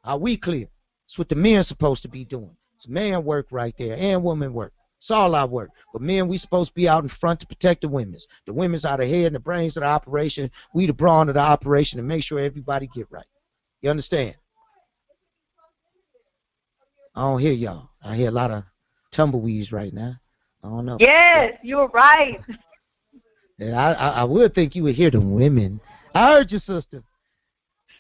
Are we clear? That's what the men's supposed to be doing. It's man work right there and woman work. It's all our work. But men, we supposed to be out in front to protect the women's. The women's are the head and the brains of the operation. We the brawn of the operation to make sure everybody get right. You understand? I don't hear y'all. I hear a lot of tumbleweeds right now. I don't know. Yes, you're right. Yeah, I would think you would hear the women. I heard your sister.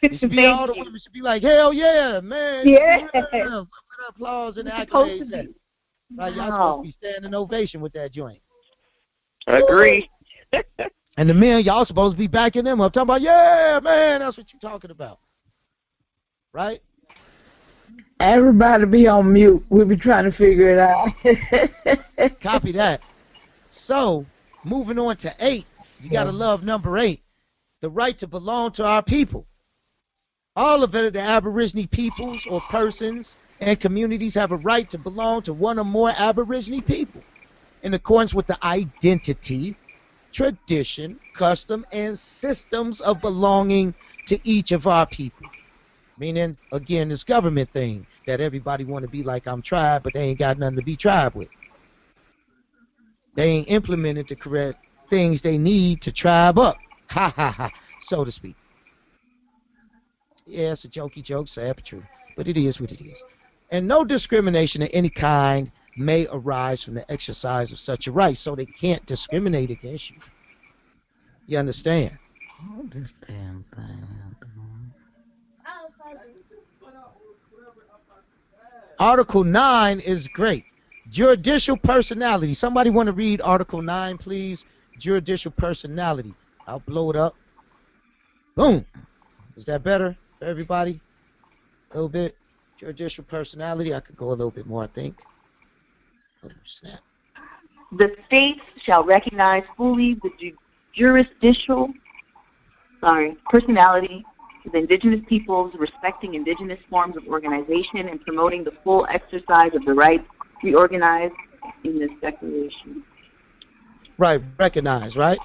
It should be all the women should be like, hell yeah, man. Yeah. Put the applause and the accolades. Right, y'all supposed to be standing ovation with that joint. Agree. And the men, y'all supposed to be backing them up, talking about, yeah, man, that's what you're talking about. Right? Everybody be on mute. We'll be trying to figure it out. Copy that. So, moving on to 8, you got to love number 8, the right to belong to our people. All of it, the Aborigine peoples or persons and communities have a right to belong to one or more Aborigine people in accordance with the identity, tradition, custom, and systems of belonging to each of our people. Meaning, again, this government thing that everybody want to be like I'm tribe, but they ain't got nothing to be tribe with. They ain't implemented the correct things they need to tribe up, ha ha ha, so to speak. Yeah, it's a jokey joke, sad but true, but it is what it is. And no discrimination of any kind may arise from the exercise of such a right, so they can't discriminate against you. You understand? This damn thing. Article 9 is great. Judicial personality. Somebody want to read Article 9, please? Judicial personality. I'll blow it up. Boom. Is that better for everybody? A little bit. Judicial personality. I could go a little bit more, I think. Oh, snap. The states shall recognize fully the jurisdictional personality of indigenous peoples, respecting indigenous forms of organization, and promoting the full exercise of the rights reorganized in this declaration. Right, recognize, right?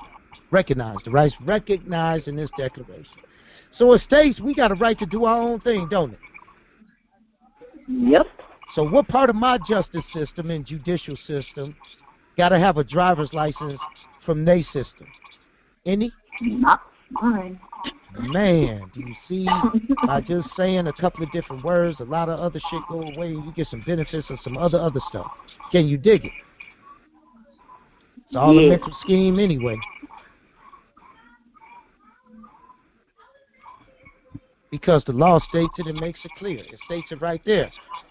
Recognize. The rights recognized in this declaration. So as states, we got a right to do our own thing, don't it? Yep. So what part of my justice system and judicial system got to have a driver's license from their system? Any? Not mine. Man, do you see, by just saying a couple of different words, a lot of other shit go away and you get some benefits of some other stuff. Can you dig it? It's all a mental scheme anyway. Because the law states it and makes it clear. It states it right there.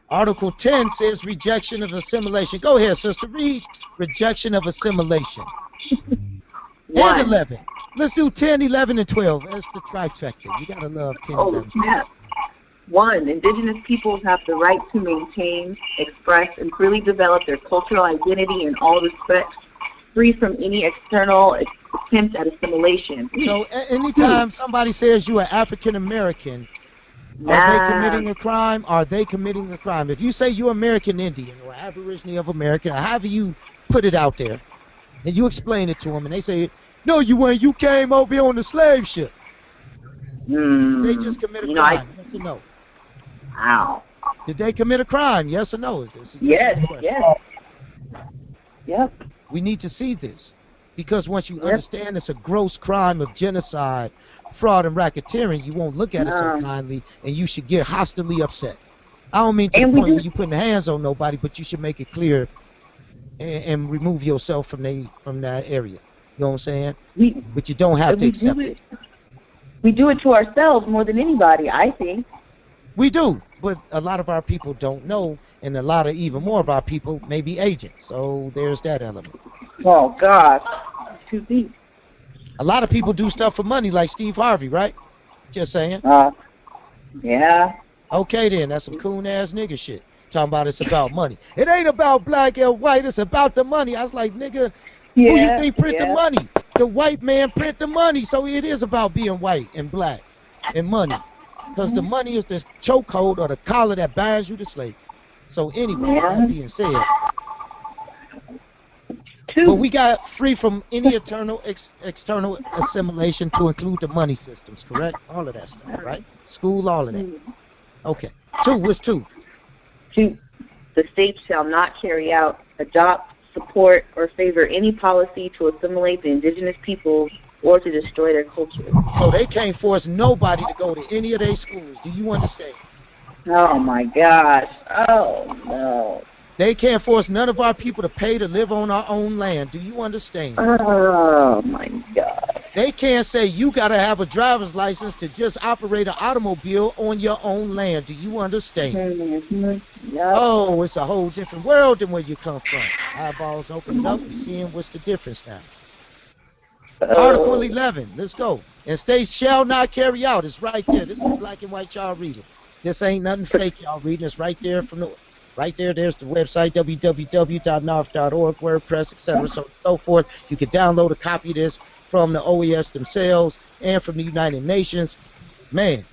Article 10 says rejection of assimilation. Go ahead, sister, read rejection of assimilation. And 11. Let's do 10, 11, and 12. That's the trifecta. You gotta love 10, 11. Snap. 1. Indigenous peoples have the right to maintain, express, and freely develop their cultural identity in all respects, free from any external attempt at assimilation. So anytime somebody says you are African American, are they committing a crime? Are they committing a crime? If you say you're American Indian or Aborigine of America, or however you put it out there, and you explain it to them, and they say, no, you ain't. You came over here on the slave ship. Did they just commit a crime? Yes or no? Wow. Did they commit a crime? Yes or no? Yes. Yep. We need to see this. Because once you understand it's a gross crime of genocide, fraud, and racketeering, you won't look at it so kindly, and you should get hostilely upset. I don't mean to the point where you're putting hands on nobody, but you should make it clear and remove yourself from that area. You know what I'm saying? But you don't have to accept it. We do it to ourselves more than anybody, I think. We do, but a lot of our people don't know, and a lot of even more of our people may be agents. So there's that element. Oh, God. Too deep. A lot of people do stuff for money, like Steve Harvey, right? Just saying. Yeah. Okay, then. That's some coon-ass nigga shit. Talking about it's about money. It ain't about black and white. It's about the money. I was like, nigga, who you think print the money? The white man print the money, so it is about being white and black and money. Because the money is the chokehold or the collar that binds you to slavery. So anyway, that being said, but we got free from any external assimilation to include the money systems, correct? All of that stuff, right? School, all of that. Okay. 2, what's 2? 2, the state shall not carry out, adopt, support, or favor any policy to assimilate the indigenous peoples or to destroy their culture. So they can't force nobody to go to any of their schools. Do you understand? Oh my gosh. Oh no. They can't force none of our people to pay to live on our own land. Do you understand? Oh my God. They can't say you got to have a driver's license to just operate an automobile on your own land. Do you understand? Yep. Oh, it's a whole different world than where you come from. Eyeballs opening up and seeing what's the difference now. Article 11, let's go. And states shall not carry out. It's right there. This is black and white, y'all reading. This ain't nothing fake, y'all reading. It's right there from the right there. There's the website www.narf.org, WordPress, etc. So so forth. You can download a copy of this from the OES themselves and from the United Nations. Man,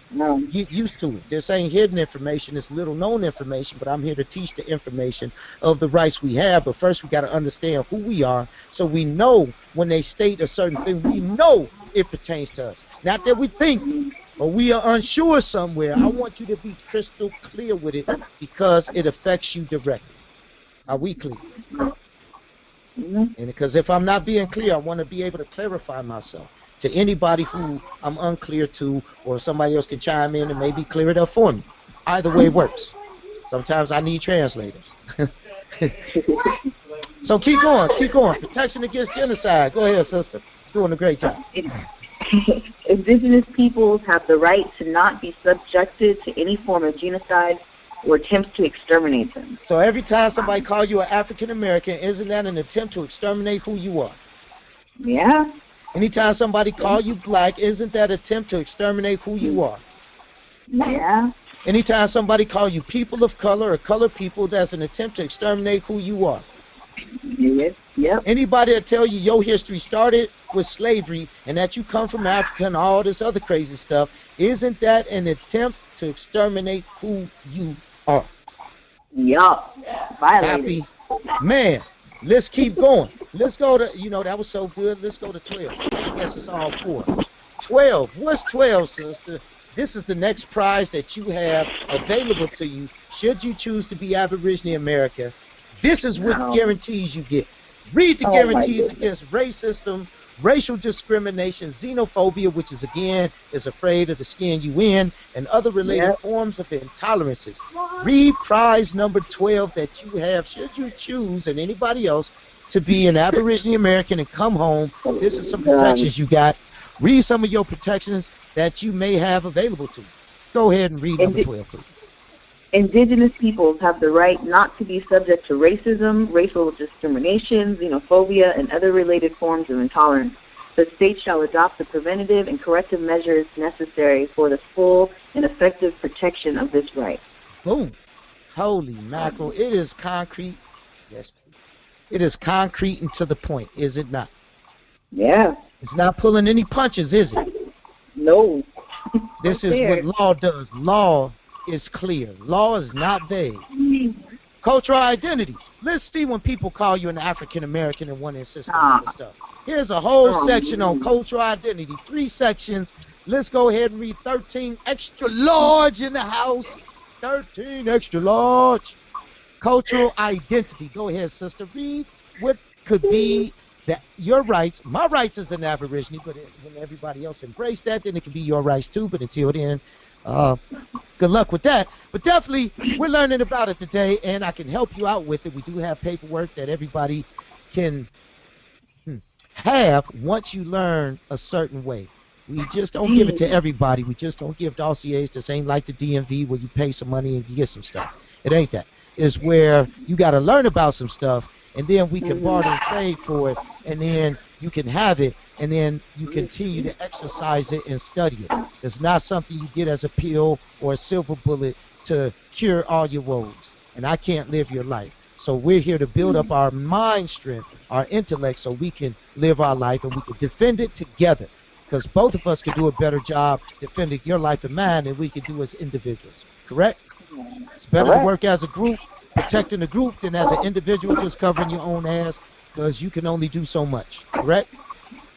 get used to it. This ain't hidden information. It's little known information, but I'm here to teach the information of the rights we have. But first we got to understand who we are so we know when they state a certain thing, we know it pertains to us. Not that we think or we are unsure somewhere. I want you to be crystal clear with it because it affects you directly. Are we clear? And because if I'm not being clear, I want to be able to clarify myself to anybody who I'm unclear to, or somebody else can chime in and maybe clear it up for me. Either way works. Sometimes I need translators. So keep going, keep going. Protection against genocide. Go ahead, sister. Doing a great job. Indigenous peoples have the right to not be subjected to any form of genocide or attempts to exterminate them. So every time somebody calls you an African American, isn't that an attempt to exterminate who you are? Yeah. Anytime somebody calls you black, isn't that an attempt to exterminate who you are? Yeah. Anytime somebody calls you people of color or colored people, that's an attempt to exterminate who you are. Yes. Yep. Anybody that tell you your history started with slavery and that you come from Africa and all this other crazy stuff, isn't that an attempt to exterminate who you are? Yup. Happy man. Let's keep going. Let's go to, that was so good. Let's go to 12. I guess it's all 4. 12. What's 12, sister? This is the next prize that you have available to you should you choose to be Aboriginal America. This is what guarantees you get. Read the guarantees against racism, racial discrimination, xenophobia, which is again is afraid of the skin you in, and other related forms of intolerances. Read prize number 12 that you have should you choose, and anybody else, to be an Aboriginal American and come home. This is some protections you got. Read some of your protections that you may have available to you. Go ahead and read number 12, please. Indigenous peoples have the right not to be subject to racism, racial discrimination, xenophobia, and other related forms of intolerance. The state shall adopt the preventative and corrective measures necessary for the full and effective protection of this right. Boom. Holy mackerel. It is concrete. Yes, please. It is concrete and to the point, is it not? Yeah. It's not pulling any punches, is it? No. This is what law does. Law is clear. Law is not vague. Cultural identity. Let's see when people call you an African American and want to insist on other stuff. Here's a whole section on cultural identity. 3 sections. Let's go ahead and read 13 extra large in the house. 13 extra large. Cultural identity. Go ahead, sister. Read what could be that your rights. My rights as an Aborigine, but when everybody else embrace that, then it can be your rights too. But until then, good luck with that. But definitely, we're learning about it today, and I can help you out with it. We do have paperwork that everybody can have once you learn a certain way. We just don't give it to everybody. We just don't give dossiers. This ain't like the DMV where you pay some money and you get some stuff. It ain't that. It's where you got to learn about some stuff, and then we can barter and trade for it, and then you can have it, and then you continue to exercise it and study it. It's not something you get as a pill or a silver bullet to cure all your woes, and I can't live your life. So we're here to build up our mind strength, our intellect, so we can live our life and we can defend it together, because both of us can do a better job defending your life and mine than we can do as individuals. Correct? It's better to work as a group protecting the group than as an individual just covering your own ass, because you can only do so much, correct?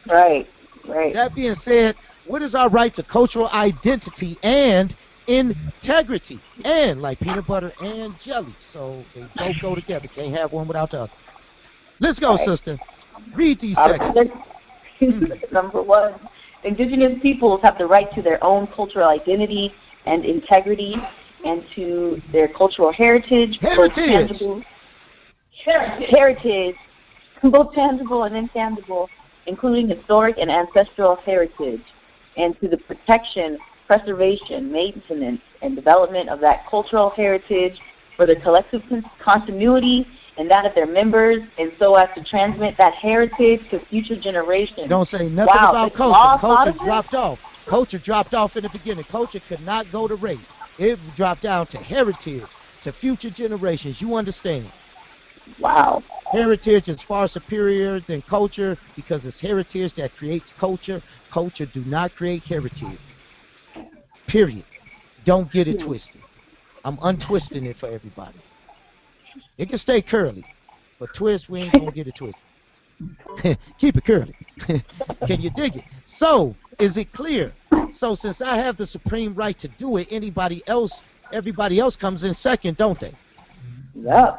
Right, right. That being said, what is our right to cultural identity and integrity? And like peanut butter and jelly. So they both go together. Can't have one without the other. Let's go, sister. Read these sections. Number one, indigenous peoples have the right to their own cultural identity and integrity and to their cultural heritage. Heritage, both tangible and intangible, including historic and ancestral heritage, and to the protection, preservation, maintenance, and development of that cultural heritage for the collective continuity and that of their members, and so as to transmit that heritage to future generations. Don't say nothing about culture. Culture dropped off. Culture dropped off in the beginning. Culture could not go to race. It dropped down to heritage, to future generations. You understand? Wow. Heritage is far superior than culture because it's heritage that creates culture. Culture do not create heritage. Period. Don't get it twisted. I'm untwisting it for everybody. It can stay curly, but twist, we ain't gonna get it twisted. Keep it curly. Can you dig it? So, is it clear? So, since I have the supreme right to do it, everybody else comes in second, don't they? Yeah.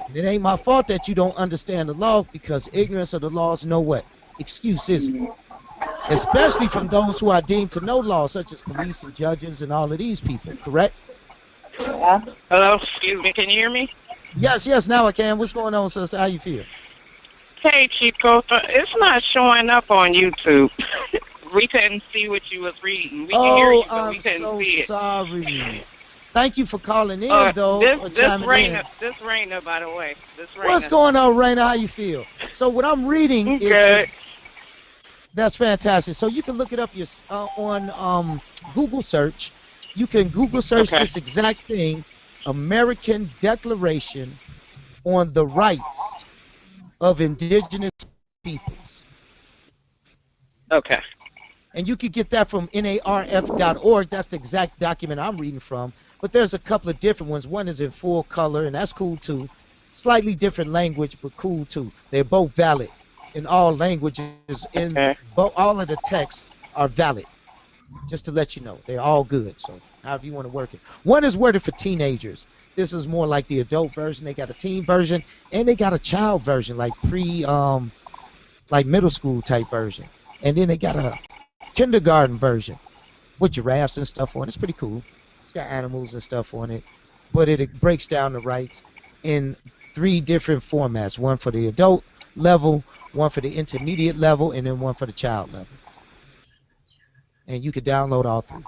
And it ain't my fault that you don't understand the law, because ignorance of the law is no what? Excuse, is it? Especially from those who are deemed to know law, such as police and judges and all of these people, correct? Yeah. Hello, excuse me, can you hear me? Yes, now I can. What's going on, sister? How you feel? Hey, Chief Kota, it's not showing up on YouTube. We couldn't see what you was reading. We can hear you, but we couldn't see it. Sorry. Thank you for calling in, though. This Raina, by the way. What's going on, Raina? How you feel? So what I'm reading is good. That's fantastic. So you can look it up on Google search. You can Google search this exact thing, American Declaration on the Rights of Indigenous Peoples. Okay. And you can get that from narf.org. That's the exact document I'm reading from. But there's a couple of different ones. One is in full color, and that's cool too. Slightly different language, but cool too. They're both valid in all languages. All of the texts are valid. Just to let you know, they're all good. So however you want to work it. One is worded for teenagers. This is more like the adult version. They got a teen version, and they got a child version, like like middle school type version. And then they got a kindergarten version with giraffes and stuff on it. It's pretty cool. It's got animals and stuff on it, but it breaks down the rights in 3 different formats: one for the adult level, one for the intermediate level, and then one for the child level. And you can download all 3.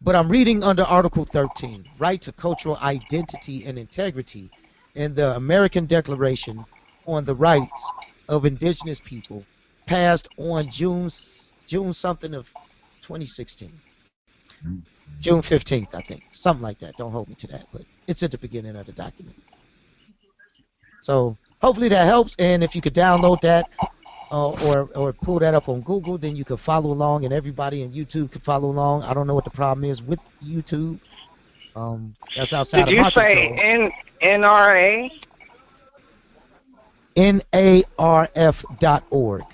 But I'm reading under Article 13, Right to Cultural Identity and Integrity, in the American Declaration on the Rights of Indigenous People, passed on June something of 2016. June 15th, I think. Something like that. Don't hold me to that, but it's at the beginning of the document. So hopefully that helps, and if you could download that or pull that up on Google, then you can follow along, and everybody in YouTube can follow along. I don't know what the problem is with YouTube. That's outside of my control. Did you say NRA? NARF.org.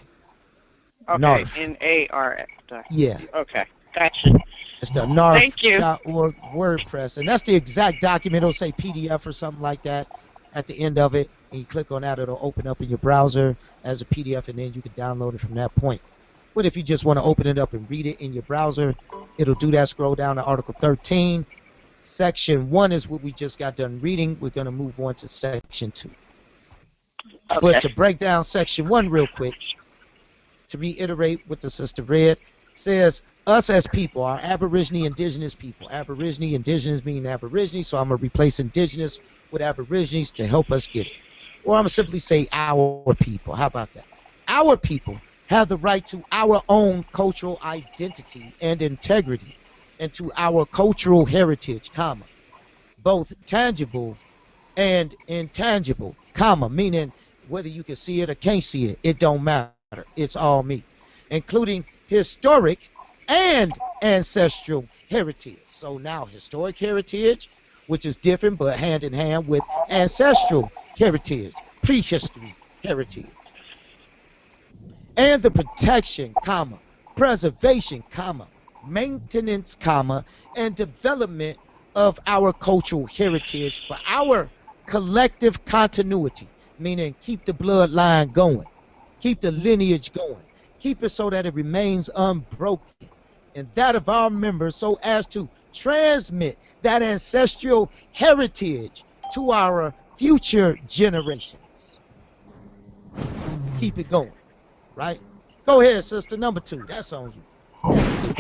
Okay, NARF. NARF. Yeah. Okay, gotcha. It's the NARF.org WordPress, and that's the exact document. It'll say PDF or something like that at the end of it, and you click on that, it'll open up in your browser as a PDF, and then you can download it from that point. But if you just want to open it up and read it in your browser, it'll do that. Scroll down to Article 13. Section 1 is what we just got done reading. We're going to move on to Section 2. Okay. But to break down Section 1 real quick, to reiterate what the sister read, says, us as people, our Aborigine, indigenous people. Aborigine, indigenous mean Aborigine, so I'm going to replace indigenous with Aborigines to help us get it. Or I'm going to simply say our people. How about that? Our people have the right to our own cultural identity and integrity, and to our cultural heritage, comma, both tangible and intangible, comma, meaning whether you can see it or can't see it, it don't matter. It's all me, including historic and ancestral heritage. So now historic heritage which is different but hand in hand with ancestral heritage, prehistory heritage, and the protection, comma, preservation, comma, maintenance, comma, and development of our cultural heritage for our collective continuity, meaning keep the bloodline going, keep the lineage going, keep it so that it remains unbroken, and that of our members so as to transmit that ancestral heritage to our future generations. Keep it going, right? Go ahead, sister. Number 2. That's on you.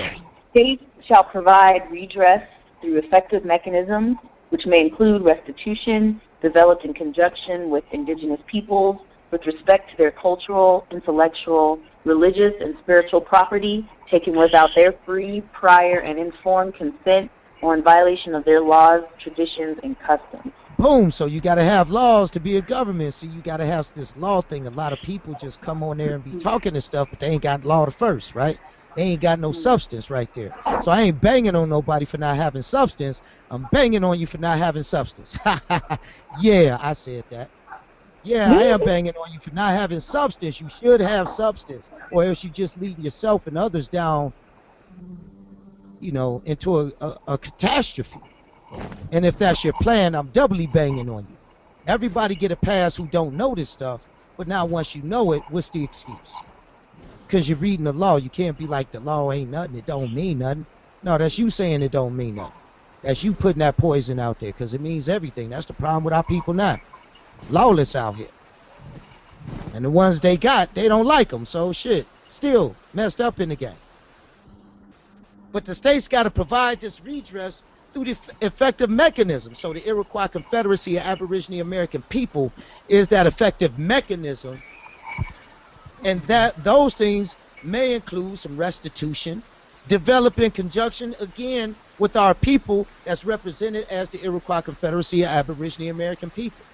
States shall provide redress through effective mechanisms, which may include restitution developed in conjunction with indigenous peoples with respect to their cultural, intellectual, religious, and spiritual property taken without their free, prior, and informed consent or in violation of their laws, traditions, and customs. Boom. So you got to have laws to be a government. So you got to have this law thing. A lot of people just come on there and be talking and stuff, but they ain't got law to first, right? They ain't got no substance right there. So I ain't banging on nobody for not having substance. I'm banging on you for not having substance. Yeah, I said that. Yeah, I am banging on you for not having substance. You should have substance, or else you just leading yourself and others down, into a catastrophe. And if that's your plan, I'm doubly banging on you. Everybody get a pass who don't know this stuff, but now once you know it, what's the excuse? Because you're reading the law. You can't be like, the law ain't nothing, it don't mean nothing. No, that's you saying it don't mean nothing. That's you putting that poison out there, because it means everything. That's the problem with our people now. Lawless out here. And the ones they got, they don't like them. So shit, still messed up in the game. But the states got to provide this redress through the effective mechanism. So the Iroquois Confederacy of Aboriginal American People is that effective mechanism. And that those things may include some restitution, developed in conjunction, again, with our people that's represented as the Iroquois Confederacy of Aboriginal American People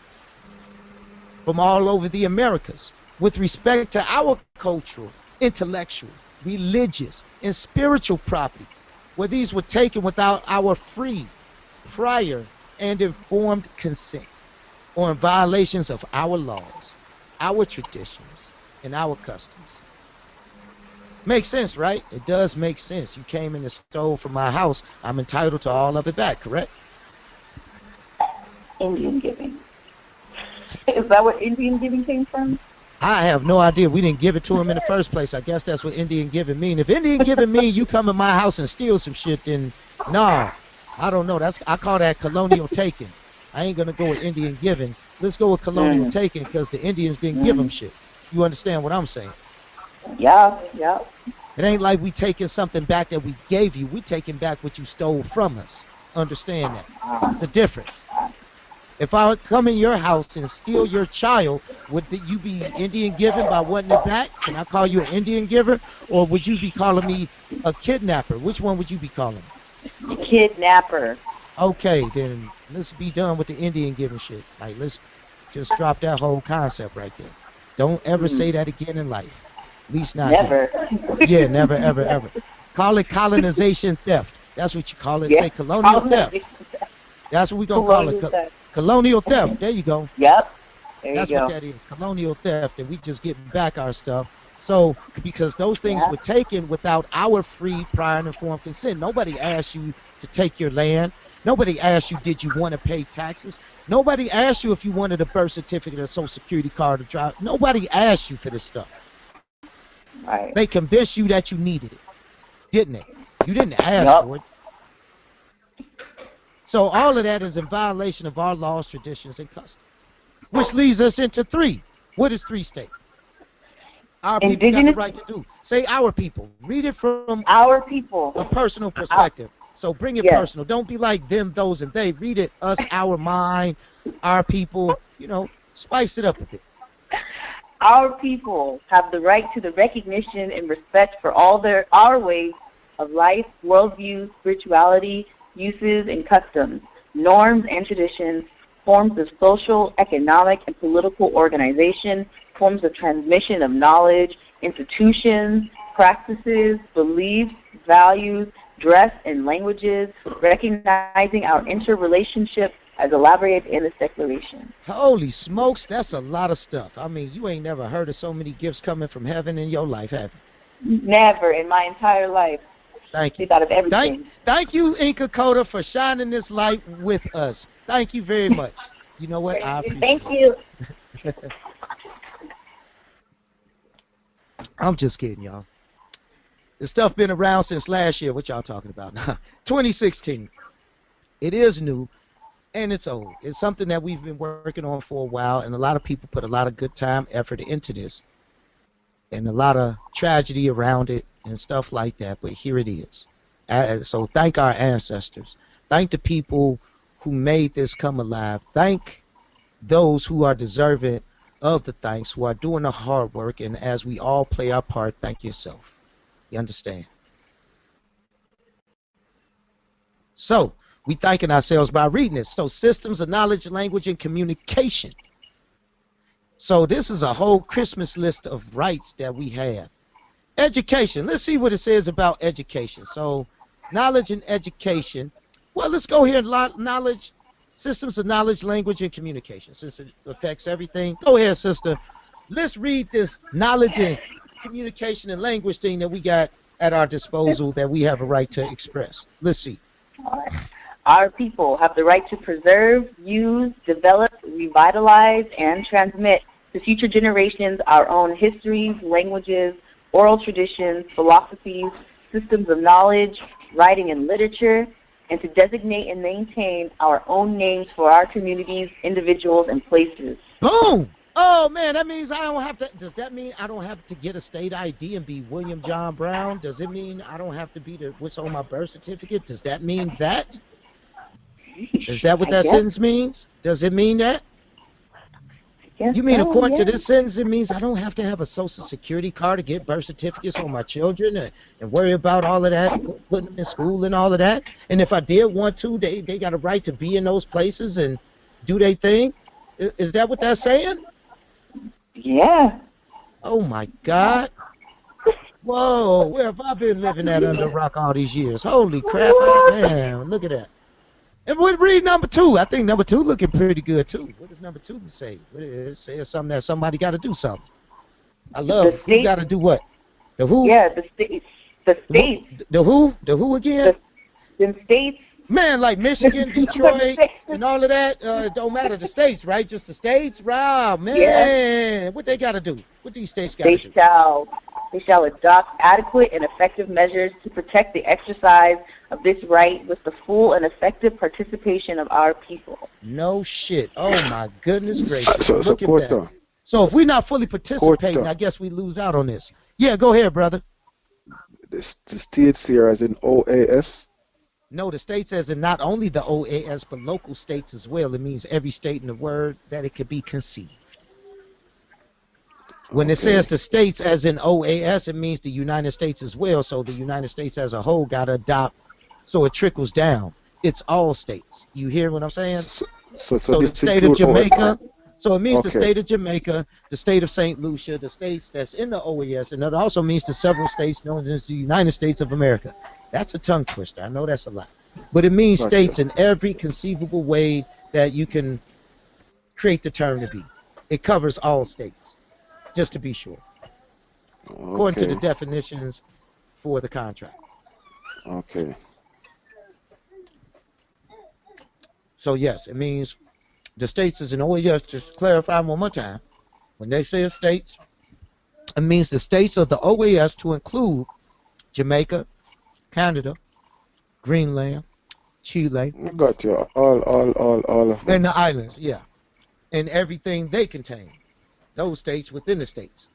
from all over the Americas, with respect to our cultural, intellectual, religious, and spiritual property, where these were taken without our free, prior, and informed consent, or in violations of our laws, our traditions, and our customs. Makes sense, right? It does make sense. You came in and stole from my house. I'm entitled to all of it back, correct? Indian giving. Is that what Indian giving came from? I have no idea. We didn't give it to him in the first place. I guess that's what Indian giving mean. If Indian giving mean you come in my house and steal some shit, then no, I don't know. I call that colonial taking. I ain't gonna go with Indian giving. Let's go with colonial taking, because the Indians didn't give them shit. You understand what I'm saying? Yeah. It ain't like we taking something back that we gave you. We taking back what you stole from us. Understand that? It's the difference. If I come in your house and steal your child, would you be Indian giving by wanting it back? Can I call you an Indian giver? Or would you be calling me a kidnapper? Which one would you be calling me? Kidnapper. Okay, then let's be done with the Indian giving shit. Like, let's just drop that whole concept right there. Don't ever say that again in life. At least not never. Yeah, never, ever, ever. Call it colonization theft. That's what you call it. Say colonial theft. That's what we're going to call it. Colonial theft. There you go. Yep. That's what that is. Colonial theft. And we just get back our stuff. So, because those things were taken without our free, prior, and informed consent. Nobody asked you to take your land. Nobody asked you, did you want to pay taxes? Nobody asked you if you wanted a birth certificate or a social security card to drive. Nobody asked you for this stuff. Right. They convinced you that you needed it, didn't they? You didn't ask for it. So all of that is in violation of our laws, traditions, and customs. Which leads us into 3. What does 3 state? Our people got the right to do. Say our people. Read it from our people. A personal perspective. So bring it personal. Don't be like them, those, and they. Read it us, our, mine, our people. Spice it up a bit. Our people have the right to the recognition and respect for our ways of life, worldviews, spirituality, uses and customs, norms and traditions, forms of social, economic, and political organization, forms of transmission of knowledge, institutions, practices, beliefs, values, dress, and languages, recognizing our interrelationship as elaborated in the Declaration. Holy smokes, that's a lot of stuff. I mean, you ain't never heard of so many gifts coming from heaven in your life, have you? Never in my entire life. Thank you. Thought of everything. Thank you, Ynga Kota, for shining this light with us. Thank you very much. You know what? I appreciate Thank you. it. I'm just kidding, y'all. This stuff been around since last year. What y'all talking about? 2016. It is new, and it's old. It's something that we've been working on for a while, and a lot of people put a lot of good time, effort into this, and a lot of tragedy around it and stuff like that. But here it is. So thank our ancestors. Thank the people who made this come alive. Thank those who are deserving of the thanks, who are doing the hard work, and as we all play our part, thank yourself. You understand? So, we thanking ourselves by reading this. So, systems of knowledge, language, and communication. So, this is a whole Christmas list of rights that we have. Education. Let's see what it says about education. So, knowledge and education. Well, let's go here. Knowledge, systems of knowledge, language, and communication. Since it affects everything. Go ahead, sister. Let's read this knowledge and communication and language thing that we got at our disposal that we have a right to express. Let's see. Our people have the right to preserve, use, develop, revitalize, and transmit to future generations our own histories, languages, oral traditions, philosophies, systems of knowledge, writing and literature, and to designate and maintain our own names for our communities, individuals, and places. Boom! Oh man, that means I don't have to. Does that mean I don't have to get a state ID and be William John Brown? Does it mean I don't have to be what's on my birth certificate? Does that mean that? Is that what that sentence means? Does it mean that? You mean according to this sentence, it means I don't have to have a social security card to get birth certificates on my children and worry about all of that, putting them in school and all of that? And if I did want to, they got a right to be in those places and do their thing? Is that what that's saying? Yeah. Oh my God. Whoa, where have I been living at under a rock all these years? Holy crap, man, look at that. And we read number 2. I think number 2 looking pretty good too. What does number 2 say? It says something that somebody got to do something. I love who got to do what? The who? Yeah, the states. The states. The who? The who again? The states. Man, like Michigan, Detroit, and all of that, it don't matter. The states, right? Just the states? Wow, man. Yeah. What they got to do? What these states got to do? They shall adopt adequate and effective measures to protect the exercise of this right with the full and effective participation of our people. No shit. Oh, my goodness gracious. Look at that. So if we're not fully participating, I guess we lose out on this. Yeah, go ahead, brother. The states here as in OAS? No, the states as in not only the OAS, but local states as well. It means every state in the word that it could be conceived. When it says the states as in OAS, it means the United States as well. So the United States as a whole got to adopt, so it trickles down. It's all states. You hear what I'm saying? So the state of Jamaica. So it means the state of Jamaica, the state of St. Lucia, the states that's in the OAS, and it also means the several states known as the United States of America. That's a tongue twister. I know that's a lot. But it means states in every conceivable way that you can create the term to be. It covers all states, just to be sure, according to the definitions for the contract. Okay. So, yes, it means the states is an OAS. Just to clarify one more time. When they say states, it means the states of the OAS to include Jamaica, Canada, Greenland, Chile. I got you. All of them. And the islands, yeah. And everything they contain. Those states within the states.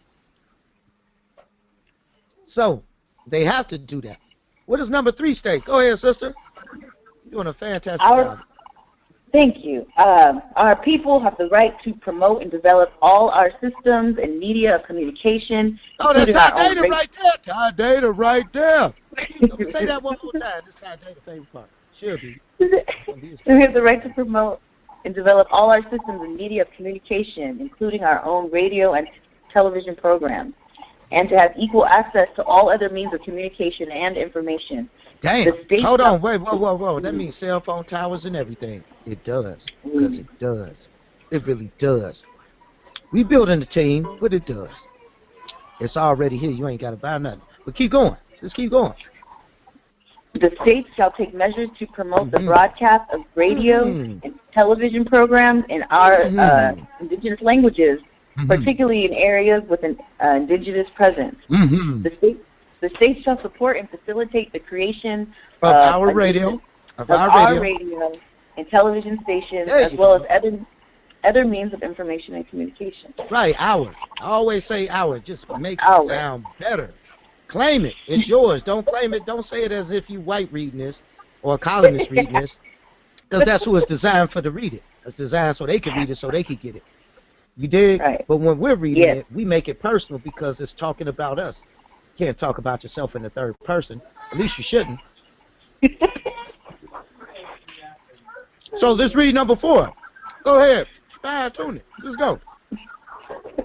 So, they have to do that. What is number 3 state? Go ahead, sister. You're doing a fantastic job. Thank you. Our people have the right to promote and develop all our systems and media of communication. Oh, that's Ty Data right there. Ty Data right there. Say that one more time. This Ty Data favorite part. Should be. We have the right to promote and develop all our systems and media of communication, including our own radio and television programs. and to have equal access to all other means of communication and information. Damn. The state Hold shall... on. Wait. Whoa. That means cell phone towers and everything. It does. Because it does. It really does. We building the team, but it does. It's already here. You ain't got to buy nothing. But keep going. Just keep going. The states shall take measures to promote the broadcast of radio and television programs in our indigenous languages, particularly in areas with an indigenous presence. The states shall support and facilitate the creation of our radio, and television stations, as well as other means of information and communication. Right, our. I always say our. It just makes it sound better. Claim it. It's yours. Don't claim it. Don't say it as if you white reading this or a colonist reading this, because that's who it's designed for to read it. It's designed so they can read it, so they can get it. You dig? Right. But when we're reading it, we make it personal because it's talking about us. You can't talk about yourself in the third person. At least you shouldn't. So let's read number 4. Go ahead. Fine-tune it. Let's go.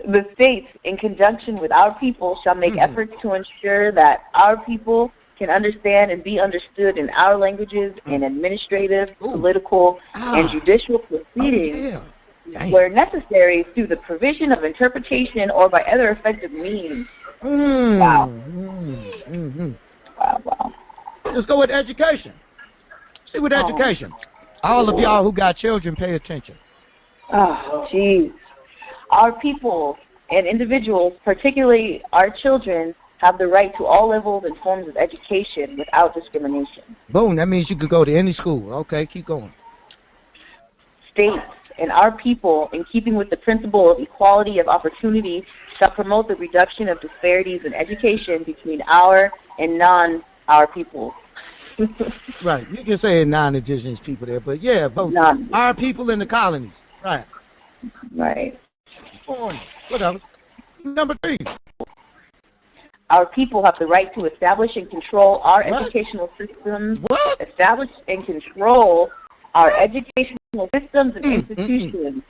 The states, in conjunction with our people, shall make efforts to ensure that our people can understand and be understood in our languages in administrative, political, and judicial proceedings where necessary through the provision of interpretation or by other effective means. Wow. Wow. Let's go with education. See with education. All of y'all who got children, pay attention. Oh, geez. Our people and individuals, particularly our children, have the right to all levels and forms of education without discrimination. Boom, that means you could go to any school. Okay, keep going. States and our people, in keeping with the principle of equality of opportunity, shall promote the reduction of disparities in education between our and non-our people. Right, you can say non-indigenous people there, but yeah, both our people in the colonies. Right. Right. Whatever. Number 3. Our people have the right to establish and control our educational systems. Establish and control our educational systems and institutions,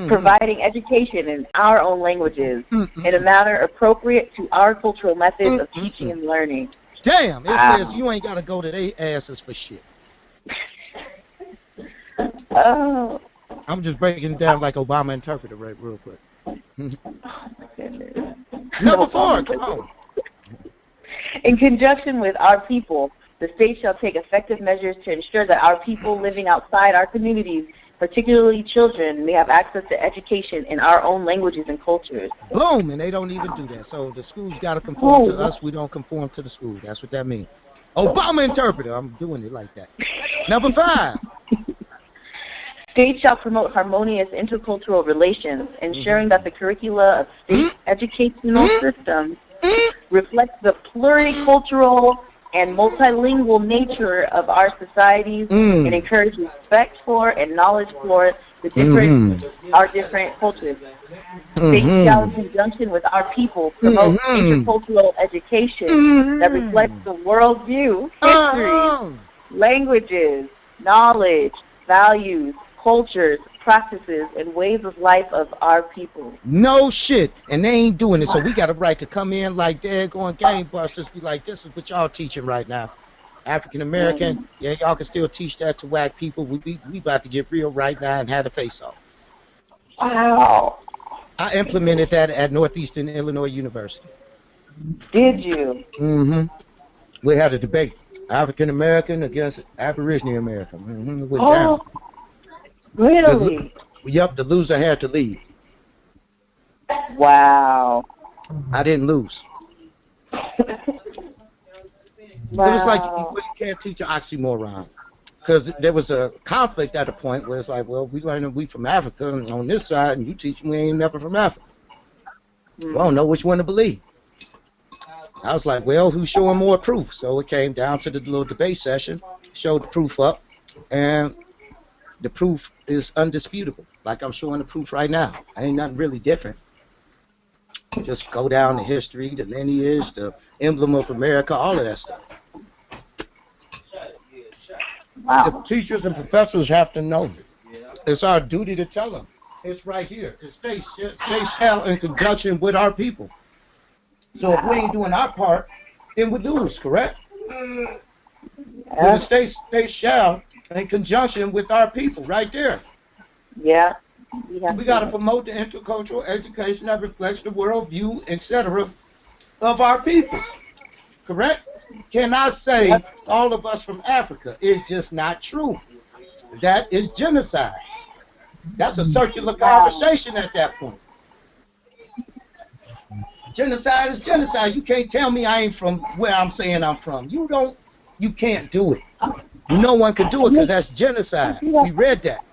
providing education in our own languages in a manner appropriate to our cultural methods of teaching and learning. Damn, it says you ain't got to go to their asses for shit. Oh. I'm just breaking it down like Obama interpreter right real quick. Number 4, come on. In conjunction with our people, the state shall take effective measures to ensure that our people living outside our communities, particularly children, may have access to education in our own languages and cultures. Boom, and they don't even do that. So the school's got to conform to us. We don't conform to the school. That's what that means. Obama interpreter. I'm doing it like that. Number 5. States shall promote harmonious intercultural relations, ensuring that the curricula of state educational systems reflect the pluricultural and multilingual nature of our societies and encourage respect for and knowledge for the our different cultures. States shall, in conjunction with our people, promote intercultural education that reflects the worldview, history, languages, knowledge, values, cultures, practices, and ways of life of our people. No shit. And they ain't doing it. So we got a right to come in like they're going gangbusters, be like, this is what y'all teaching right now. African American, yeah, y'all can still teach that to white people. We about to get real right now and have a face off. Wow. I implemented that at Northeastern Illinois University. Did you? We had a debate. African American against Aboriginal American. Went down. Really? Yep, the loser had to leave. Wow. I didn't lose. Wow. It was like you can't teach an oxymoron. Because there was a conflict at a point where it's like, well, we learning we from Africa on this side, and you teaching we ain't never from Africa. We don't know which one to believe. I was like, well, who's showing more proof? So it came down to the little debate session, showed the proof up, and the proof is undisputable. Like I'm showing the proof right now. Ain't nothing really different. Just go down the history, the lineage, the emblem of America, all of that stuff. Wow. The teachers and professors have to know. It's our duty to tell them. It's right here. It stays shall in conjunction with our people. So if we ain't doing our part, then we lose, correct? When the state shall, in conjunction with our people, right there. Yeah. We got to promote the intercultural education that reflects the worldview, etc., of our people, correct? Cannot say all of us from Africa. It's just not true. That is genocide. That's a circular conversation at that point. Genocide is genocide. You can't tell me I ain't from where I'm saying I'm from. You can't do it. No one could do it because that's genocide. We read that.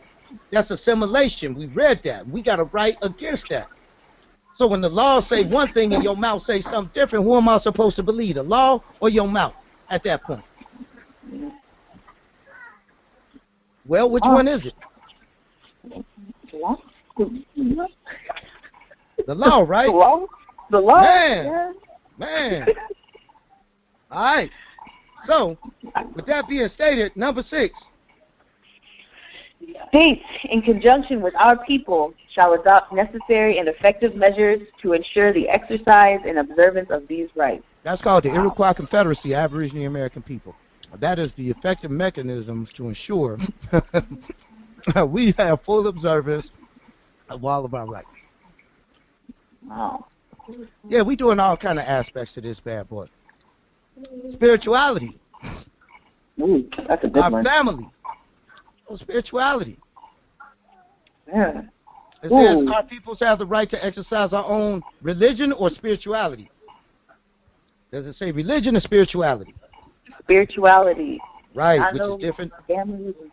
That's assimilation. We read that. We got a right against that. So when the law say one thing and your mouth say something different, who am I supposed to believe, the law or your mouth at that point? Well, which one is it? The law, right? The law. Man. All right. So, with that being stated, number 6. States, in conjunction with our people, shall adopt necessary and effective measures to ensure the exercise and observance of these rights. That's called the Iroquois Confederacy, Aboriginal American people. That is the effective mechanisms to ensure we have full observance of all of our rights. Wow. Yeah, we doing all kind of aspects to this bad boy. Spirituality. Ooh, that's a good our one. Family. Spirituality. Yeah. It says our peoples have the right to exercise our own religion or spirituality. Does it say religion or spirituality? Spirituality. Right, which is different. Damn religion.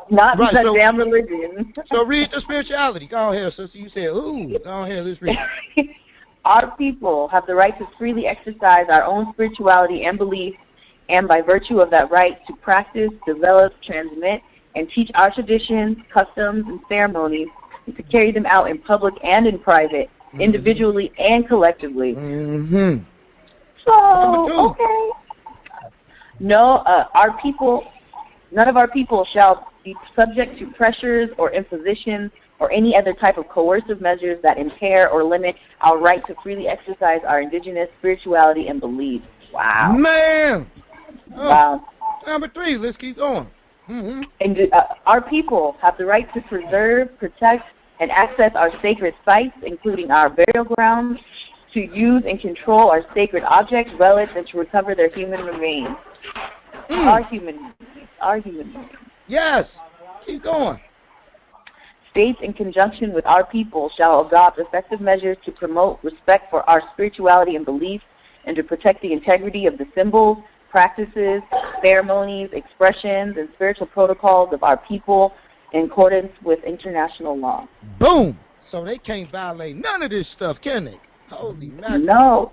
Not right, the damn religion. So read the spirituality. Go ahead, sister. You said, ooh, go ahead, let's read. Our people have the right to freely exercise our own spirituality and beliefs, and by virtue of that right to practice, develop, transmit, and teach our traditions, customs, and ceremonies, and to carry them out in public and in private, individually and collectively. Mm-hmm. So, okay. No, none of our people shall be subject to pressures or impositions or any other type of coercive measures that impair or limit our right to freely exercise our indigenous spirituality and beliefs. Wow. Man! Wow. Number 3, let's keep going. Mm-hmm. And our people have the right to preserve, protect, and access our sacred sites, including our burial grounds, to use and control our sacred objects, relics, and to recover their human remains. Our human remains. Yes. Keep going. States, in conjunction with our people, shall adopt effective measures to promote respect for our spirituality and beliefs and to protect the integrity of the symbols, practices, ceremonies, expressions, and spiritual protocols of our people in accordance with international law. Boom! So they can't violate none of this stuff, can they? Holy mackerel. No.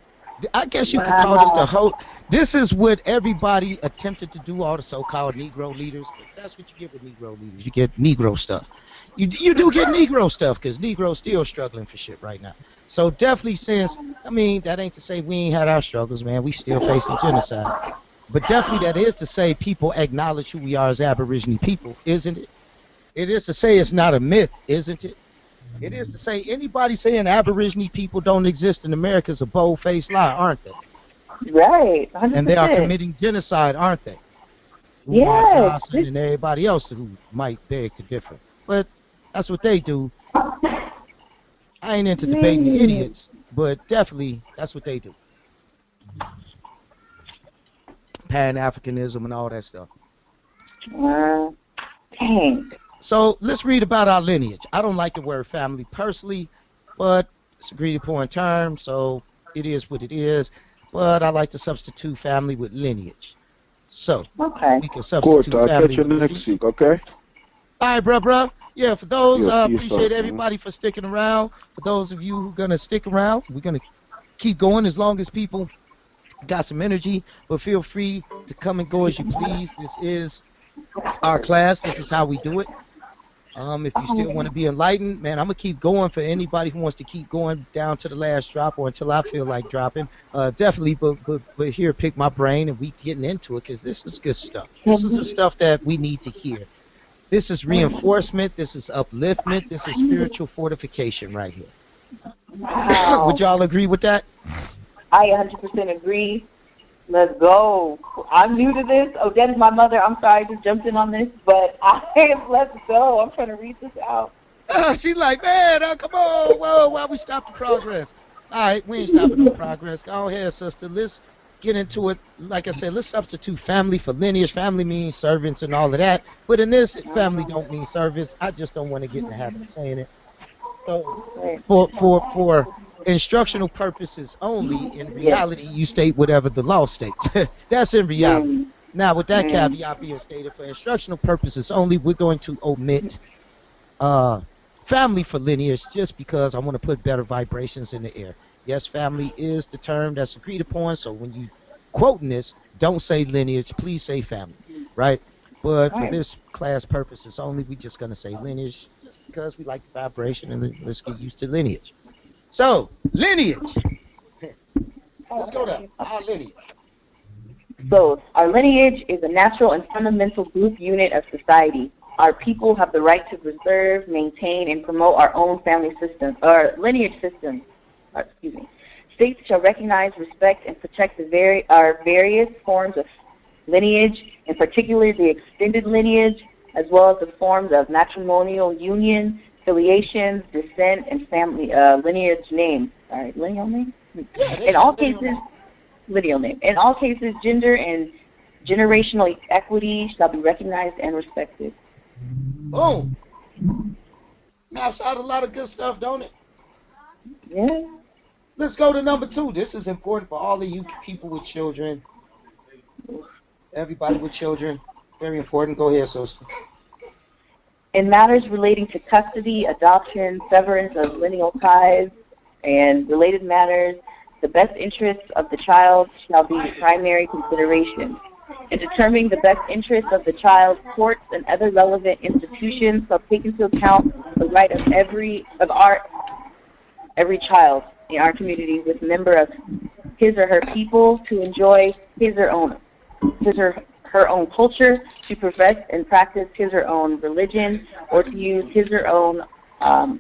I guess you could call this the whole... This is what everybody attempted to do, all the so-called Negro leaders. But that's what you get with Negro leaders. You get Negro stuff. You do get Negro stuff because Negro's still struggling for shit right now. So definitely since... I mean, that ain't to say we ain't had our struggles, man. We still facing genocide. But definitely that is to say people acknowledge who we are as Aboriginal people, isn't it? It is to say it's not a myth, isn't it? It is to say anybody saying Aboriginal people don't exist in America is a bold-faced lie, aren't they? Right, 100%. And they are committing genocide, aren't they? Yes. Johnson and everybody else who might beg to differ. But that's what they do. I ain't into debating the idiots, but definitely that's what they do. Pan-Africanism and all that stuff. Dang. So let's read about our lineage. I don't like the word family personally, but it's agreed upon term, so it is what it is. But I like to substitute family with lineage. So we can substitute Kota, I'll family catch you with next week, okay? All right, bruh. Yeah, for those, Yeah, appreciate everybody for sticking around. For those of you who are going to stick around, we're going to keep going as long as people got some energy. But feel free to come and go as you please. This is our class. This is how we do it. If you still want to be enlightened, man, I'm going to keep going for anybody who wants to keep going down to the last drop or until I feel like dropping. Definitely, but here, pick my brain and we getting into it because this is good stuff. This is the stuff that we need to hear. This is reinforcement. This is upliftment. This is spiritual fortification right here. Would Wow. y'all agree with that? I 100% agree. Let's go. I'm new to this. Oh, that is my mother. I'm sorry, I just jumped in on this, but let's go. I'm trying to read this out. She's like, man, come on, whoa, why we stop the progress? All right, we ain't stopping no progress. Go ahead, sister. Let's get into it. Like I said, let's substitute family for lineage. Family means servants and all of that. But in this, family don't mean servants. I just don't want to get in the habit of saying it. So for instructional purposes only, in Yes. reality, you state whatever the law states. That's in reality. Mm. Now, with that Mm. caveat being stated, for instructional purposes only, we're going to omit uh, family for lineage just because I want to put better vibrations in the air. Yes, family is the term that's agreed upon. So when you quoting this, don't say lineage, please say family, right? But for Right. this class purposes only, we're just going to say lineage just because we like the vibration and let's get used to lineage. So, lineage. Let's go to our lineage. So, our lineage is a natural and fundamental group unit of society. Our people have the right to preserve, maintain, and promote our own family system, or lineage system. States shall recognize, respect, and protect our various forms of lineage, in particular the extended lineage, as well as the forms of matrimonial union, affiliations, descent, and family lineage names. Sorry, lineal name? In all cases, lineal name. In all cases, gender and generational equity shall be recognized and respected. Boom. Maps out a lot of good stuff, don't it? Yeah. Let's go to number 2. This is important for all of you people with children. Everybody with children. Very important. Go ahead, sister. In matters relating to custody, adoption, severance of lineal ties, and related matters, the best interests of the child shall be the primary consideration. In determining the best interests of the child, courts and other relevant institutions shall take into account the right of every child in our community with member of his or her people to enjoy his or her own culture, to profess and practice his or own religion, or to use his or own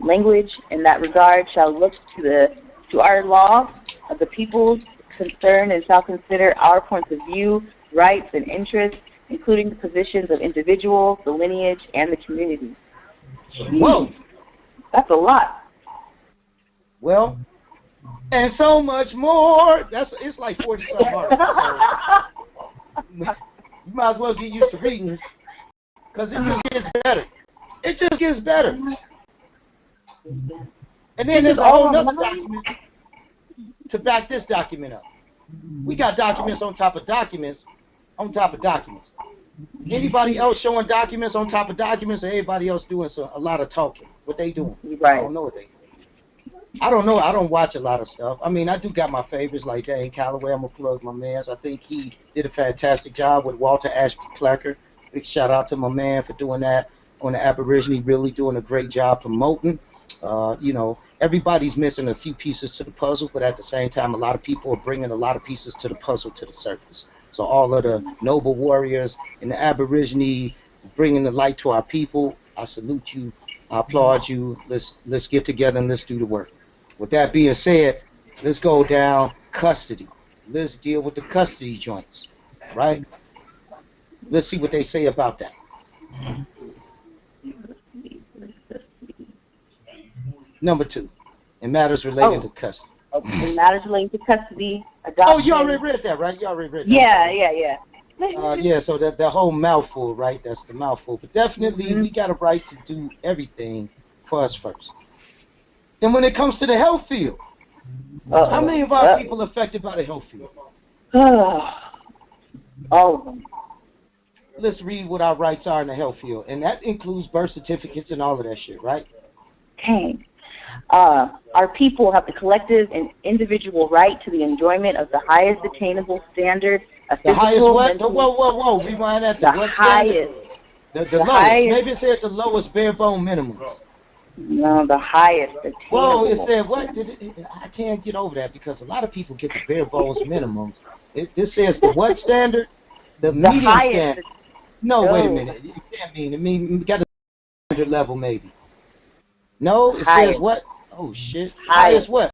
language. In that regard, shall look to our law of the people concerned and shall consider our points of view, rights, and interests, including the positions of individuals, the lineage, and the community. Whoa! That's a lot. Well, and so much more. It's like 40-something articles. So you might as well get used to reading because it just gets better. It just gets better. And then there's a whole nother document to back this document up. We got documents on top of documents on top of documents. Anybody else showing documents on top of documents, or everybody else doing a lot of talking? What they doing? Right. I don't know what they doing. I don't know. I don't watch a lot of stuff. I mean, I do got my favorites like Dane Calloway. I'm going to plug my mans. I think he did a fantastic job with Walter Ashby Plecker. Big shout out to my man for doing that on the Aborigine, really doing a great job promoting. Everybody's missing a few pieces to the puzzle, but at the same time, a lot of people are bringing a lot of pieces to the puzzle to the surface. So all of the noble warriors in the Aborigine bringing the light to our people, I salute you. I applaud you. Let's get together and let's do the work. With that being said, let's go down custody. Let's deal with the custody joints, right? Let's see what they say about that. Number 2, in matters relating to custody. In matters relating to custody, adoption. Oh, you already read that, right? You already read that. Yeah. So that whole mouthful, right? That's the mouthful. But definitely, we got a right to do everything for us first. Then when it comes to the health field, how many of our people are affected by the health field? All of them. Let's read what our rights are in the health field. And that includes birth certificates and all of that shit, right? Dang. Our people have the collective and individual right to the enjoyment of the highest attainable standard of the physical, highest what? mental, Whoa. Rewind that. The what highest. Standard? The lowest. Highest. Maybe it said the lowest bare bone minimums. No, the highest attainable. Whoa, it said what? I can't get over that because a lot of people get the bare bones minimums. This says the what standard? The medium standard. No, wait a minute. It can't mean. It got a standard level maybe. No, it says what? Oh shit. Highest what?